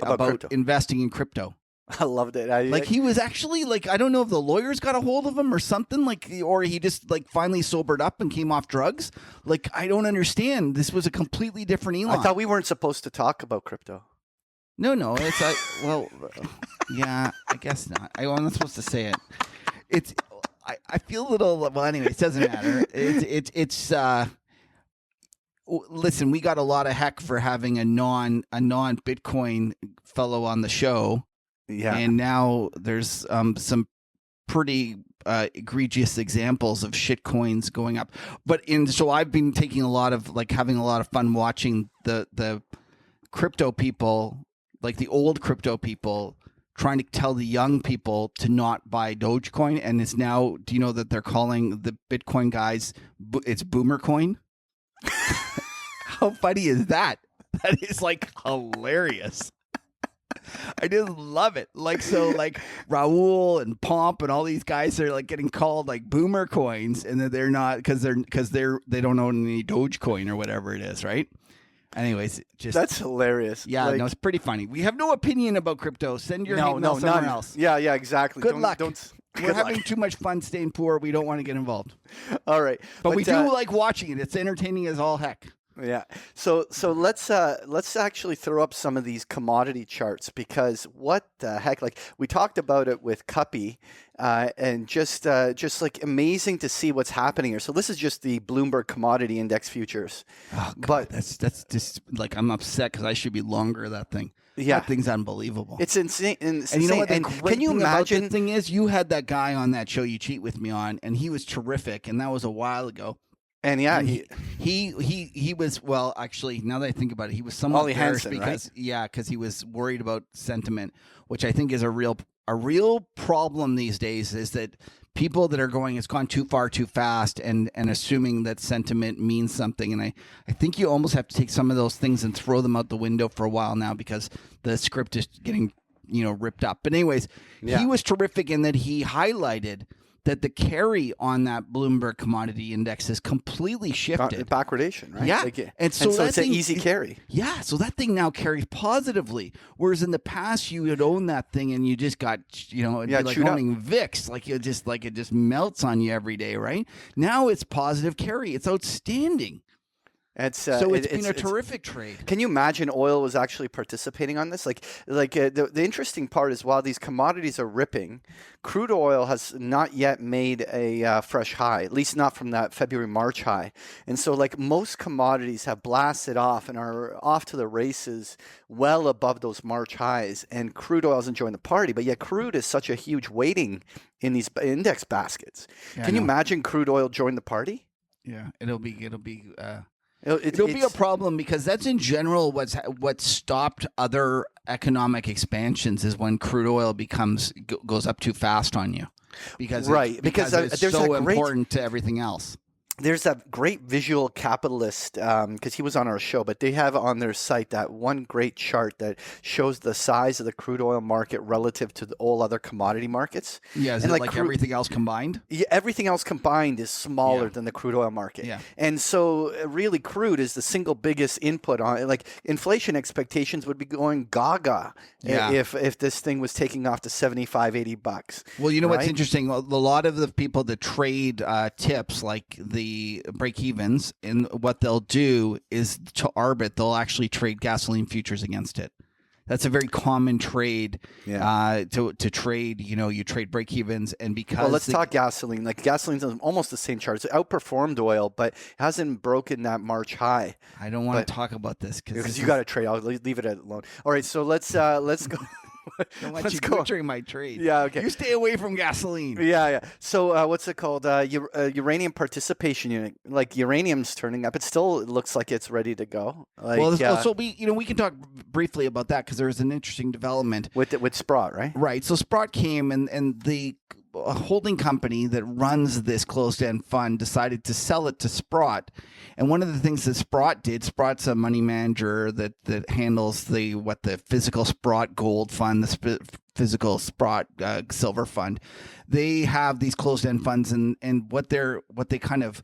S1: about investing in crypto.
S2: I loved it.
S1: He was actually I don't know if the lawyers got a hold of him or something, or he just finally sobered up and came off drugs. I don't understand. This was a completely different Elon.
S2: I thought we weren't supposed to talk about crypto.
S1: No, it's well, yeah, I guess not. I'm not supposed to say it. It's I feel a little. Well, anyway, it doesn't matter. It's listen, we got a lot of heck for having a non Bitcoin fellow on the show.
S2: Yeah.
S1: And now there's some pretty egregious examples of shit coins going up. So I've been taking having a lot of fun watching the crypto people, like the old crypto people, trying to tell the young people to not buy Dogecoin. And it's now, do you know that they're calling the Bitcoin guys, it's Boomer Coin? How funny is that? That is like hilarious. I just love it. Like Raul and Pomp and all these guys are like getting called like Boomer Coins, and that they're not because they don't own any Dogecoin or whatever it is, right? Anyways,
S2: that's hilarious.
S1: Yeah, no, it's pretty funny. We have no opinion about crypto. Send your hate mail somewhere else.
S2: Yeah, exactly.
S1: Good luck.
S2: We're
S1: having too much fun staying poor. We don't want to get involved.
S2: All right,
S1: but we do like watching it. It's entertaining as all heck.
S2: Yeah. So let's actually throw up some of these commodity charts, because what the heck, like we talked about it with Kuppy, and just like amazing to see what's happening here. So this is just the Bloomberg Commodity Index futures.
S1: Oh, God, that's just like, I'm upset because I should be longer that thing.
S2: Yeah,
S1: that thing's unbelievable.
S2: It's insane.
S1: And you know what?
S2: And can you imagine?
S1: The thing is, you had that guy on that show You Cheat With Me on, and he was terrific, and that was a while ago.
S2: And yeah,
S1: he was, well, actually, now that I think about it, he was somewhat embarrassed because
S2: right?
S1: Because he was worried about sentiment, which I think is a real problem these days, is that people that are going, it's gone too far too fast, and assuming that sentiment means something. And I think you almost have to take some of those things and throw them out the window for a while now, because the script is getting, ripped up. But anyways, He was terrific in that he highlighted that the carry on that Bloomberg Commodity Index has completely shifted.
S2: Backwardation, right?
S1: Yeah.
S2: And so it's an easy carry.
S1: Yeah. So that thing now carries positively. Whereas in the past, you would own that thing and you just got, it'd be like owning VIX. Like it just melts on you every day, right? Now it's positive carry. It's outstanding. It's been a terrific trade.
S2: Can you imagine oil was actually participating on this? The interesting part is, while these commodities are ripping, crude oil has not yet made a fresh high, at least not from that February-March high. And so most commodities have blasted off and are off to the races well above those March highs. And crude oil is enjoying the party, but yet crude is such a huge weighting in these index baskets. Yeah, Can you imagine crude oil join the party?
S1: Yeah, it'll be a problem, because that's in general what stopped other economic expansions, is when crude oil goes up too fast on you, because it's so important to everything else.
S2: There's that great visual capitalist, because he was on our show, but they have on their site that one great chart that shows the size of the crude oil market relative to all other commodity markets.
S1: Yeah, is it like everything else combined?
S2: Yeah, everything else combined is smaller than the crude oil market.
S1: Yeah.
S2: And so really crude is the single biggest input on, like, inflation expectations would be going gaga if this thing was taking off to $75-$80.
S1: Well, you know what's interesting? A lot of the people that trade tips, like the break-evens, and what they'll do is, to arbit, they'll actually trade gasoline futures against it. That's a very common trade to trade. You trade break-evens, and because...
S2: Well, let's talk gasoline. Like, gasoline's on almost the same chart. It's outperformed oil, but hasn't broken that March high.
S1: I don't want to talk about this
S2: because you got to trade. I'll leave it alone. All right, so let's go...
S1: Don't want you butchering my trade.
S2: Yeah, okay.
S1: You stay away from gasoline.
S2: Yeah. So what's it called? Uranium participation unit. Like, uranium's turning up. It still looks like it's ready to go.
S1: So we can talk briefly about that, because there was an interesting development
S2: with Sprott, right?
S1: Right. So Sprott came, and the holding company that runs this closed-end fund decided to sell it to Sprott. And one of the things that Sprott did, Sprott's a money manager that handles the physical Sprott gold fund, the physical Sprott silver fund. They have these closed-end funds, and what they kind of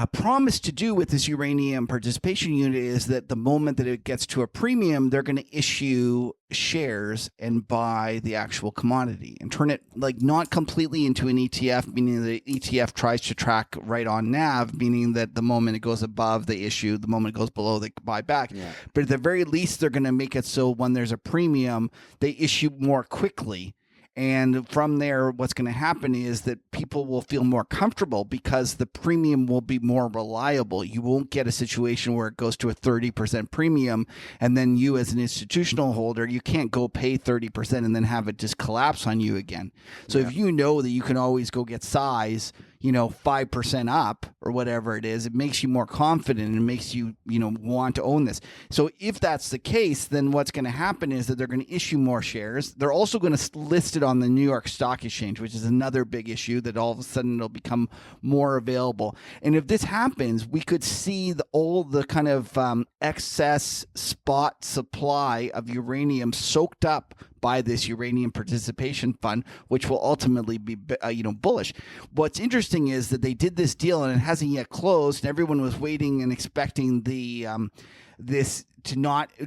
S1: promised to do with this uranium participation unit is that the moment that it gets to a premium, they're going to issue shares and buy the actual commodity and turn it like not completely into an ETF, meaning the ETF tries to track right on NAV, meaning that the moment it goes above, they issue, the moment it goes below, they buy back.
S2: Yeah.
S1: But at the very least, they're going to make it so when there's a premium, they issue more quickly. And from there, what's going to happen is that people will feel more comfortable because the premium will be more reliable. You won't get a situation where it goes to a 30% premium, and then you as an institutional holder, you can't go pay 30% and then have it just collapse on you again. So if you know that you can always go get size, 5% up or whatever it is, it makes you more confident and it makes you, want to own this. So if that's the case, then what's going to happen is that they're going to issue more shares. They're also going to list it on the New York Stock Exchange, which is another big issue that all of a sudden it'll become more available. And if this happens, we could see all the kind of excess spot supply of uranium soaked up by this uranium participation fund, which will ultimately be, bullish. What's interesting is that they did this deal and it hasn't yet closed. And everyone was waiting and expecting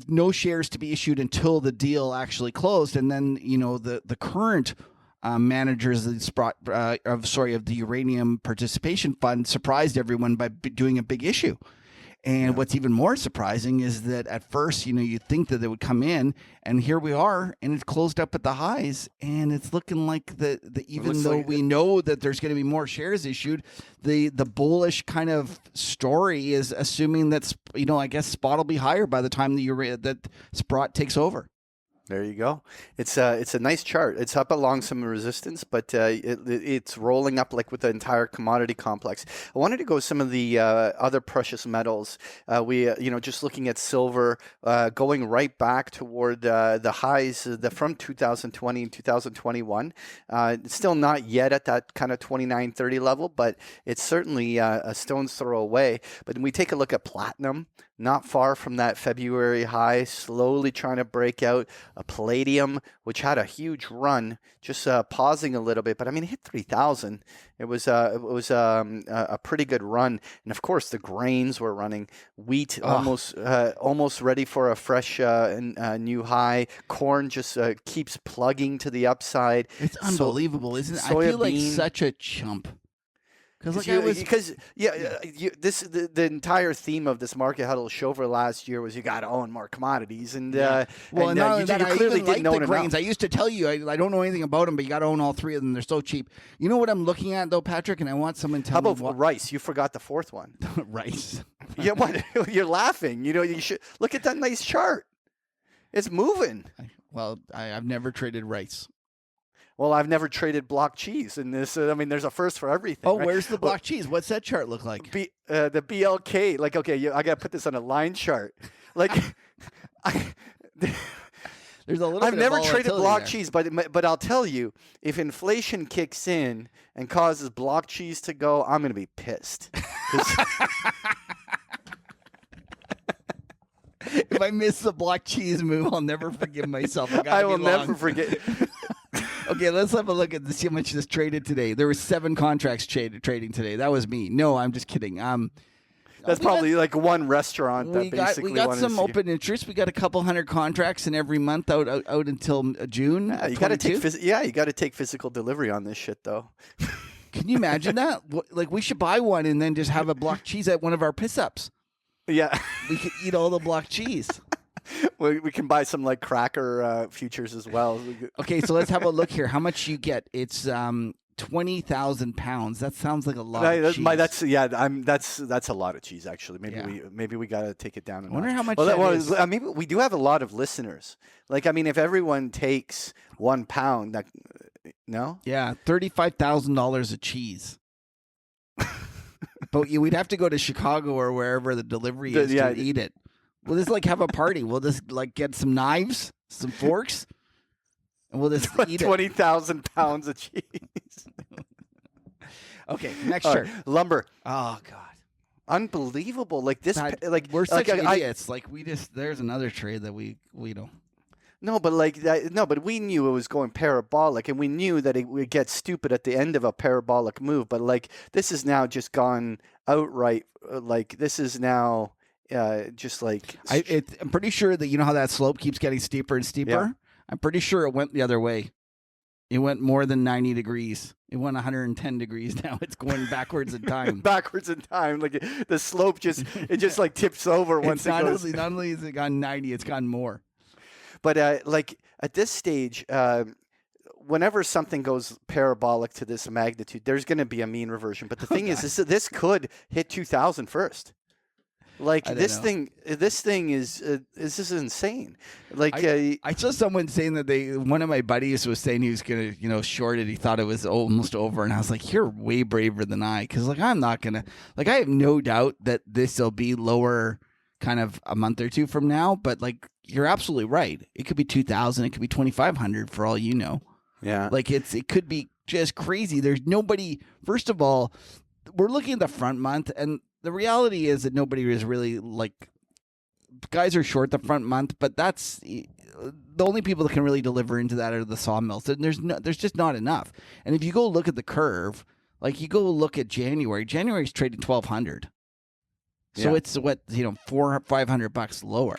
S1: no shares to be issued until the deal actually closed. And then, the current managers of the uranium participation fund surprised everyone by doing a big issue. And what's even more surprising is that at first, you'd think that they would come in, and here we are, and it's closed up at the highs, and it's looking like even though we know that there's going to be more shares issued, the bullish kind of story is assuming that I guess spot will be higher by the time that Sprott takes over.
S2: There you go. It's a nice chart. It's up along some resistance, but it's rolling up like with the entire commodity complex. I wanted to go some of the other precious metals. Just looking at silver, going right back toward the highs from 2020 and 2021. It's still not yet at that kind of 2930 level, but it's certainly a stone's throw away. But when we take a look at platinum, not far from that February high, slowly trying to break out. Palladium, which had a huge run, just pausing a little bit, but it hit 3,000. It was a pretty good run, and of course the grains were running. Wheat almost ready for a fresh new high. Corn just keeps plugging to the upside.
S1: It's unbelievable, isn't it? I feel like such a chump. The
S2: entire theme of this Market Huddle show for last year was you got to own more commodities, and
S1: you clearly
S2: didn't own
S1: the grains.
S2: enough.
S1: I used to tell you I don't know anything about them, but you got to own all three of them. They're so cheap. You know what I'm looking at though, Patrick, and I want someone to tell me.
S2: How about rice? You forgot the fourth one.
S1: Rice.
S2: Yeah, what? You're laughing. You should look at that nice chart. It's moving.
S1: I've never traded rice.
S2: Well, I've never traded block cheese in this. There's a first for everything.
S1: Oh,
S2: right?
S1: Where's the block cheese? What's that chart look like?
S2: The BLK. I got to put this on a line chart. There's
S1: a little.
S2: I've
S1: bit
S2: never
S1: of
S2: traded block
S1: there.
S2: cheese, but I'll tell you, if inflation kicks in and causes block cheese to go, I'm going to be pissed.
S1: If I miss the block cheese move, I'll never forgive myself.
S2: I will never forget.
S1: Okay, let's have a look at see how much this traded today. There were 7 contracts trading today. That was me. No, I'm just kidding.
S2: That's probably like one restaurant that basically
S1: we got some open interest. We got a couple hundred contracts in every month out until June.
S2: You got to take physical delivery on this shit though.
S1: Can you imagine that? We should buy one and then just have a block cheese at one of our piss ups.
S2: Yeah,
S1: we could eat all the block cheese.
S2: We can buy some cracker futures as well.
S1: Okay, so let's have a look here. How much you get? It's 20,000 pounds. That sounds like a lot of cheese.
S2: That's a lot of cheese actually. Maybe we got to take it down.
S1: I wonder how much that is.
S2: Maybe we do have a lot of listeners. If everyone takes 1 pound, no?
S1: Yeah, $35,000 of cheese. But we'd have to go to Chicago or wherever the delivery is to eat it. We'll just have a party. We'll just get some knives, some forks, and we'll just eat
S2: 20,000 pounds of cheese.
S1: Okay, next chart.
S2: Lumber.
S1: Oh God,
S2: unbelievable!
S1: We're such idiots. There's another trade that we don't.
S2: No, but like that. No, but we knew it was going parabolic, and we knew that it would get stupid at the end of a parabolic move. But like this has now just gone outright. Like this is now just like
S1: I'm pretty sure that you know how that slope keeps getting steeper and steeper.
S2: Yeah.
S1: I'm pretty sure it went the other way. It went more than 90 degrees. It went 110 degrees now. It's going backwards in time.
S2: backwards in time. Like the slope just like tips over once it goes.
S1: Not only has it gone 90, it's gone more.
S2: But like at this stage, whenever something goes parabolic to this magnitude, there's going to be a mean reversion. But the thing is, this could hit 2000 first. Like this thing is this is insane. Like
S1: I saw someone saying that one of my buddies was saying he was gonna short it. He thought it was almost over, and I was like, you're way braver than I, because like I'm not gonna I have no doubt that this will be lower, kind of a month or two from now. But like you're absolutely right. It could be 2000. It could be 2500 for all you know.
S2: Yeah.
S1: Like it could be just crazy. There's nobody. First of all, we're looking at the front month, and the reality is that nobody is really guys are short the front month, but that's the only people that can really deliver into that are the sawmills. And there's just not enough. And if you go look at the curve, like you go look at January's trading 1200. So it's what, $400 or $500 lower.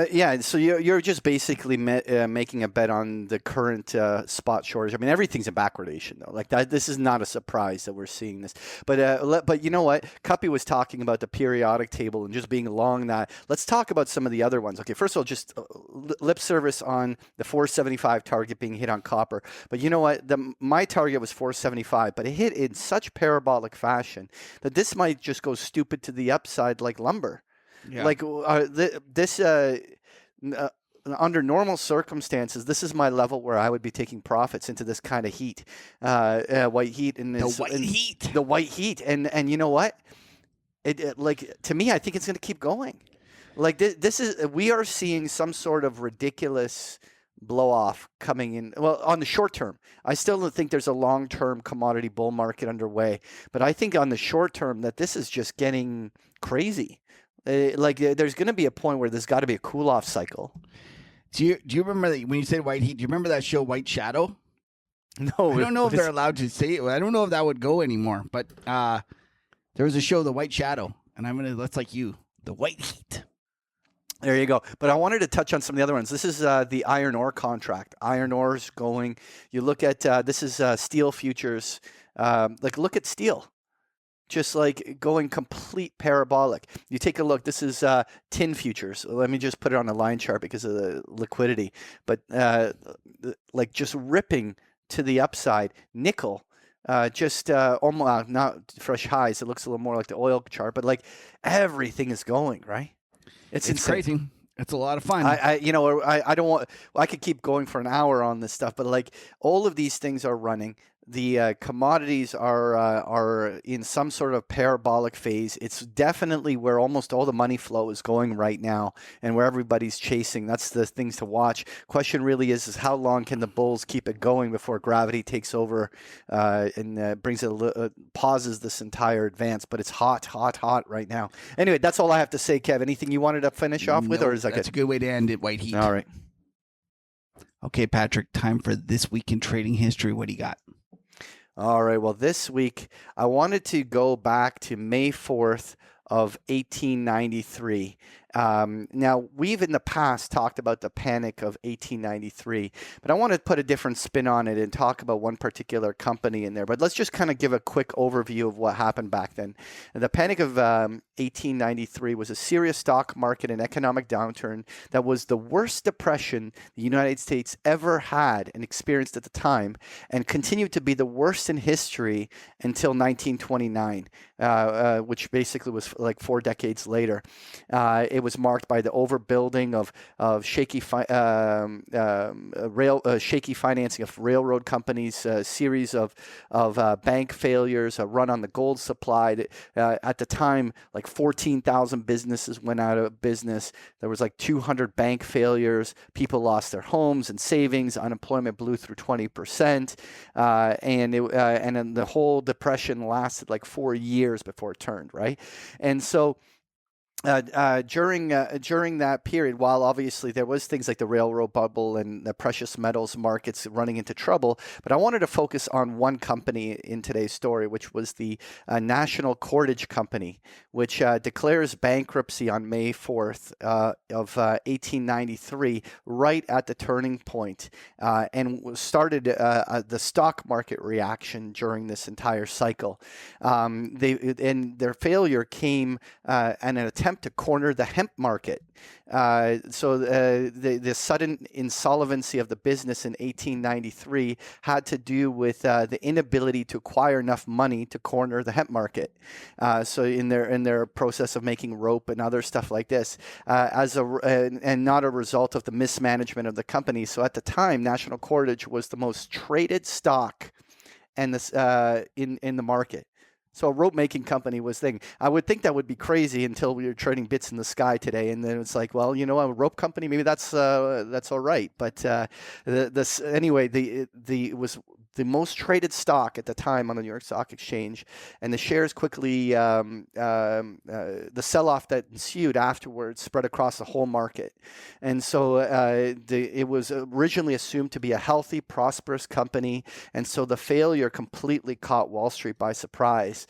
S2: Yeah, so you're just basically making a bet on the current spot shortage. I mean, everything's in backwardation though. Like that, this is not a surprise that we're seeing this. But you know what? Kuppy was talking about the periodic table and just being along that. Let's talk about some of the other ones. Okay, first of all, just lip service on the 475 target being hit on copper. But you know what? My target was 475, but it hit in such parabolic fashion that this might just go stupid to the upside like lumber. Yeah. Like under normal circumstances, this is my level where I would be taking profits into this kind of heat, white heat. The white heat, and you know what? It like to me, I think it's going to keep going. Like we are seeing some sort of ridiculous blow off coming in. Well, on the short term, I still don't think there's a long term commodity bull market underway, but I think on the short term that this is just getting crazy. There's going to be a point where there's got to be a cool off cycle.
S1: Do you remember that when you said white heat? Do you remember that show White Shadow?
S2: No,
S1: I don't know if they're allowed to say it. I don't know if that would go anymore. But there was a show, The White Shadow, and that's like you, the white heat.
S2: There you go. But I wanted to touch on some of the other ones. This is the iron ore contract. Iron ore's going. You look at this is steel futures. Look at steel. Just like going complete parabolic. You take a look. This is tin futures. Let me just put it on a line chart because of the liquidity. But like just ripping to the upside. Nickel, just almost not fresh highs. It looks a little more like the oil chart. But like everything is going right. It's
S1: crazy. It's a lot of fun.
S2: I don't want. I could keep going for an hour on this stuff, but like all of these things are running. The commodities are in some sort of parabolic phase. It's definitely where almost all the money flow is going right now, and where everybody's chasing. That's the things to watch. Question really is how long can the bulls keep it going before gravity takes over and brings pauses this entire advance? But it's hot right now. Anyway, that's all I have to say, Kev. Anything you wanted to finish off with, or is that
S1: that's a good way to end it? White heat.
S2: All right.
S1: Okay, Patrick. Time for This Week in Trading History. What do you got?
S2: All right. Well, this week I wanted to go back to May 4th of 1893. Now, we've in the past talked about the Panic of 1893, but I want to put a different spin on it and talk about one particular company in there. But let's just kind of give a quick overview of what happened back then. The Panic of 1893 was a serious stock market and economic downturn that was the worst depression the United States ever had and experienced at the time, and continued to be the worst in history until 1929, which basically was like 4 decades later. It was marked by the overbuilding of shaky financing of railroad companies, a series of bank failures, a run on the gold supply. At the time, like 14,000 businesses went out of business. There was like 200 bank failures. People lost their homes and savings. Unemployment blew through 20%, and then the whole depression lasted like 4 years before it turned, right? And so during that period, while obviously there was things like the railroad bubble and the precious metals markets running into trouble, but I wanted to focus on one company in today's story, which was the National Cordage Company, which declares bankruptcy on May 4th of 1893, right at the turning point, and started the stock market reaction during this entire cycle. Their failure came an attempt to corner the hemp market. So the sudden insolvency of the business in 1893 had to do with the inability to acquire enough money to corner the hemp market. So in their process of making rope and other stuff like this, and not a result of the mismanagement of the company. So at the time, National Cordage was the most traded stock and this in the market. So a rope making company was thing. I would think that would be crazy until we were trading bits in the sky today, and then it's like, well, a rope company, maybe that's all right. But anyway, it was the most traded stock at the time on the New York Stock Exchange, and the shares quickly the sell-off that ensued afterwards spread across the whole market, and so it was originally assumed to be a healthy, prosperous company, and so the failure completely caught Wall Street by surprise.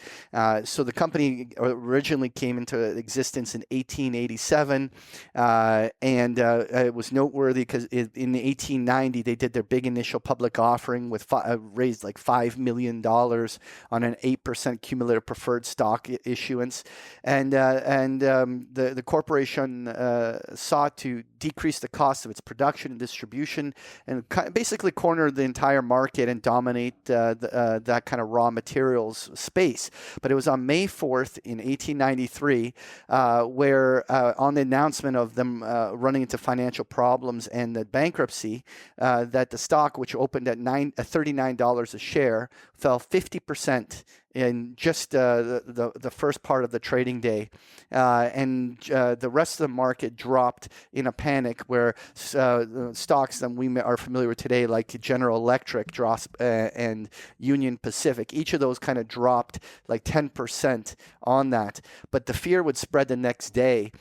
S2: So the company originally came into existence in 1887, and it was noteworthy because in 1890 they did their big initial public offering with raised like $5 million on an 8% cumulative preferred stock issuance, and the corporation sought to decrease the cost of its production and distribution, and basically corner the entire market and dominate that kind of raw materials space. But it was on May 4th in 1893 where on the announcement of them running into financial problems and the bankruptcy, that the stock, which opened at $39 a share, fell 50% in just the first part of the trading day, and the rest of the market dropped in a panic, where stocks that we are familiar with today, like General Electric drops and Union Pacific, each of those kind of dropped like 10% on that. But the fear would spread the next day.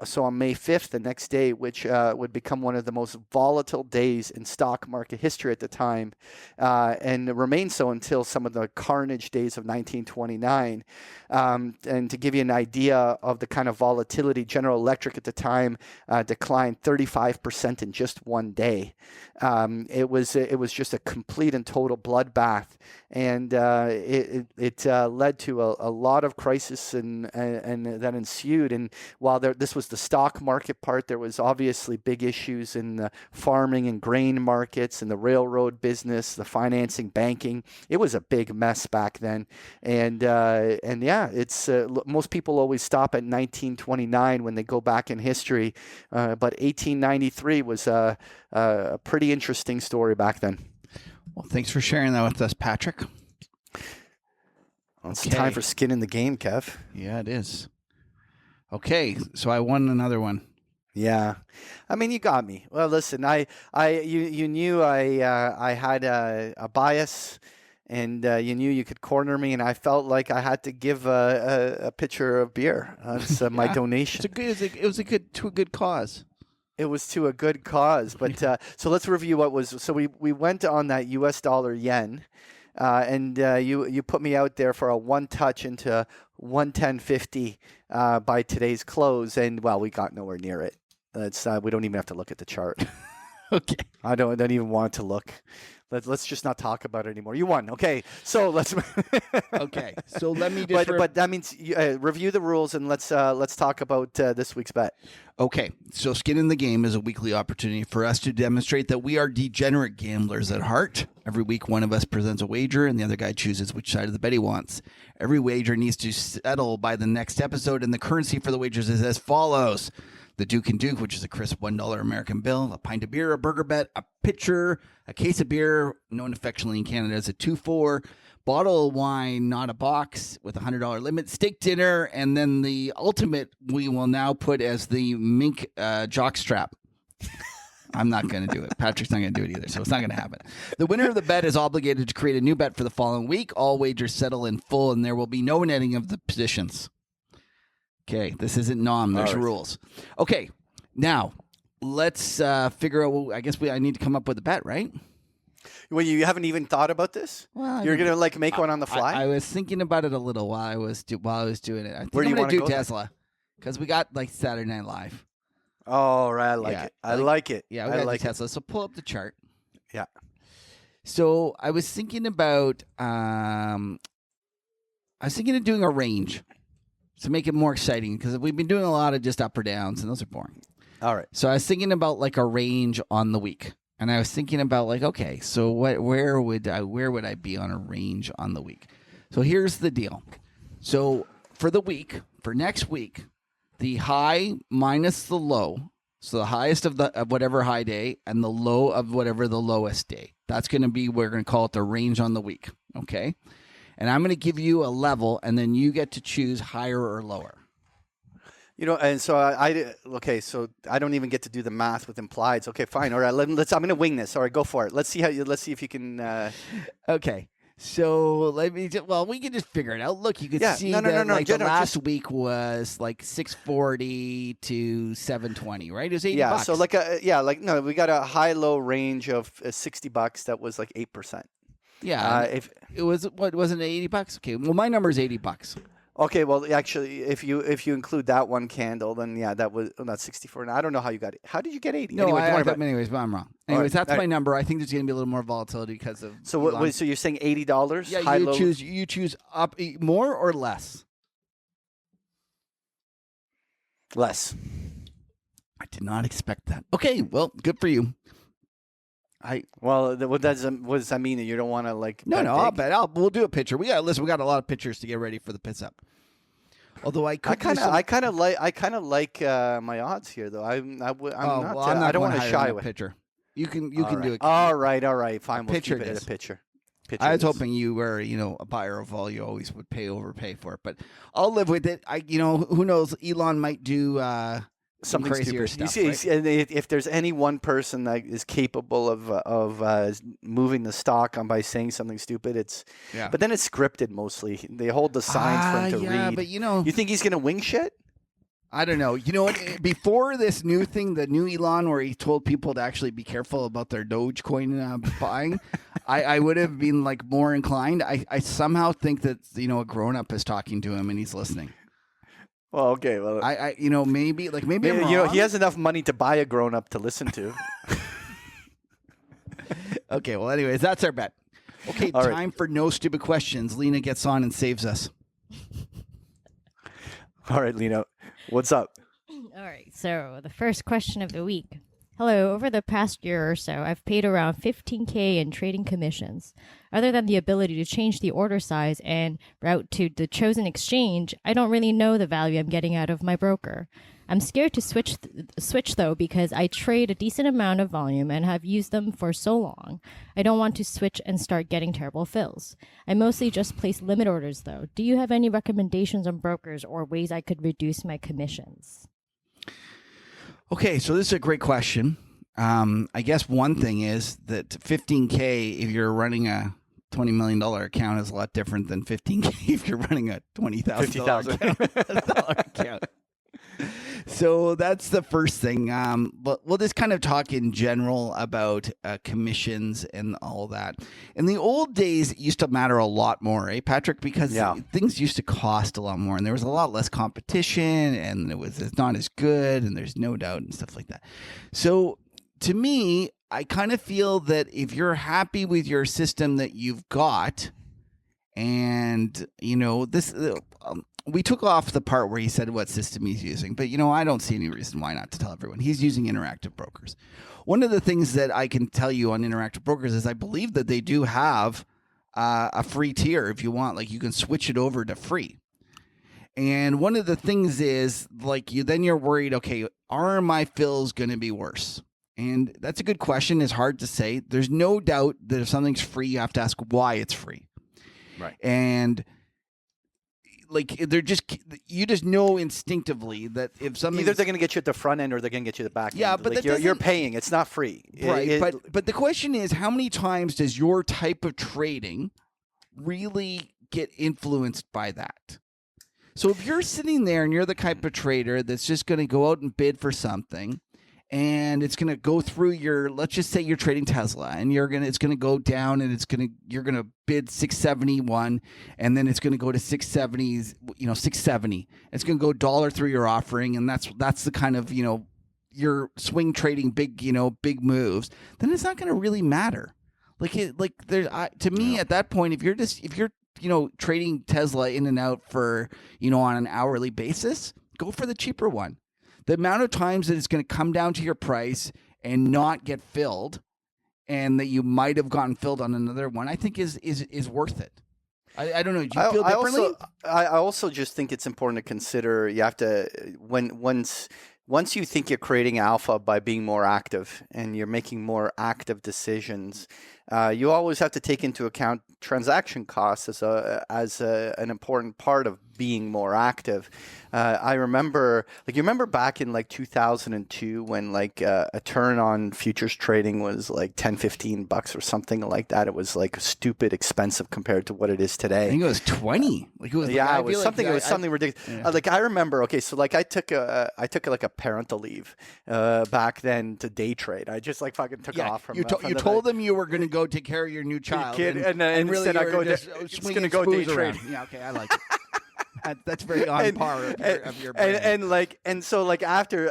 S2: So on May 5th, the next day, which would become one of the most volatile days in stock market history at the time, and remained so until some of the carnage days of 1929. And to give you an idea of the kind of volatility, General Electric at the time declined 35% in just one day. It was just a complete and total bloodbath, and it led to a lot of crisis and that ensued. And while this was the stock market part, there was obviously big issues in the farming and grain markets and the railroad business, the financing, banking. It was a big mess back then. And yeah, it's most people always stop at 1929 when they go back in history, but 1893 was a pretty interesting story back then.
S1: Well, thanks for sharing that with us, Patrick.
S2: Well, it's time for skin in the game, Kev.
S1: Yeah, it is. Okay, so I won another one.
S2: Yeah, I mean, you got me. Well, listen, you knew I had a bias, and you knew you could corner me, and I felt like I had to give a pitcher of beer. That's my donation.
S1: It was to a good cause.
S2: It was to a good cause, but so let's review what was. So we went on that U.S. dollar yen, and you put me out there for a one touch into 110.50 by today's close, and well, we got nowhere near it. We don't even have to look at the chart.
S1: Okay,
S2: I don't even want to look. Let's just not talk about it anymore. You won. Okay, so let's.
S1: Okay, so let me just.
S2: But that means review the rules, and let's talk about this week's bet.
S1: Okay, so Skin in the Game is a weekly opportunity for us to demonstrate that we are degenerate gamblers at heart. Every week, one of us presents a wager, and the other guy chooses which side of the bet he wants. Every wager needs to settle by the next episode, and the currency for the wagers is as follows: the Duke and Duke, which is a crisp $1 American bill, a pint of beer, a burger bet, a pitcher, a case of beer, known affectionately in Canada as a 2-4, bottle of wine, not a box, with a $100 limit, steak dinner, and then the ultimate we will now put as the mink jockstrap. I'm not going to do it. Patrick's not going to do it either, so it's not going to happen. The winner of the bet is obligated to create a new bet for the following week. All wagers settle in full, and there will be no netting of the positions. Okay, this isn't nom. There's
S2: All right.
S1: rules. Okay, now let's figure out. I guess I need to come up with a bet, right?
S2: Well, you haven't even thought about this?
S1: Well,
S2: You're gonna like make one on the fly?
S1: I was thinking about it a little while I was doing it. I think
S2: Where do
S1: I'm
S2: you
S1: gonna
S2: wanna
S1: do
S2: go then?
S1: Tesla because we got like Saturday Night Live.
S2: Oh, right. I like
S1: Yeah,
S2: it. I like it.
S1: Yeah, we
S2: I
S1: got
S2: like
S1: do
S2: it.
S1: Tesla. So pull up the chart.
S2: Yeah.
S1: So I was thinking about of doing a range to make it more exciting because we've been doing a lot of just up or downs and those are boring.
S2: All right.
S1: So I was thinking about like a range on the week. And I was thinking about like, okay, so where would I be on a range on the week? So here's the deal. So for next week, the high minus the low, so the highest of whatever high day and the low of whatever the lowest day. That's going to be, we're going to call it the range on the week, okay? And I'm going to give you a level, and then you get to choose higher or lower.
S2: You know, and so okay, so I don't even get to do the math with implieds. Okay, fine. All right, let's. I'm gonna wing this. All right, go for it. Let's see if you can.
S1: Okay, so we can just figure it out. Look, you can see
S2: no,
S1: like the last
S2: just
S1: week was like 640 to 720, right? It was 80
S2: yeah.
S1: bucks.
S2: So we got a high-low range of $60. That was like 8%.
S1: Yeah,
S2: if
S1: it was wasn't it 80 bucks? Okay, well my number is 80 bucks.
S2: Okay, well, actually, if you include that one candle, then yeah, that was not 64. Now I don't know how you got it. How did you get 80?
S1: No,
S2: anyway,
S1: anyways, but I'm wrong. Anyways, that's my number. I think there's going to be a little more volatility because of.
S2: So
S1: Elon.
S2: so you're saying $80?
S1: Yeah,
S2: high, low?
S1: you choose up more or less.
S2: Less.
S1: I did not expect that. Okay, well, good for you.
S2: What does that mean? That you don't want to like?
S1: No,
S2: bet
S1: I'll
S2: big?
S1: bet. We'll do a picture. We got a lot of pictures to get ready for the pits up. Although I kind of
S2: like my odds here though. I don't want to shy away.
S1: Picture. You can do it.
S2: All right. Fine. We'll
S1: picture
S2: keep it
S1: it
S2: at a picture.
S1: I was hoping you were, a buyer of all. You always would overpay for it, but I'll live with it. Who knows? Elon might do some crazier stuff.
S2: You see, and if there's any one person that is capable of moving the stock by saying something stupid, it's.
S1: Yeah.
S2: But then it's scripted mostly. They hold the signs for him to read.
S1: Yeah, but
S2: you think he's gonna wing shit?
S1: I don't know. You know what? Before this new thing, the new Elon, where he told people to actually be careful about their Dogecoin buying, I would have been like more inclined. I somehow think that a grown up is talking to him and he's listening.
S2: Well, okay. Well,
S1: maybe I'm wrong.
S2: He has enough money to buy a grown up to listen to.
S1: Okay. Well, anyways, that's our bet. Okay,
S2: All
S1: time for no stupid questions. Lena gets on and saves us.
S2: All right, Lena, what's up?
S3: All right, so the first question of the week. Hello, over the past year or so, I've paid around $15,000 in trading commissions. Other than the ability to change the order size and route to the chosen exchange, I don't really know the value I'm getting out of my broker. I'm scared to switch though, because I trade a decent amount of volume and have used them for so long. I don't want to switch and start getting terrible fills. I mostly just place limit orders though. Do you have any recommendations on brokers or ways I could reduce my commissions?
S1: Okay, so this is a great question. I guess one thing is that $15,000, if you're running a $20 million account, is a lot different than $15,000 if you're running a $20,000 account. So that's the first thing. But we'll just kind of talk in general about commissions and all that. In the old days, it used to matter a lot more, eh, Patrick? Because things used to cost a lot more, and there was a lot less competition, and it's not as good, and there's no doubt and stuff like that. So to me, I kind of feel that if you're happy with your system that you've got, and this. We took off the part where he said what system he's using, but I don't see any reason why not to tell everyone. He's using Interactive Brokers. One of the things that I can tell you on Interactive Brokers is I believe that they do have a free tier if you want. Like, you can switch it over to free. And one of the things is, like, you're worried, okay, are my fills going to be worse? And that's a good question. It's hard to say. There's no doubt that if something's free, you have to ask why it's free.
S2: Right.
S1: And like, you just know instinctively that if something,
S2: either they're going to get you at the front end or they're going to get you at the back end.
S1: Yeah, but
S2: like you're paying. It's not free.
S1: Right. But the question is, how many times does your type of trading really get influenced by that? So if you're sitting there and you're the type of trader that's just going to go out and bid for something, and it's going to go through your, let's just say you're trading Tesla, and it's going to go down, and you're going to bid 671, and then it's going to go to 670, 670. It's going to go $1 through your offering, and that's the kind of, you're swing trading big moves. Then it's not going to really matter. To me at that point, if you're trading Tesla in and out for, on an hourly basis, go for the cheaper one. The amount of times that it's going to come down to your price and not get filled, and that you might have gotten filled on another one, I think is worth it. I don't know. Do you feel differently?
S2: I also just think it's important to consider. You have to once you think you're creating alpha by being more active and you're making more active decisions, you always have to take into account transaction costs as an important part of being more active. I remember, you remember back in 2002 when a turn on futures trading was $10-15 or something like that. It was stupid expensive compared to what it is today.
S1: I think it was 20. It was
S2: something ridiculous.
S1: Yeah.
S2: I remember. Okay, so I took a parental leave back then to day trade. I just fucking took off from.
S1: You told them you were going to go take care of your new child,
S2: and really
S1: instead I go
S2: just going to go day trade.
S1: Yeah, okay, I like it. That's very on par of your brand.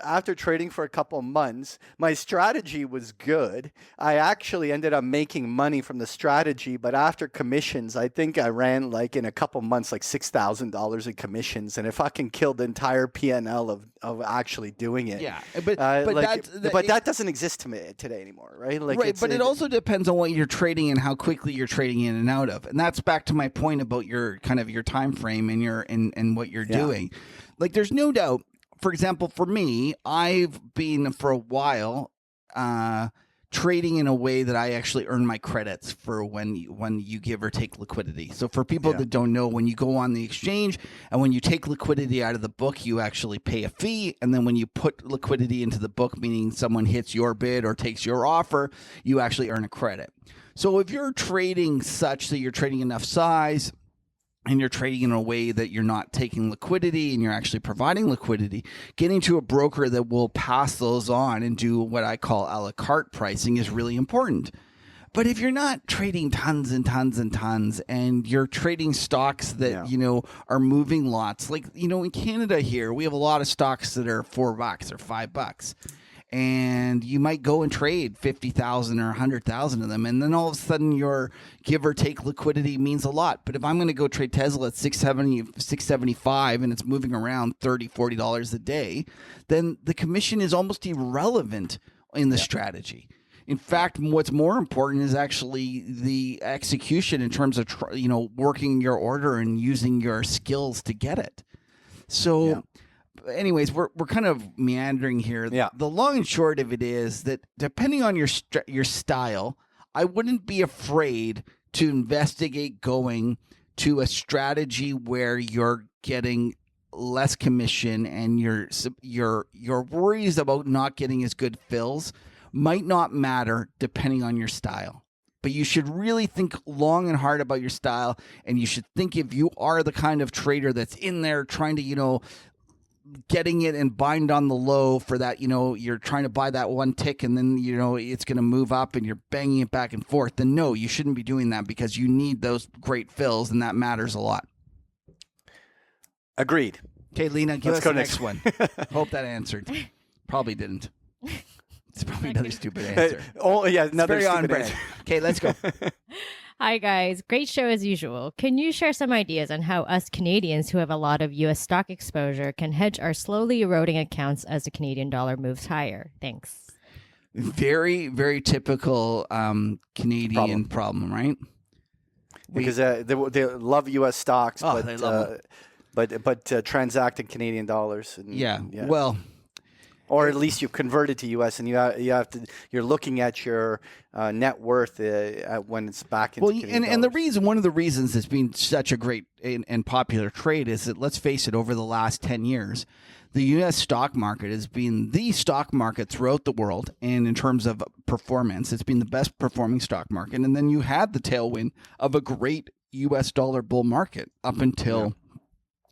S2: After trading for a couple months, my strategy was good. I actually ended up making money from the strategy, but after commissions, I think I ran in a couple months $6,000 in commissions, and it fucking killed the entire P&L of actually doing it.
S1: Yeah,
S2: but that doesn't exist to me today anymore, right?
S1: It also depends on what you're trading and how quickly you're trading in and out of, and that's back to my point about your time frame and what you're doing. There's no doubt. For example, for me, I've been for a while trading in a way that I actually earn my credits for when you give or take liquidity. So for people that don't know, when you go on the exchange and when you take liquidity out of the book, you actually pay a fee. And then when you put liquidity into the book, meaning someone hits your bid or takes your offer, you actually earn a credit. So if you're trading such that you're trading enough size, and you're trading in a way that you're not taking liquidity and you're actually providing liquidity, getting to a broker that will pass those on and do what I call a la carte pricing is really important. But if you're not trading tons and tons and tons and you're trading stocks that, are moving lots, in Canada here, we have a lot of stocks that are $4 or $5. And you might go and trade 50,000 or 100,000 of them, and then all of a sudden your give or take liquidity means a lot. But if I'm going to go trade Tesla at 675 and it's moving around $30-40 a day, then the commission is almost irrelevant in the strategy. In fact, what's more important is actually the execution in terms of working your order and using your skills to get it. So. Anyways, we're kind of meandering here.
S2: Yeah.
S1: The long and short of it is that depending on your style, I wouldn't be afraid to investigate going to a strategy where you're getting less commission and your worries about not getting as good fills might not matter depending on your style. But you should really think long and hard about your style, and you should think if you are the kind of trader that's in there trying to, getting it and bind on the low for that, you're trying to buy that one tick and then, it's going to move up and you're banging it back and forth, then no, you shouldn't be doing that because you need those great fills and that matters a lot.
S2: Agreed.
S1: Okay, Lena, give us the next one. Hope that answered. Probably didn't. It's probably another stupid answer.
S2: Another
S1: very on brand. Okay, let's go.
S3: Hi, guys. Great show as usual. Can you share some ideas on how us Canadians who have a lot of U.S. stock exposure can hedge our slowly eroding accounts as the Canadian dollar moves higher? Thanks.
S1: Very, very typical Canadian problem, right?
S2: Because they love U.S. stocks,
S1: they love
S2: but transact in Canadian dollars.
S1: And, well...
S2: Or at least you convert it to U.S. and you're looking at your net worth when it's back into Canadian dollars.
S1: One of the reasons it's been such a great and popular trade is that, let's face it, over the last 10 years, the U.S. stock market has been the stock market throughout the world, and in terms of performance, it's been the best performing stock market. And then you had the tailwind of a great U.S. dollar bull market up until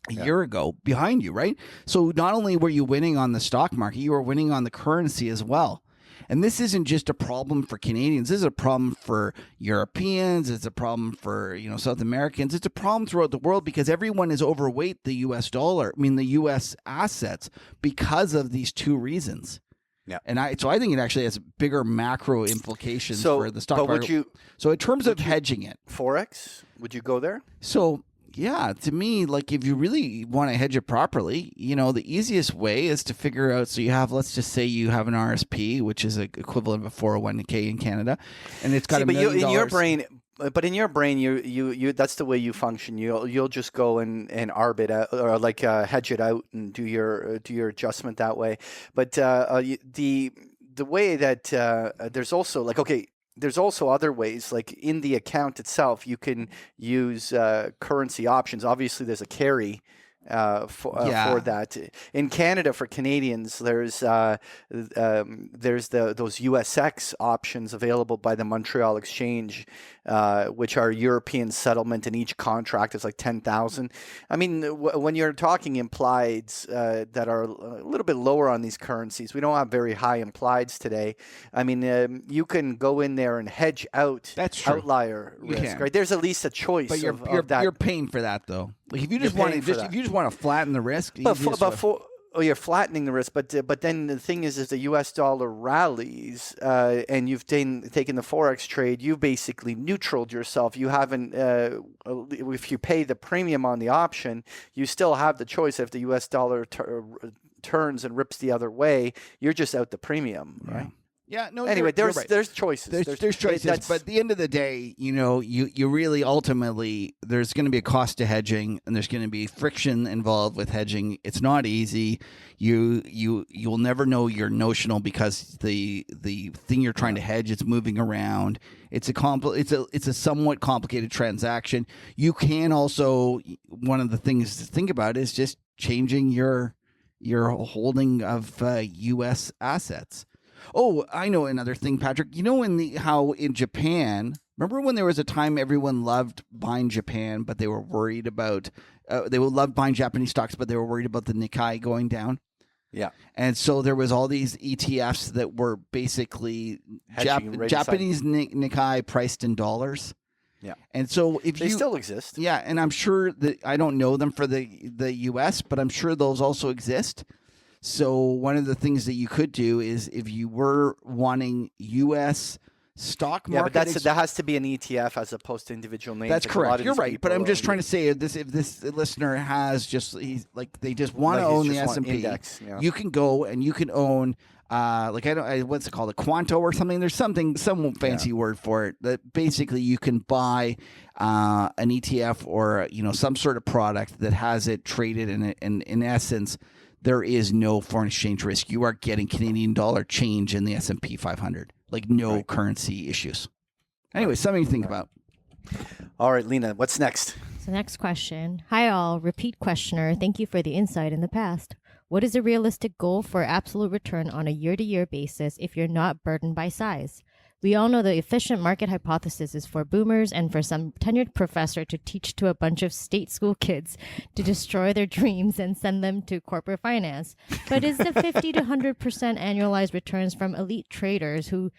S1: a year ago behind you, right? So not only were you winning on the stock market, you were winning on the currency as well. And this isn't just a problem for Canadians. This is a problem for Europeans. It's a problem for, South Americans. It's a problem throughout the world because everyone is overweight the U.S. dollar. the U.S. assets because of these two reasons.
S2: Yeah.
S1: And I think it actually has bigger macro implications for the stock market. So in terms of hedging it.
S2: Forex, would you go there?
S1: So yeah, to me, like if you really want to hedge it properly, the easiest way is to figure out. So you have, let's just say you have an RSP, which is equivalent of a 401k in Canada, and it's got $1 million.
S2: In your brain, you that's the way you function. You'll just go and arb it out, or like hedge it out and do your adjustment that way. But the way that there's also there's also other ways, like in the account itself, you can use currency options. Obviously, there's a carry for that. In Canada, for Canadians, there's those USX options available by the Montreal Exchange, which are European settlement, and each contract is like 10,000. I mean, when you're talking implieds that are a little bit lower on these currencies, we don't have very high implieds today. I mean, you can go in there and hedge out outlier risk, right? There's at least a choice.
S1: But you're paying for that though. Like if you just want to flatten the risk,
S2: you're flattening the risk, but then the thing is the U.S. dollar rallies, and you've taken the forex trade. You basically neutraled yourself. You haven't. If you pay the premium on the option, you still have the choice. If the U.S. dollar turns and rips the other way, you're just out the premium, right?
S1: Yeah, no.
S2: Anyway, there's choices.
S1: There's choices, but at the end of the day, you really ultimately there's going to be a cost to hedging, and there's going to be friction involved with hedging. It's not easy. You'll never know your notional because the thing you're trying to hedge is moving around. It's a somewhat complicated transaction. You can also, one of the things to think about is just changing your holding of U.S. assets. Oh, I know another thing, Patrick. How in Japan, remember when there was a time everyone loved buying Japan, but they were worried about they would love buying Japanese stocks, but they were worried about the Nikkei going down.
S2: Yeah,
S1: and so there was all these ETFs that were basically Japanese Nikkei priced in dollars.
S2: Yeah,
S1: and so
S2: they still exist.
S1: Yeah, and I'm sure that I don't know them for the U.S., but I'm sure those also exist. So one of the things that you could do is if you were wanting U.S. stock market...
S2: Yeah, but that has to be an ETF as opposed to individual names.
S1: That's correct. You're right. But I'm just trying to say if this listener has they just want to own the S&P, index, you can go and you can own what's it called, a Quanto or something. There's some fancy word for it that basically you can buy an ETF or some sort of product that has it traded in it, and in essence, there is no foreign exchange risk. You are getting Canadian dollar change in the S&P 500, currency issues. Anyway, something to think about.
S2: All right, Lena, what's next?
S3: So next question. Hi all, repeat questioner. Thank you for the insight in the past. What is a realistic goal for absolute return on a year-to-year basis if you're not burdened by size? We all know the efficient market hypothesis is for boomers and for some tenured professor to teach to a bunch of state school kids to destroy their dreams and send them to corporate finance. But is the 50 to 100% annualized returns from elite traders who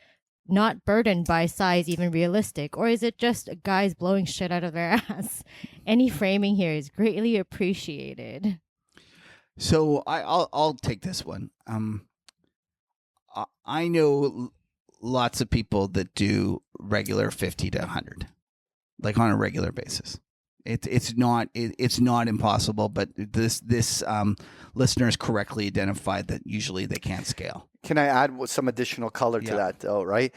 S3: not burdened by size even realistic? Or is it just guys blowing shit out of their ass? Any framing here is greatly appreciated.
S1: So I'll take this one. I know lots of people that do regular 50 to 100, like on a regular basis. It's not impossible, but this listener has correctly identified that usually they can't scale.
S2: Can I add some additional color to that, though? Right,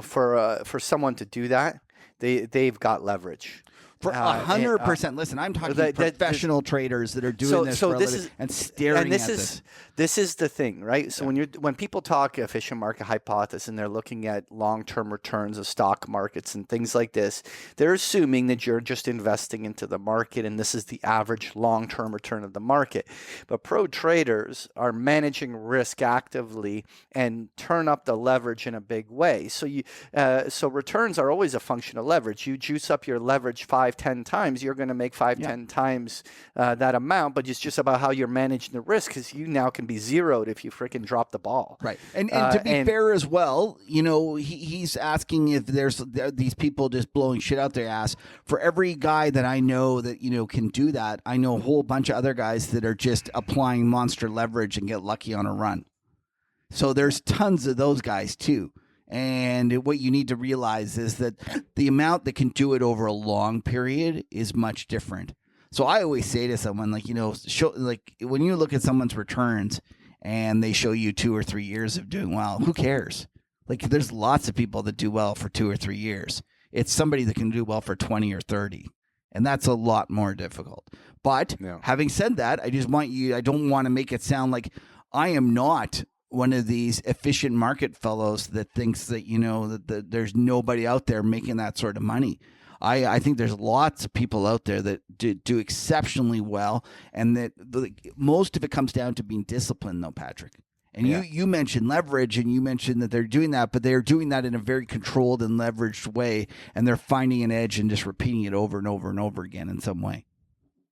S2: for someone to do that, they've got leverage.
S1: For 100%. Listen, I'm talking professional traders that are doing this for a living and staring at this.
S2: This is the thing, right? So when people talk efficient market hypothesis and they're looking at long-term returns of stock markets and things like this, they're assuming that you're just investing into the market and this is the average long-term return of the market. But pro traders are managing risk actively and turn up the leverage in a big way. So so returns are always a function of leverage. You juice up your leverage 5 5-10 times, you're going to make 5-10 times that amount. But it's just about how you're managing the risk, because you now can be zeroed if you freaking drop the ball.
S1: Right. And to be fair as well, you know, he's asking if there's these people just blowing shit out their ass. For every guy that I know that, you know, can do that, I know a whole bunch of other guys that are just applying monster leverage and get lucky on a run. So there's tons of those guys too. And what you need to realize is that the amount that can do it over a long period is much different. So I always say to someone, like, you know, when you look at someone's returns and they show you 2 or 3 years of doing well, who cares? Like, there's lots of people that do well for 2 or 3 years. It's somebody that can do well for 20 or 30. And that's a lot more difficult. But having said that, I don't want to make it sound like I am not one of these efficient market fellows that thinks that, you know, that there's nobody out there making that sort of money. I think there's lots of people out there that do exceptionally well, and that most of it comes down to being disciplined, though, Patrick. And you mentioned leverage, and you mentioned that they're doing that, but they're doing that in a very controlled and leveraged way, and they're finding an edge and just repeating it over and over and over again in some way.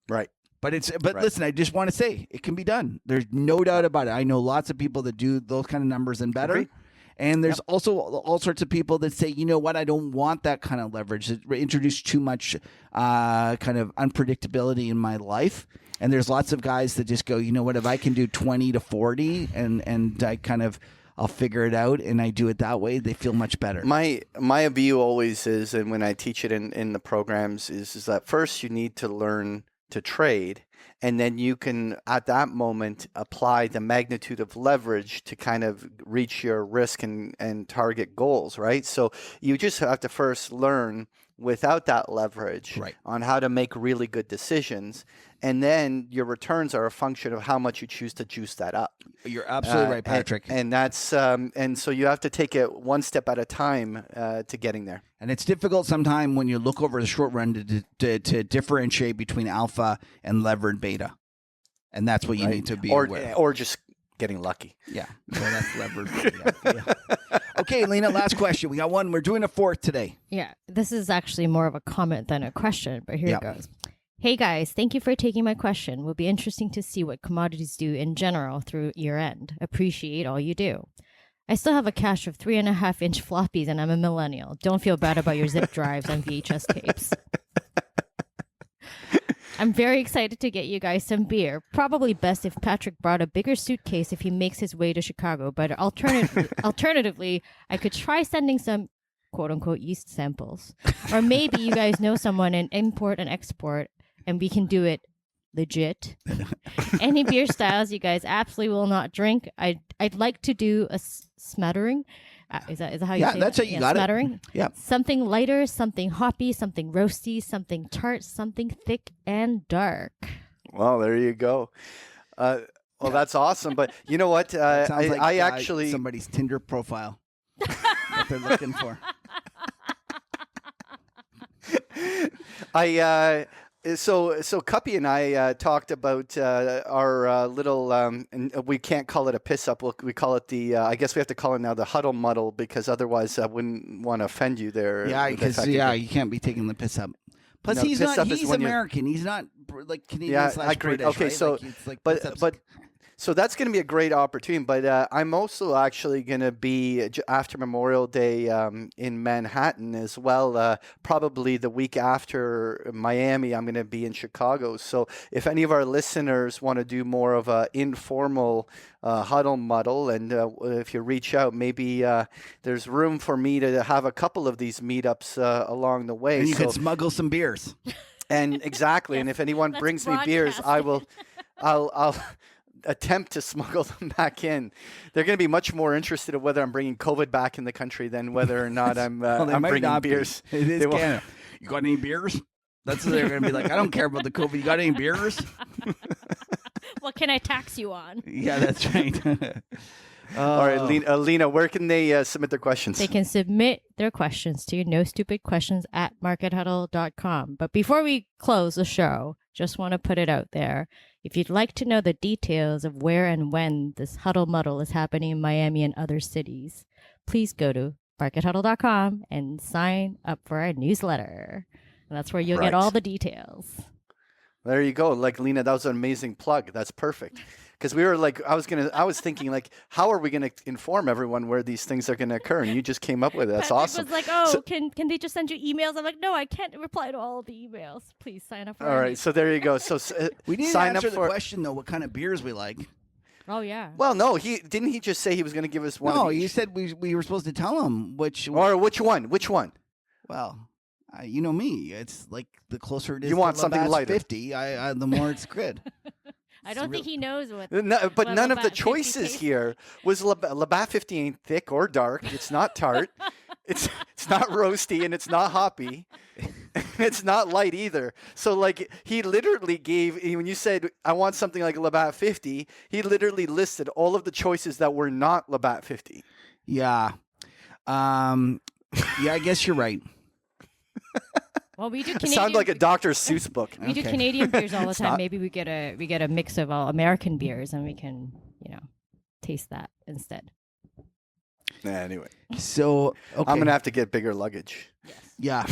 S2: Right.
S1: But listen, I just want to say it can be done. There's no doubt about it. I know lots of people that do those kind of numbers and better. Agreed. And there's also all sorts of people that say, you know what, I don't want that kind of leverage. It introduced too much kind of unpredictability in my life. And there's lots of guys that just go, you know what, if I can do 20 to 40 and I kind of, I'll figure it out, and I do it that way, they feel much better.
S2: My view always is, and when I teach it in the programs, is that first you need to learn to trade, and then you can at that moment apply the magnitude of leverage to kind of reach your risk and target goals, right? So you just have to first learn without that leverage on how to make really good decisions, and then your returns are a function of how much you choose to juice that up.
S1: You're absolutely right, Patrick.
S2: And that's and so you have to take it one step at a time to getting there.
S1: And it's difficult sometimes when you look over the short run to differentiate between alpha and levered beta, and that's what you need to be aware.
S2: Or just getting lucky.
S1: Yeah, well, that's levered. Yeah. Okay, Lena, last question. We got one. We're doing a fourth today.
S3: Yeah, this is actually more of a comment than a question, but here it goes. Hey guys, thank you for taking my question. Will be interesting to see what commodities do in general through year end. Appreciate all you do. I still have a cache of 3.5-inch floppies, and I'm a millennial. Don't feel bad about your zip drives and VHS tapes. I'm very excited to get you guys some beer. Probably best if Patrick brought a bigger suitcase if he makes his way to Chicago. But alternatively, I could try sending some quote-unquote yeast samples. Or maybe you guys know someone in import and export, and we can do it legit. Any beer styles you guys absolutely will not drink. I'd like to do a smattering. Is that how you say it?
S1: Yeah, that's how you got
S3: smattering.
S1: it. Yeah.
S3: Something lighter, something hoppy, something roasty, something tart, something thick and dark.
S2: Well, there you go. That's awesome. But you know what? I actually
S1: somebody's Tinder profile. What they're looking for.
S2: So Kuppy and I talked about our little, and we can't call it a piss up. We call it the, I guess we have to call it now the Huddle Muddle, because otherwise I wouldn't want to offend you there.
S1: Yeah, because you can't be taking the piss up. Plus, he's American. He's not like Canadian / British.
S2: Okay,
S1: right?
S2: so but so that's going to be a great opportunity. But I'm also actually going to be after Memorial Day in Manhattan as well. Probably the week after Miami, I'm going to be in Chicago. So if any of our listeners want to do more of a informal huddle muddle, and if you reach out, maybe there's room for me to have a couple of these meetups along the way.
S1: And you can smuggle some beers.
S2: And exactly. And if anyone brings me beers, I'll attempt to smuggle them back in. They're going to be much more interested in whether I'm bringing COVID back in the country than whether or not I'm bringing beers.
S1: It is Canada. You got any beers? That's what they're going to be like. I don't care about the COVID. You got any beers?
S3: What can I tax you on?
S1: Yeah, that's right.
S2: All right, Lena, where can they submit their questions?
S3: They can submit their questions to nostupidquestions@markethuddle.com. But before we close the show, just want to put it out there. If you'd like to know the details of where and when this Huddle Muddle is happening in Miami and other cities, please go to markethuddle.com and sign up for our newsletter. That's where you'll
S2: Right.
S3: get all the details.
S2: There you go. Like, Lena, that was an amazing plug. That's perfect. Because we were like, I was thinking, like, how are we going to inform everyone where these things are going to occur? And you just came up with it. That's
S3: Patrick
S2: awesome.
S3: was like, can they just send you emails? I'm like, no, I can't reply to all of the emails. Please sign up for
S2: All right. So there you go. So
S1: We need to
S2: sign
S1: answer
S2: up
S1: the
S2: for.
S1: question though. What kind of beers we like?
S3: Oh, yeah.
S2: Well, no, didn't he just say he was going to give us one?
S1: No,
S2: of each?
S1: you said we were supposed to tell him which.
S2: Or which one? Which one?
S1: Well, you know me. It's like the closer it is.
S2: You want
S1: to
S2: something
S1: Labatt's
S2: lighter.
S1: 50. The more it's good.
S3: I don't think he knows what.
S2: No, but
S3: Well,
S2: none of the
S3: Labatt 50
S2: choices
S3: tastes.
S2: here was Labatt 50 ain't thick or dark. It's not tart. it's not roasty and it's not hoppy. It's not light either. So like he literally gave, when you said I want something like Labatt 50, he literally listed all of the choices that were not Labatt 50.
S1: Yeah. Yeah, I guess you're right.
S3: Well, we do
S2: It
S3: Canadian.
S2: sounded like a Dr. Seuss book.
S3: We do
S1: Okay.
S3: Canadian beers all the
S2: It's
S3: time.
S2: not.
S3: Maybe we get a mix of all American beers, and we can taste that instead.
S2: Anyway,
S1: So okay.
S2: I'm gonna have to get bigger luggage.
S1: Yeah.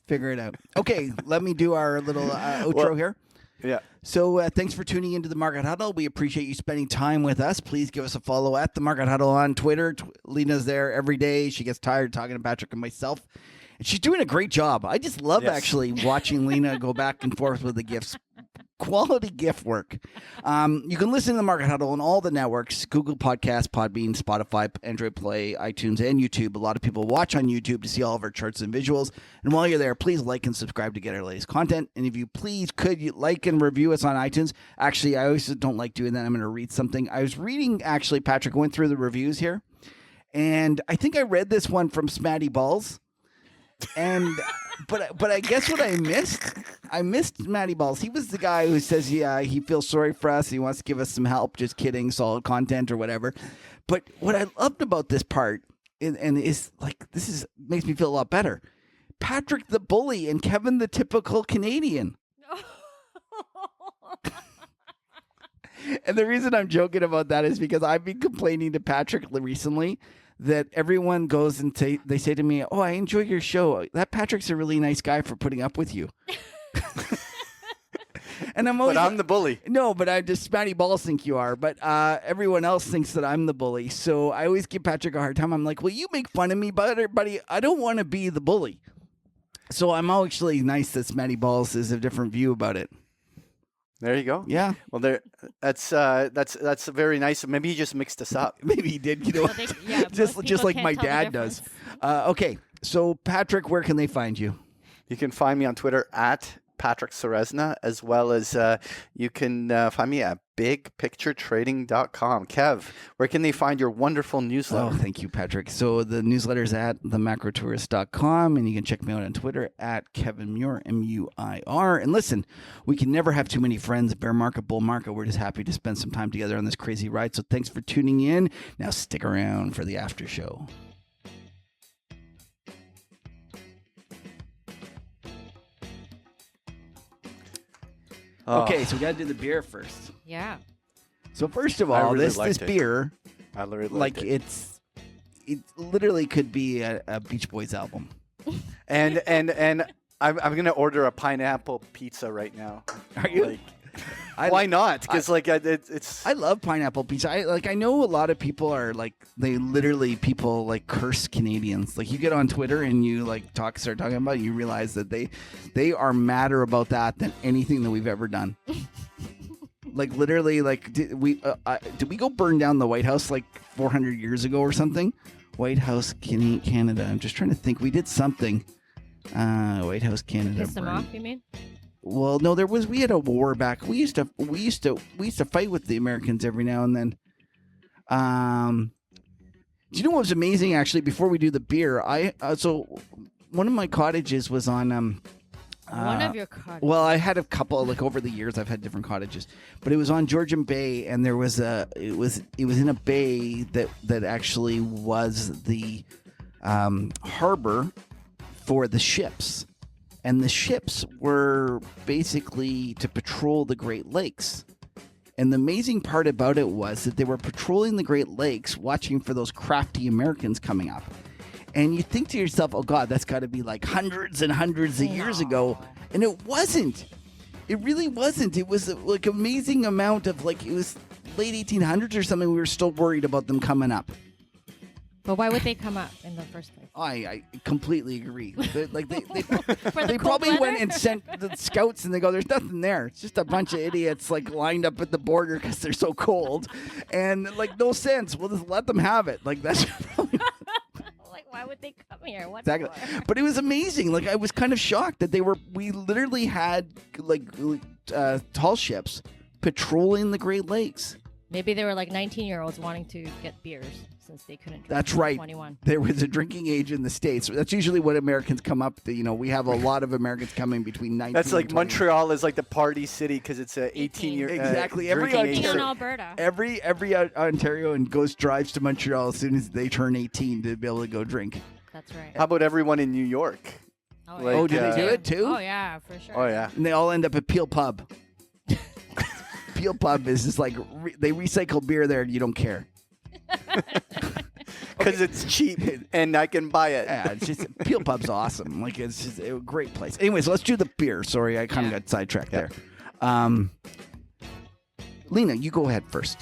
S1: Figure it out. Okay, let me do our little outro here.
S2: Yeah.
S1: So thanks for tuning into the Market Huddle. We appreciate you spending time with us. Please give us a follow at the Market Huddle on Twitter. Lena's there every day. She gets tired talking to Patrick and myself. And she's doing a great job. I just love
S2: Yes.
S1: actually watching Lena go back and forth with the gifts. Quality gift work. You can listen to the Market Huddle on all the networks: Google Podcasts, Podbean, Spotify, Android Play, iTunes, and YouTube. A lot of people watch on YouTube to see all of our charts and visuals. And while you're there, please like and subscribe to get our latest content. And if you please could you like and review us on iTunes. Actually, I always don't like doing that. I'm going to read something. I was reading, actually, Patrick, went through the reviews here. And I think I read this one from Smatty Balls. And but I guess what I missed Matty Balls. He was the guy who says, yeah, he feels sorry for us. He wants to give us some help. Just kidding. Solid content or whatever. But what I loved about this part and is like, makes me feel a lot better. Patrick the bully and Kevin the typical Canadian. And the reason I'm joking about that is because I've been complaining to Patrick recently that everyone goes and they say to me, oh, I enjoy your show. That Patrick's a really nice guy for putting up with you. And I'm always,
S2: But I'm the bully.
S1: no, but I just Matty Balls think you are. But everyone else thinks that I'm the bully. So I always give Patrick a hard time. I'm like, well, you make fun of me, buddy. I don't want to be the bully. So I'm actually nice that Matty Balls has a different view about it.
S2: There you go.
S1: Yeah,
S2: Well, that's very nice. Maybe he just mixed us up.
S1: maybe he did. You know,
S3: Well, yeah,
S1: just
S3: most
S1: just
S3: people
S1: like
S3: can't
S1: my
S3: tell the
S1: dad does.
S3: difference.
S1: Okay, so Patrick, where can they find you?
S2: You can find me on Twitter at Patrick Ceresna, as well as you can find me at bigpicturetrading.com. Kev, where can they find your wonderful
S1: Oh,
S2: newsletter?
S1: thank you, Patrick. So the newsletter's at themacrotourist.com, and you can check me out on Twitter at Kevin Muir, M-U-I-R. And listen, we can never have too many friends. Bear market, bull market. We're just happy to spend some time together on this crazy ride. So thanks for tuning in. Now stick around for the after show.
S2: Oh,
S1: Okay, so we got to do the beer first.
S3: Yeah.
S1: So first of
S2: I
S1: all,
S2: really
S1: this
S2: liked it.
S1: beer,
S2: I literally
S1: like
S2: liked it.
S1: it literally could be a Beach Boys album.
S2: And I'm gonna order a pineapple pizza right now.
S1: Are you?
S2: Like,
S1: I-
S2: why not? Because it's
S1: I love pineapple pizza. I know a lot of people are like people like curse Canadians. Like you get on Twitter and you like start talking about it, you realize that they are madder about that than anything that we've ever done. Like literally, like did we go burn down the White House like 400 years ago or something? White House, Canada. I'm just trying to think. We did something. White House, Canada.
S3: Piss them
S1: burn.
S3: off, you mean?
S1: Well, no, we had a war back. We used to fight with the Americans every now and then. Do you know what was amazing actually? Before we do the beer, so one of my cottages was on
S3: One of your cards.
S1: well, I had a couple like over the years. I've had different cottages, but it was on Georgian Bay, and there was it was in a bay that actually was the harbor for the ships. And the ships were basically to patrol the Great Lakes. And the amazing part about it was that they were patrolling the Great Lakes, watching for those crafty Americans coming up. And you think to yourself, oh God, that's got to be like hundreds and hundreds of years ago. And it wasn't. It really wasn't. It was like amazing amount of like, it was late 1800s or something. We were still worried about them coming up.
S3: But why would they come up in the first place?
S1: I completely agree. They
S3: For the
S1: they
S3: cold
S1: probably
S3: weather?
S1: went and sent the scouts and they go, there's nothing there. It's just a bunch of idiots like lined up at the border because they're so cold. And like, no sense. We'll just let them have it. Like that's probably
S3: Like, why would they come here? What
S1: exactly.
S3: for?
S1: But it was amazing. Like I was kind of shocked that we literally had like tall ships patrolling the Great Lakes.
S3: Maybe they were like 19-year-olds wanting to get beers since they couldn't drink.
S1: That's
S3: until
S1: right.
S3: 21.
S1: There was a drinking age in the States. That's usually what Americans come up to. You know, we have a lot of Americans coming between 19
S2: That's like
S1: and 21.
S2: Montreal is like the party city because it's a 18-year
S1: Exactly. Every
S2: drinking age.
S3: Drinking in
S1: Sure.
S3: Alberta.
S1: Every Ontarian drives to Montreal as soon as they turn 18 to be able to go drink.
S3: That's right.
S2: How about everyone in New York?
S3: Oh,
S2: like,
S1: Oh, do they do it too?
S3: Oh, yeah, for sure.
S2: Oh yeah.
S1: And they all end up at Peel Pub. Peel Pub is just like they recycle beer there and you don't care.
S2: Because it's cheap and I can buy it.
S1: Yeah, it's just Peel Pub's awesome. Like it's just a great place. Anyways, let's do the beer. Sorry, I kind of got sidetracked there. Lena, you go ahead first.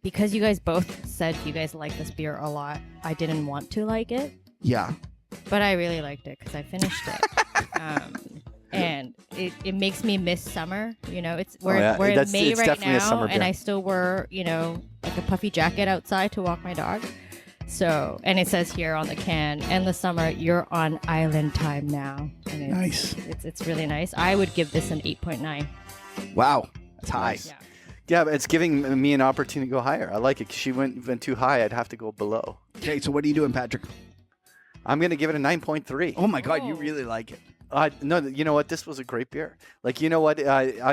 S3: Because you guys both said you guys like this beer a lot, I didn't want to like it,
S1: Yeah.
S3: but I really liked it because I finished it. And it makes me miss summer. You know, we're in
S2: That's-
S3: May
S2: it's
S3: right
S2: definitely a
S3: now,
S2: summer
S3: and
S2: beer.
S3: I still wear, you know, like a puffy jacket outside to walk my dog. So, and it says here on the can, "In the summer, you're on island time now." And it's,
S1: Nice.
S3: It's really nice. I would give this an 8.9.
S1: Wow. That's high.
S3: Yeah.
S2: Yeah, but it's giving me an opportunity to go higher. I like it. 'Cause she went too high. I'd have to go below.
S1: Okay, so what are you doing, Patrick?
S2: I'm gonna give it a 9.3.
S1: Oh my God, you
S3: Oh.
S1: really like it.
S2: No, you know what? This was a great beer. Like, you know what?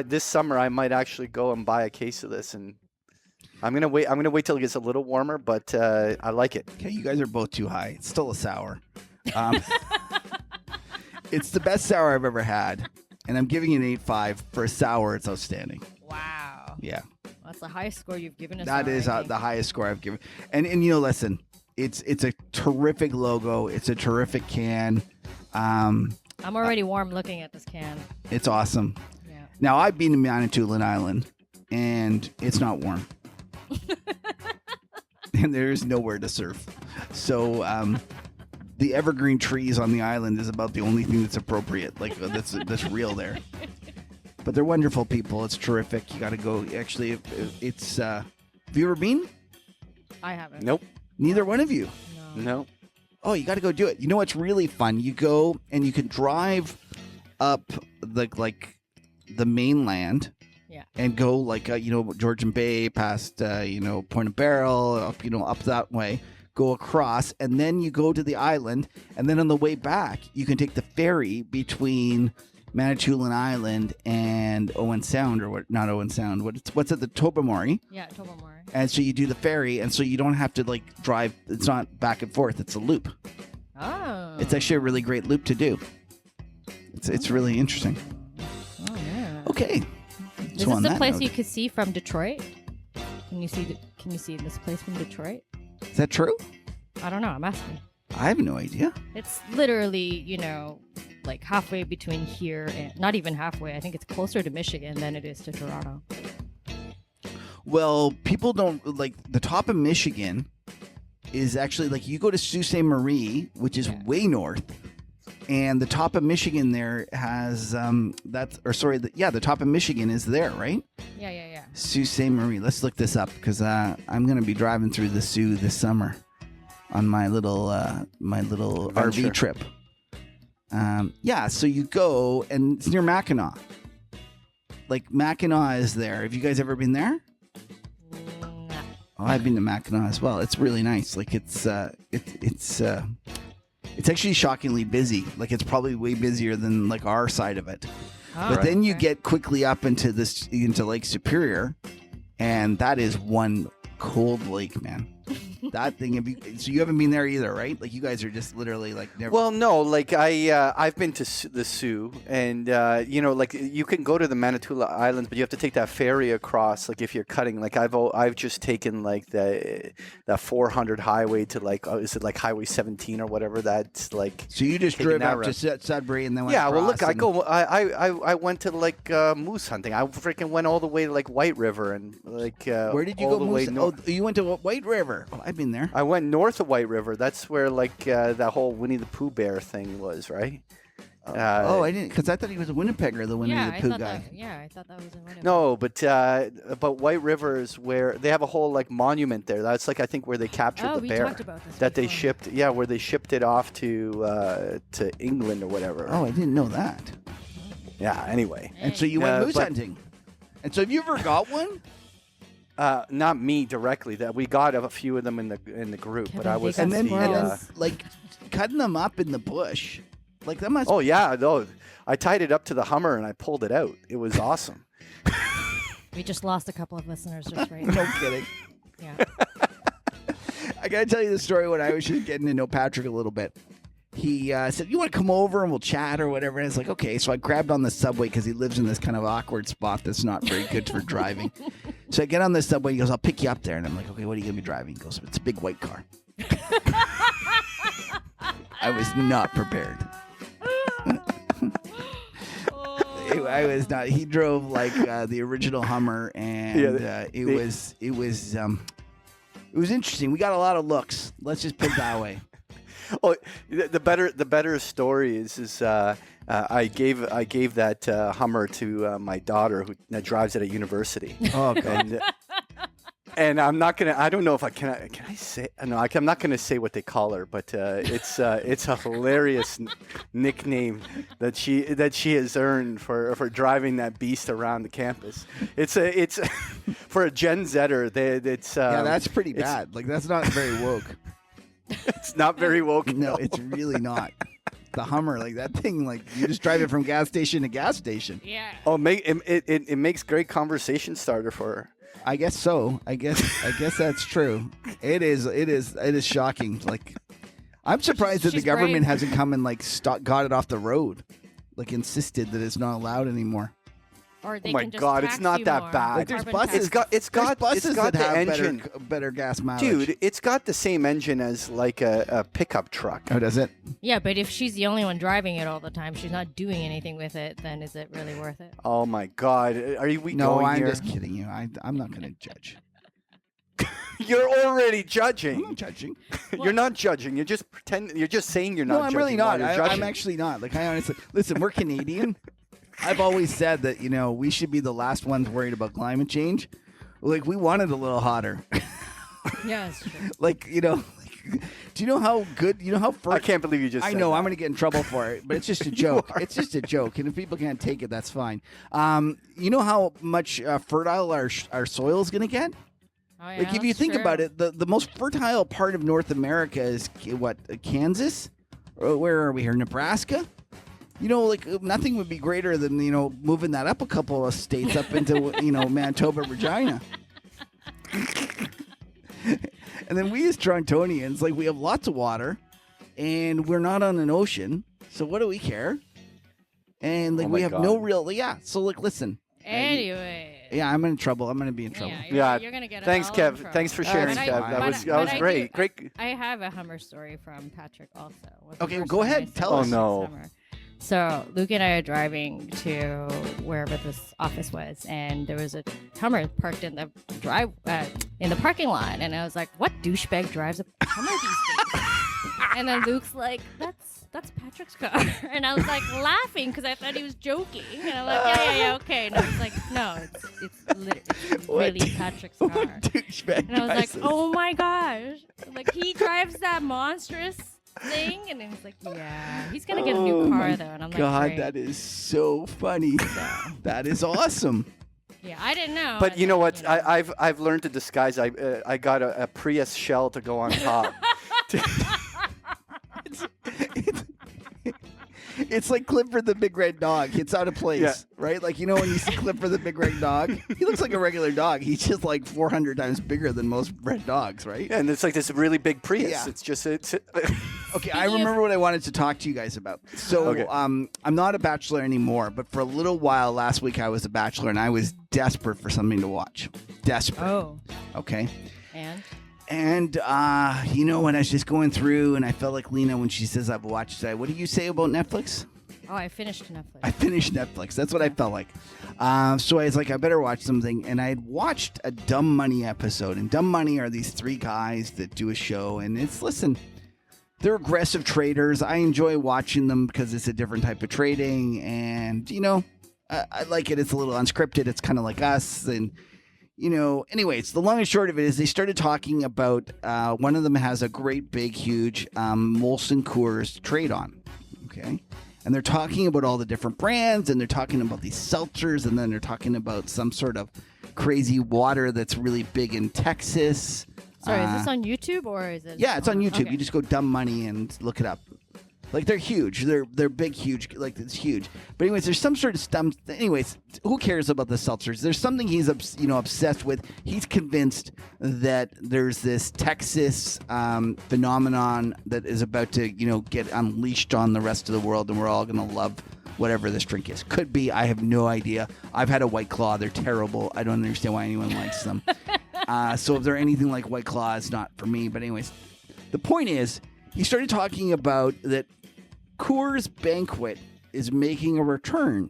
S2: This summer I might actually go and buy a case of this, and I'm gonna wait. I'm gonna wait till it gets a little warmer, but I like it.
S1: Okay, you guys are both too high. It's still a sour. It's the best sour I've ever had, and I'm giving it an 8.5 for a sour. It's outstanding.
S3: Wow.
S1: Yeah,
S3: That's the highest score you've given us.
S1: that is
S3: already.
S1: the highest score I've given. And you know, listen, it's a terrific logo. It's a terrific can.
S3: I'm already warm looking at this can.
S1: It's awesome.
S3: Yeah.
S1: Now I've been to Manitoulin Island, and it's not warm. And there's nowhere to surf. So the evergreen trees on the island is about the only thing that's appropriate, like that's real there. But they're wonderful people. It's terrific. You got to go. Actually, it's. Have you ever been?
S3: I haven't.
S2: Nope.
S1: Neither one of you.
S3: No.
S2: No.
S1: Oh, you got to go do it. You know what's really fun? You go and you can drive up the mainland.
S3: Yeah.
S1: And go like Georgian Bay past Point of Barrel up that way. Go across and then you go to the island, and then on the way back you can take the ferry between Manitoulin Island and Owen Sound, or what? Not Owen Sound. What's at the Tobermory?
S3: Yeah, Tobermory.
S1: And so you do the ferry, and so you don't have to like drive. It's not back and forth. It's a loop.
S3: Oh.
S1: It's actually a really great loop to do. It's really interesting.
S3: Oh yeah.
S1: Okay.
S3: Is
S1: So on
S3: this the
S1: that
S3: place
S1: note-
S3: you could see from Detroit? Can you see this place from Detroit?
S1: Is that true?
S3: I don't know. I'm asking.
S1: I have no idea.
S3: It's literally, like halfway between here and not even halfway. I think it's closer to Michigan than it is to Toronto.
S1: Well, people don't like the top of Michigan is actually like you go to Sault Ste. Marie, which is
S3: Yeah.
S1: way north, and the top of Michigan there has the top of Michigan is there, right?
S3: Yeah.
S1: Sault Ste. Marie. Let's look this up because I'm gonna be driving through the Sioux this summer on my little
S2: Adventure.
S1: RV trip. So you go and it's near Mackinac. Like Mackinac is there. Have you guys ever been there?
S3: Nah.
S1: Oh, I've been to Mackinac as well. It's really nice. Like it's actually shockingly busy. Like it's probably way busier than like our side of it.
S3: Oh,
S1: But then you
S3: okay.
S1: get quickly up into Lake Superior, and that is one cold lake, man. That thing. So you haven't been there either, right? Like you guys are just literally like never.
S2: Well, no, like I've been to the Sioux, and like you can go to the Manitoula Islands, but you have to take that ferry across. Like if you're cutting, like I've just taken like the 400 highway to like is it like Highway 17 or whatever? That's like.
S1: So you just drove up to Sudbury and then went.
S2: Yeah, well, look, I went to like moose hunting. I freaking went all the way to like White River and like.
S1: Where did you
S2: all
S1: go?
S2: The way
S1: Oh, you went to White River. Oh, I've been there.
S2: I went north of White River. That's where like that whole Winnie the Pooh bear thing was, right?
S1: I didn't, because I thought he was a Winnipegger, the Winnie the Pooh guy.
S3: I thought that was in Winnipeg.
S2: No, but White River is where they have a whole like monument there. That's like I think where they captured the bear
S3: talked about this
S2: that they
S3: before.
S2: shipped. Yeah, where they shipped it off to England or whatever.
S1: Oh, I didn't know that.
S2: Yeah. Anyway,
S1: And so you went moose
S2: but-
S1: hunting. And so have you ever got one?
S2: not me directly. That we got a few of them in the group, but
S3: Kevin,
S2: I
S3: they
S2: was.
S3: got
S1: And then,
S3: squirrels.
S1: like cutting them up in the bush. Like that must.
S2: Oh yeah, no. I tied it up to the Hummer and I pulled it out. It was awesome.
S3: We just lost a couple of listeners just right
S1: No
S3: now.
S1: kidding.
S3: Yeah.
S1: I gotta tell you the story when I was just getting to know Patrick a little bit. He said, "You want to come over and we'll chat or whatever?" And it's like, okay. So I grabbed on the subway because he lives in this kind of awkward spot that's not very good for driving. So I get on the subway. He goes, "I'll pick you up there." And I'm like, "Okay, what are you gonna be driving?" He goes, "It's a big white car." I was not prepared. I was not. He drove like the original Hummer, and it was interesting. We got a lot of looks. Let's just put it that way.
S2: Oh, the better story is I gave that Hummer to my daughter who drives it at university.
S1: Oh, God.
S2: And I'm not gonna. I don't know if I can I say. No, I'm not gonna say what they call her, but it's a hilarious nickname that she has earned for driving that beast around the campus. It's for a Gen Zer. It's
S1: Yeah, that's pretty bad. Like that's not very woke.
S2: It's not very woke.
S1: No, it's really not. The Hummer, like that thing, like you just drive it from gas station to gas station.
S3: Yeah.
S2: Oh, it makes great conversation starter for her.
S1: I guess so. I guess that's true. It is shocking. Like, I'm surprised that the
S3: She's
S1: government
S3: brave.
S1: hasn't come and like got it off the road, like insisted that it's not allowed anymore.
S3: Or they
S2: Oh my
S3: can just
S2: God, it's
S3: tax
S2: not
S3: you
S2: that
S3: more.
S2: bad.
S1: Like there's
S3: Carbon
S1: buses.
S3: tax.
S2: It's got
S1: buses that
S2: the
S1: have
S2: engine.
S1: better gas mileage.
S2: Dude, it's got the same engine as like a pickup truck.
S1: Oh, does it?
S3: Yeah, but if she's the only one driving it all the time, she's not doing anything with it, then is it really worth it?
S2: Oh my God, are we
S1: No,
S2: going
S1: I'm
S2: here?
S1: just kidding you. I'm not going to judge.
S2: You're already
S1: I'm
S2: judging.
S1: not judging.
S2: You're not judging. You're just pretending. You're just saying you're not.
S1: No, I'm really
S2: judging while
S1: not.
S2: you're
S1: I'm
S2: judging.
S1: actually not. Like I honestly listen. We're Canadian. I've always said that we should be the last ones worried about climate change. Like we want it a little hotter.
S3: Yeah, it's true.
S1: Like do you know how good? You know how
S2: I can't believe you just.
S1: I
S2: said
S1: know
S2: that.
S1: I'm going to get in trouble for it, but it's just a joke. It's just a joke, and if people can't take it, that's fine. You know how much fertile our soil is going to get?
S3: Oh, yeah,
S1: Like if you
S3: that's
S1: think
S3: true.
S1: about it, the most fertile part of North America is what, Kansas? Or where are we here? Nebraska? Like nothing would be greater than moving that up a couple of states up into Manitoba, Regina. And then we as Torontonians, like we have lots of water, and we're not on an ocean, so what do we care? And like
S2: Oh my
S1: we have
S2: God.
S1: no real So like listen.
S3: Anyway.
S1: Yeah, I'm in trouble. I'm gonna be in trouble.
S2: Yeah,
S3: you're gonna get
S2: Thanks,
S3: us all in
S2: Kev.
S3: trouble.
S2: Thanks for
S1: That's
S2: sharing,
S1: fine.
S2: Kev. That
S1: But-
S2: was
S3: but I
S2: great.
S3: do-
S2: Great.
S3: I have a Hummer story from Patrick also. Was the
S1: Okay,
S3: first
S1: go
S3: time I
S1: ahead.
S3: saw
S1: Tell us.
S3: this
S2: Oh, no.
S3: Hummer. So Luke and I are driving to wherever this office was, and there was a Hummer parked in the in the parking lot, and I was like, "What douchebag drives a Hummer these days?" And then Luke's like, "That's Patrick's car," and I was like laughing because I thought he was joking, and I'm like, "Yeah, okay." And I was like, "No, it's really Patrick's car."
S1: What douchebag
S3: And I was like,
S1: drives this?
S3: "Oh my gosh!" Like he drives that monstrous thing, and then he's like, "Yeah, he's gonna get a new car though." And I'm like,
S1: God,
S3: "Great."
S1: that is so funny. That is awesome.
S3: Yeah, I didn't know.
S2: But
S3: and
S2: you know
S3: then,
S2: what? I've learned to disguise. I got a Prius shell to go on top.
S1: It's like Clifford the Big Red Dog. It's out of place, right? Like, when you see Clifford the Big Red Dog, he looks like a regular dog. He's just like 400 times bigger than most red dogs, right?
S2: Yeah, and it's like this really big Prius.
S1: Yeah.
S2: It's
S1: Okay, I remember what I wanted to talk to you guys about. So I'm not a bachelor anymore, but for a little while last week I was a bachelor and I was desperate for something to watch. Desperate.
S3: Oh.
S1: Okay.
S3: And
S1: when I was just going through and I felt like Lena when she says I've watched it. What do you say about Netflix?
S3: Oh, I finished Netflix.
S1: I finished Netflix. That's what I felt like. So I was like, I better watch something. And I had watched a Dumb Money episode. And Dumb Money are these three guys that do a show. And they're aggressive traders. I enjoy watching them because it's a different type of trading. And, I like it. It's a little unscripted. It's kind of like us. And, anyways, the long and short of it is they started talking about one of them has a great, big, huge Molson Coors trade on. Okay. And they're talking about all the different brands and they're talking about these seltzers and then they're talking about some sort of crazy water that's really big in Texas.
S3: Sorry, is this on YouTube or is it?
S1: Yeah, it's on YouTube.
S3: Okay.
S1: You just go Dumb Money and look it up. Like, they're huge. They're big, huge. Like, it's huge. But anyways, there's some sort of stump. Anyways, who cares about the seltzers? There's something he's obsessed with. He's convinced that there's this Texas phenomenon that is about to, get unleashed on the rest of the world, and we're all going to love whatever this drink is. Could be. I have no idea. I've had a White Claw. They're terrible. I don't understand why anyone likes them. So if they're anything like White Claw, it's not for me. But anyways, the point is, he started talking about that Coors Banquet is making a return.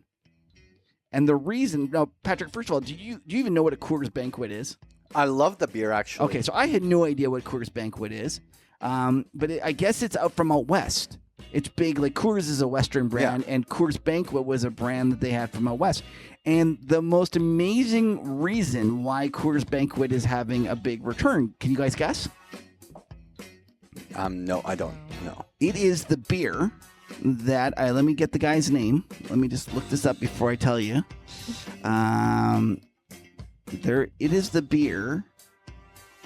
S1: And the reason... Now, Patrick, first of all, do you even know what a Coors Banquet is?
S2: I love the beer, actually.
S1: Okay, so I had no idea what Coors Banquet is. But I guess it's out from out west. It's big. Like, Coors is a Western brand, and Coors Banquet was a brand that they had from out west. And the most amazing reason why Coors Banquet is having a big return, can you guys guess?
S2: No, I don't know.
S1: It is the beer that let me get the guy's name. Let me just look this up before I tell you. It is the beer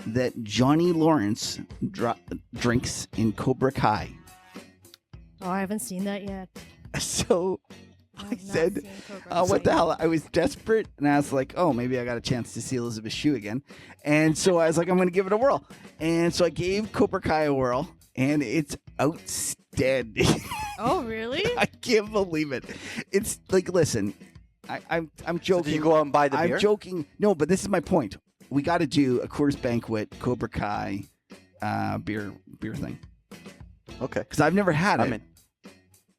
S1: that Johnny Lawrence drinks in Cobra Kai.
S3: Oh, I haven't seen that yet.
S1: So
S3: I
S1: I
S3: have
S1: said,
S3: not seen Cobra
S1: what the
S3: Kai.
S1: hell? I was desperate, and I was like, oh, maybe I got a chance to see Elizabeth Shue again. And so I was like, I'm going to give it a whirl. And so I gave Cobra Kai a whirl, and it's outstanding.
S3: Oh, really?
S1: I can't believe it. It's like, listen, I'm joking.
S2: So did you go out and buy the beer?
S1: I'm joking. No, but this is my point. We got to do a Coors Banquet Cobra Kai beer thing.
S2: Okay.
S1: Because I've never had
S2: I'm
S1: it.
S2: in.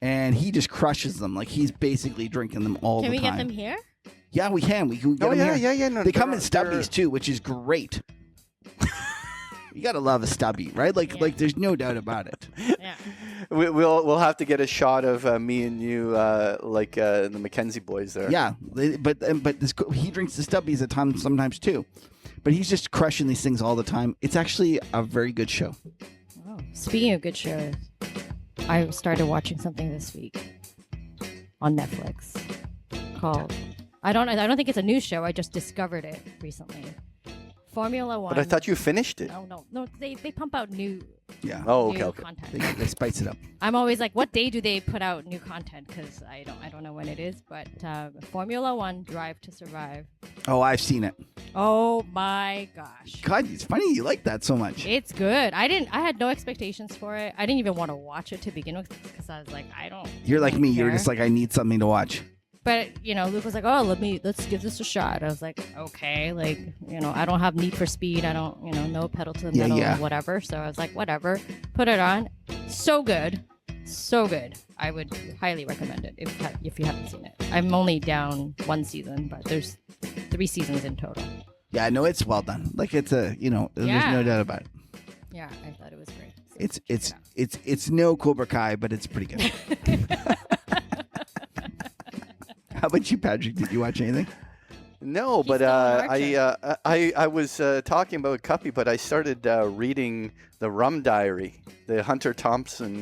S1: And he just crushes them. Like, he's basically drinking them all
S3: Can
S1: the
S3: we
S1: time.
S3: get them here?
S1: Yeah, we can. We can get them here.
S2: Yeah. No,
S1: They come in
S2: they're-
S1: stubbies too, which is great. You gotta love a stubby, right? Like,
S3: Yeah.
S1: there's no doubt about it.
S3: Yeah.
S2: We'll have to get a shot of me and you, the Mackenzie boys there.
S1: Yeah, but he drinks the stubbies at times sometimes too, but he's just crushing these things all the time. It's actually a very good show.
S3: Oh, speaking of good shows, I started watching something this week on Netflix called I don't think it's a new show. I just discovered it recently. Formula One.
S2: But I thought you finished it.
S3: No. They pump out new
S1: Yeah.
S2: Oh,
S3: new
S2: okay.
S3: content.
S1: They spice it up.
S3: I'm always like, what day do they put out new content? Because I don't know when it is. But Formula One, Drive to Survive.
S1: Oh, I've seen it.
S3: Oh my gosh.
S1: God, it's funny you like that so much.
S3: It's good. I had no expectations for it. I didn't even want to watch it to begin with because I was like,
S1: You're like me. You're
S3: care.
S1: just like, I need something to watch.
S3: But Luke was like, "Oh, let's give this a shot." I was like, "Okay, I don't have Need for Speed. I don't, no pedal to the metal or whatever." So I was like, "Whatever." Put it on. So good, so good. I would highly recommend it if you haven't seen it. I'm only down one season, but there's 3 seasons in total.
S1: Yeah, no, it's well done. Like, it's there's no doubt about it.
S3: Yeah, I thought it was great. So check it out.
S1: It's no Cobra Kai, but it's pretty good. How about you, Patrick? Did you watch anything?
S2: No,
S3: He's
S2: but
S3: still an archer.
S2: I was talking about Kuppy, but I started reading the Rum Diary, the Hunter Thompson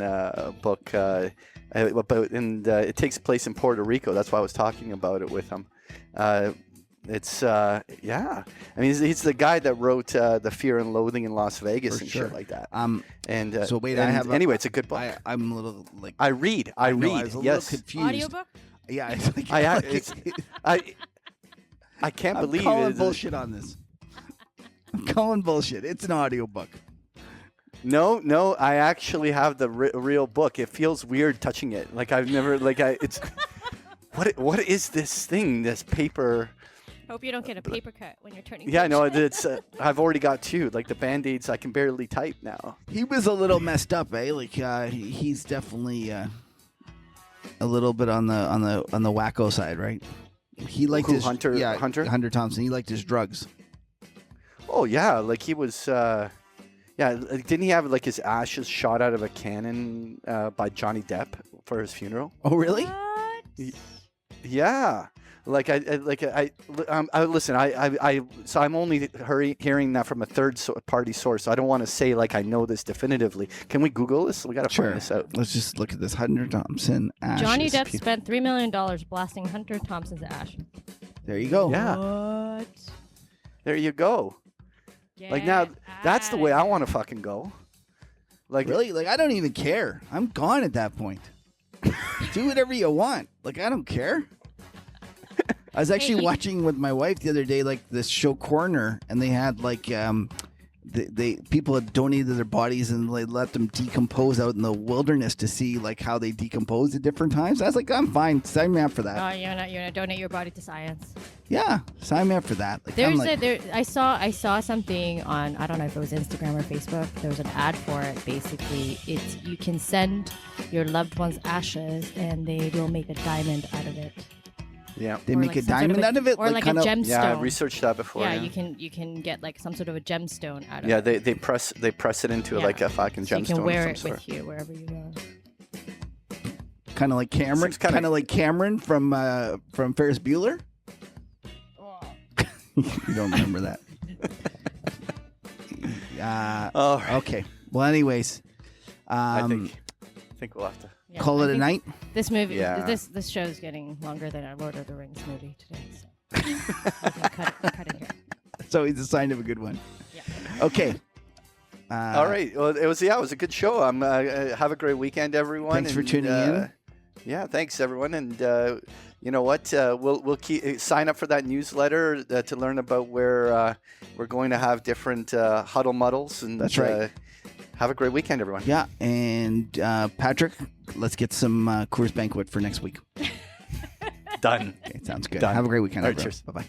S2: book about, and it takes place in Puerto Rico. That's why I was talking about it with him. It's yeah. I mean, he's the guy that wrote The Fear and Loathing in Las Vegas
S1: For
S2: and
S1: sure.
S2: shit like that.
S1: And so wait,
S2: and
S1: I have
S2: anyway, it's a good book.
S1: I'm a little like
S2: I read.
S1: know, I was a little
S2: Yes.
S1: confused.
S3: Audiobook?
S1: Yeah, it's like,
S2: I can't
S1: I'm
S2: believe
S1: calling
S2: it.
S1: bullshit on this. I'm calling bullshit. It's an audiobook.
S2: No, I actually have the real book. It feels weird touching it. Like I've never it's what is this thing? This paper?
S3: Hope you don't get a paper cut when you're turning.
S2: Yeah,
S3: page.
S2: no, it's I've already got two. Like the Band-Aids, I can barely type now.
S1: He was a little messed up, eh? Like he's definitely a little bit on the wacko side, right? He liked his
S2: Hunter
S1: Thompson. He liked his drugs.
S2: Oh yeah, like he was. Yeah, didn't he have like his ashes shot out of a cannon by Johnny Depp for his funeral?
S1: Oh, really?
S3: What?
S2: Yeah. Like listen. So I'm only hearing that from a third-party source. So I don't want to say like I know this definitively. Can we Google this? We got to find this out.
S1: Let's just look at this. Hunter Thompson ashes.
S3: Johnny Depp spent $3 million blasting Hunter Thompson's ashes.
S1: There you go.
S2: Yeah.
S3: What?
S2: There you go. Like now, that's the way I want to fucking go. Like
S1: Really? Like I don't even care. I'm gone at that point. Do whatever you want. Like I don't care. I was actually watching with my wife the other day, like this show Corner, and they had like they people had donated their bodies and they let them decompose out in the wilderness to see like how they decompose at different times. I was like, I'm fine. Sign me up for that.
S3: Oh, you're gonna donate your body to science.
S1: Yeah, sign me up for that. Like,
S3: I saw something on, I don't know if it was Instagram or Facebook. There was an ad for it. Basically, it's you can send your loved one's ashes and they will make a diamond out of it.
S2: yeah,
S1: they
S3: Or
S1: make
S3: like
S1: a
S3: some sort
S1: diamond
S3: of
S1: out of it,
S3: or like a
S1: kind of.
S3: gemstone.
S2: yeah. I researched that before.
S3: Yeah, you can get like some sort of a gemstone out of
S2: Yeah,
S3: it.
S2: they press it into
S3: Yeah.
S2: like a fucking
S3: So
S2: gemstone.
S3: you can wear
S2: of
S3: it
S2: some
S3: with
S2: sort.
S3: you wherever you go.
S1: Kind of like Cameron.
S2: Seems kinda-
S1: Kind of like Cameron from Ferris Bueller. You don't remember that?
S2: All right.
S1: Okay. Well, anyways,
S2: I think we'll have to.
S3: Yeah,
S1: call
S3: I
S1: it a
S3: think
S1: night.
S3: This movie,
S2: Yeah.
S3: this show is getting longer than our Lord of the Rings movie today. So we can cut it here.
S1: It's always a sign of a good one.
S3: Yeah.
S1: Okay.
S2: All right. Well, it was a good show. Have a great weekend, everyone.
S1: Thanks for tuning in.
S2: Yeah, thanks everyone. And you know what? We'll keep sign up for that newsletter to learn about where we're going to have different huddle muddles. And
S1: That's right.
S2: Have a great weekend, everyone.
S1: Yeah, and Patrick, let's get some Coors Banquet for next week.
S2: Done.
S1: Okay, sounds good.
S2: Done.
S1: Have a great weekend.
S2: All right,
S1: everyone.
S2: cheers.
S1: Bye-bye.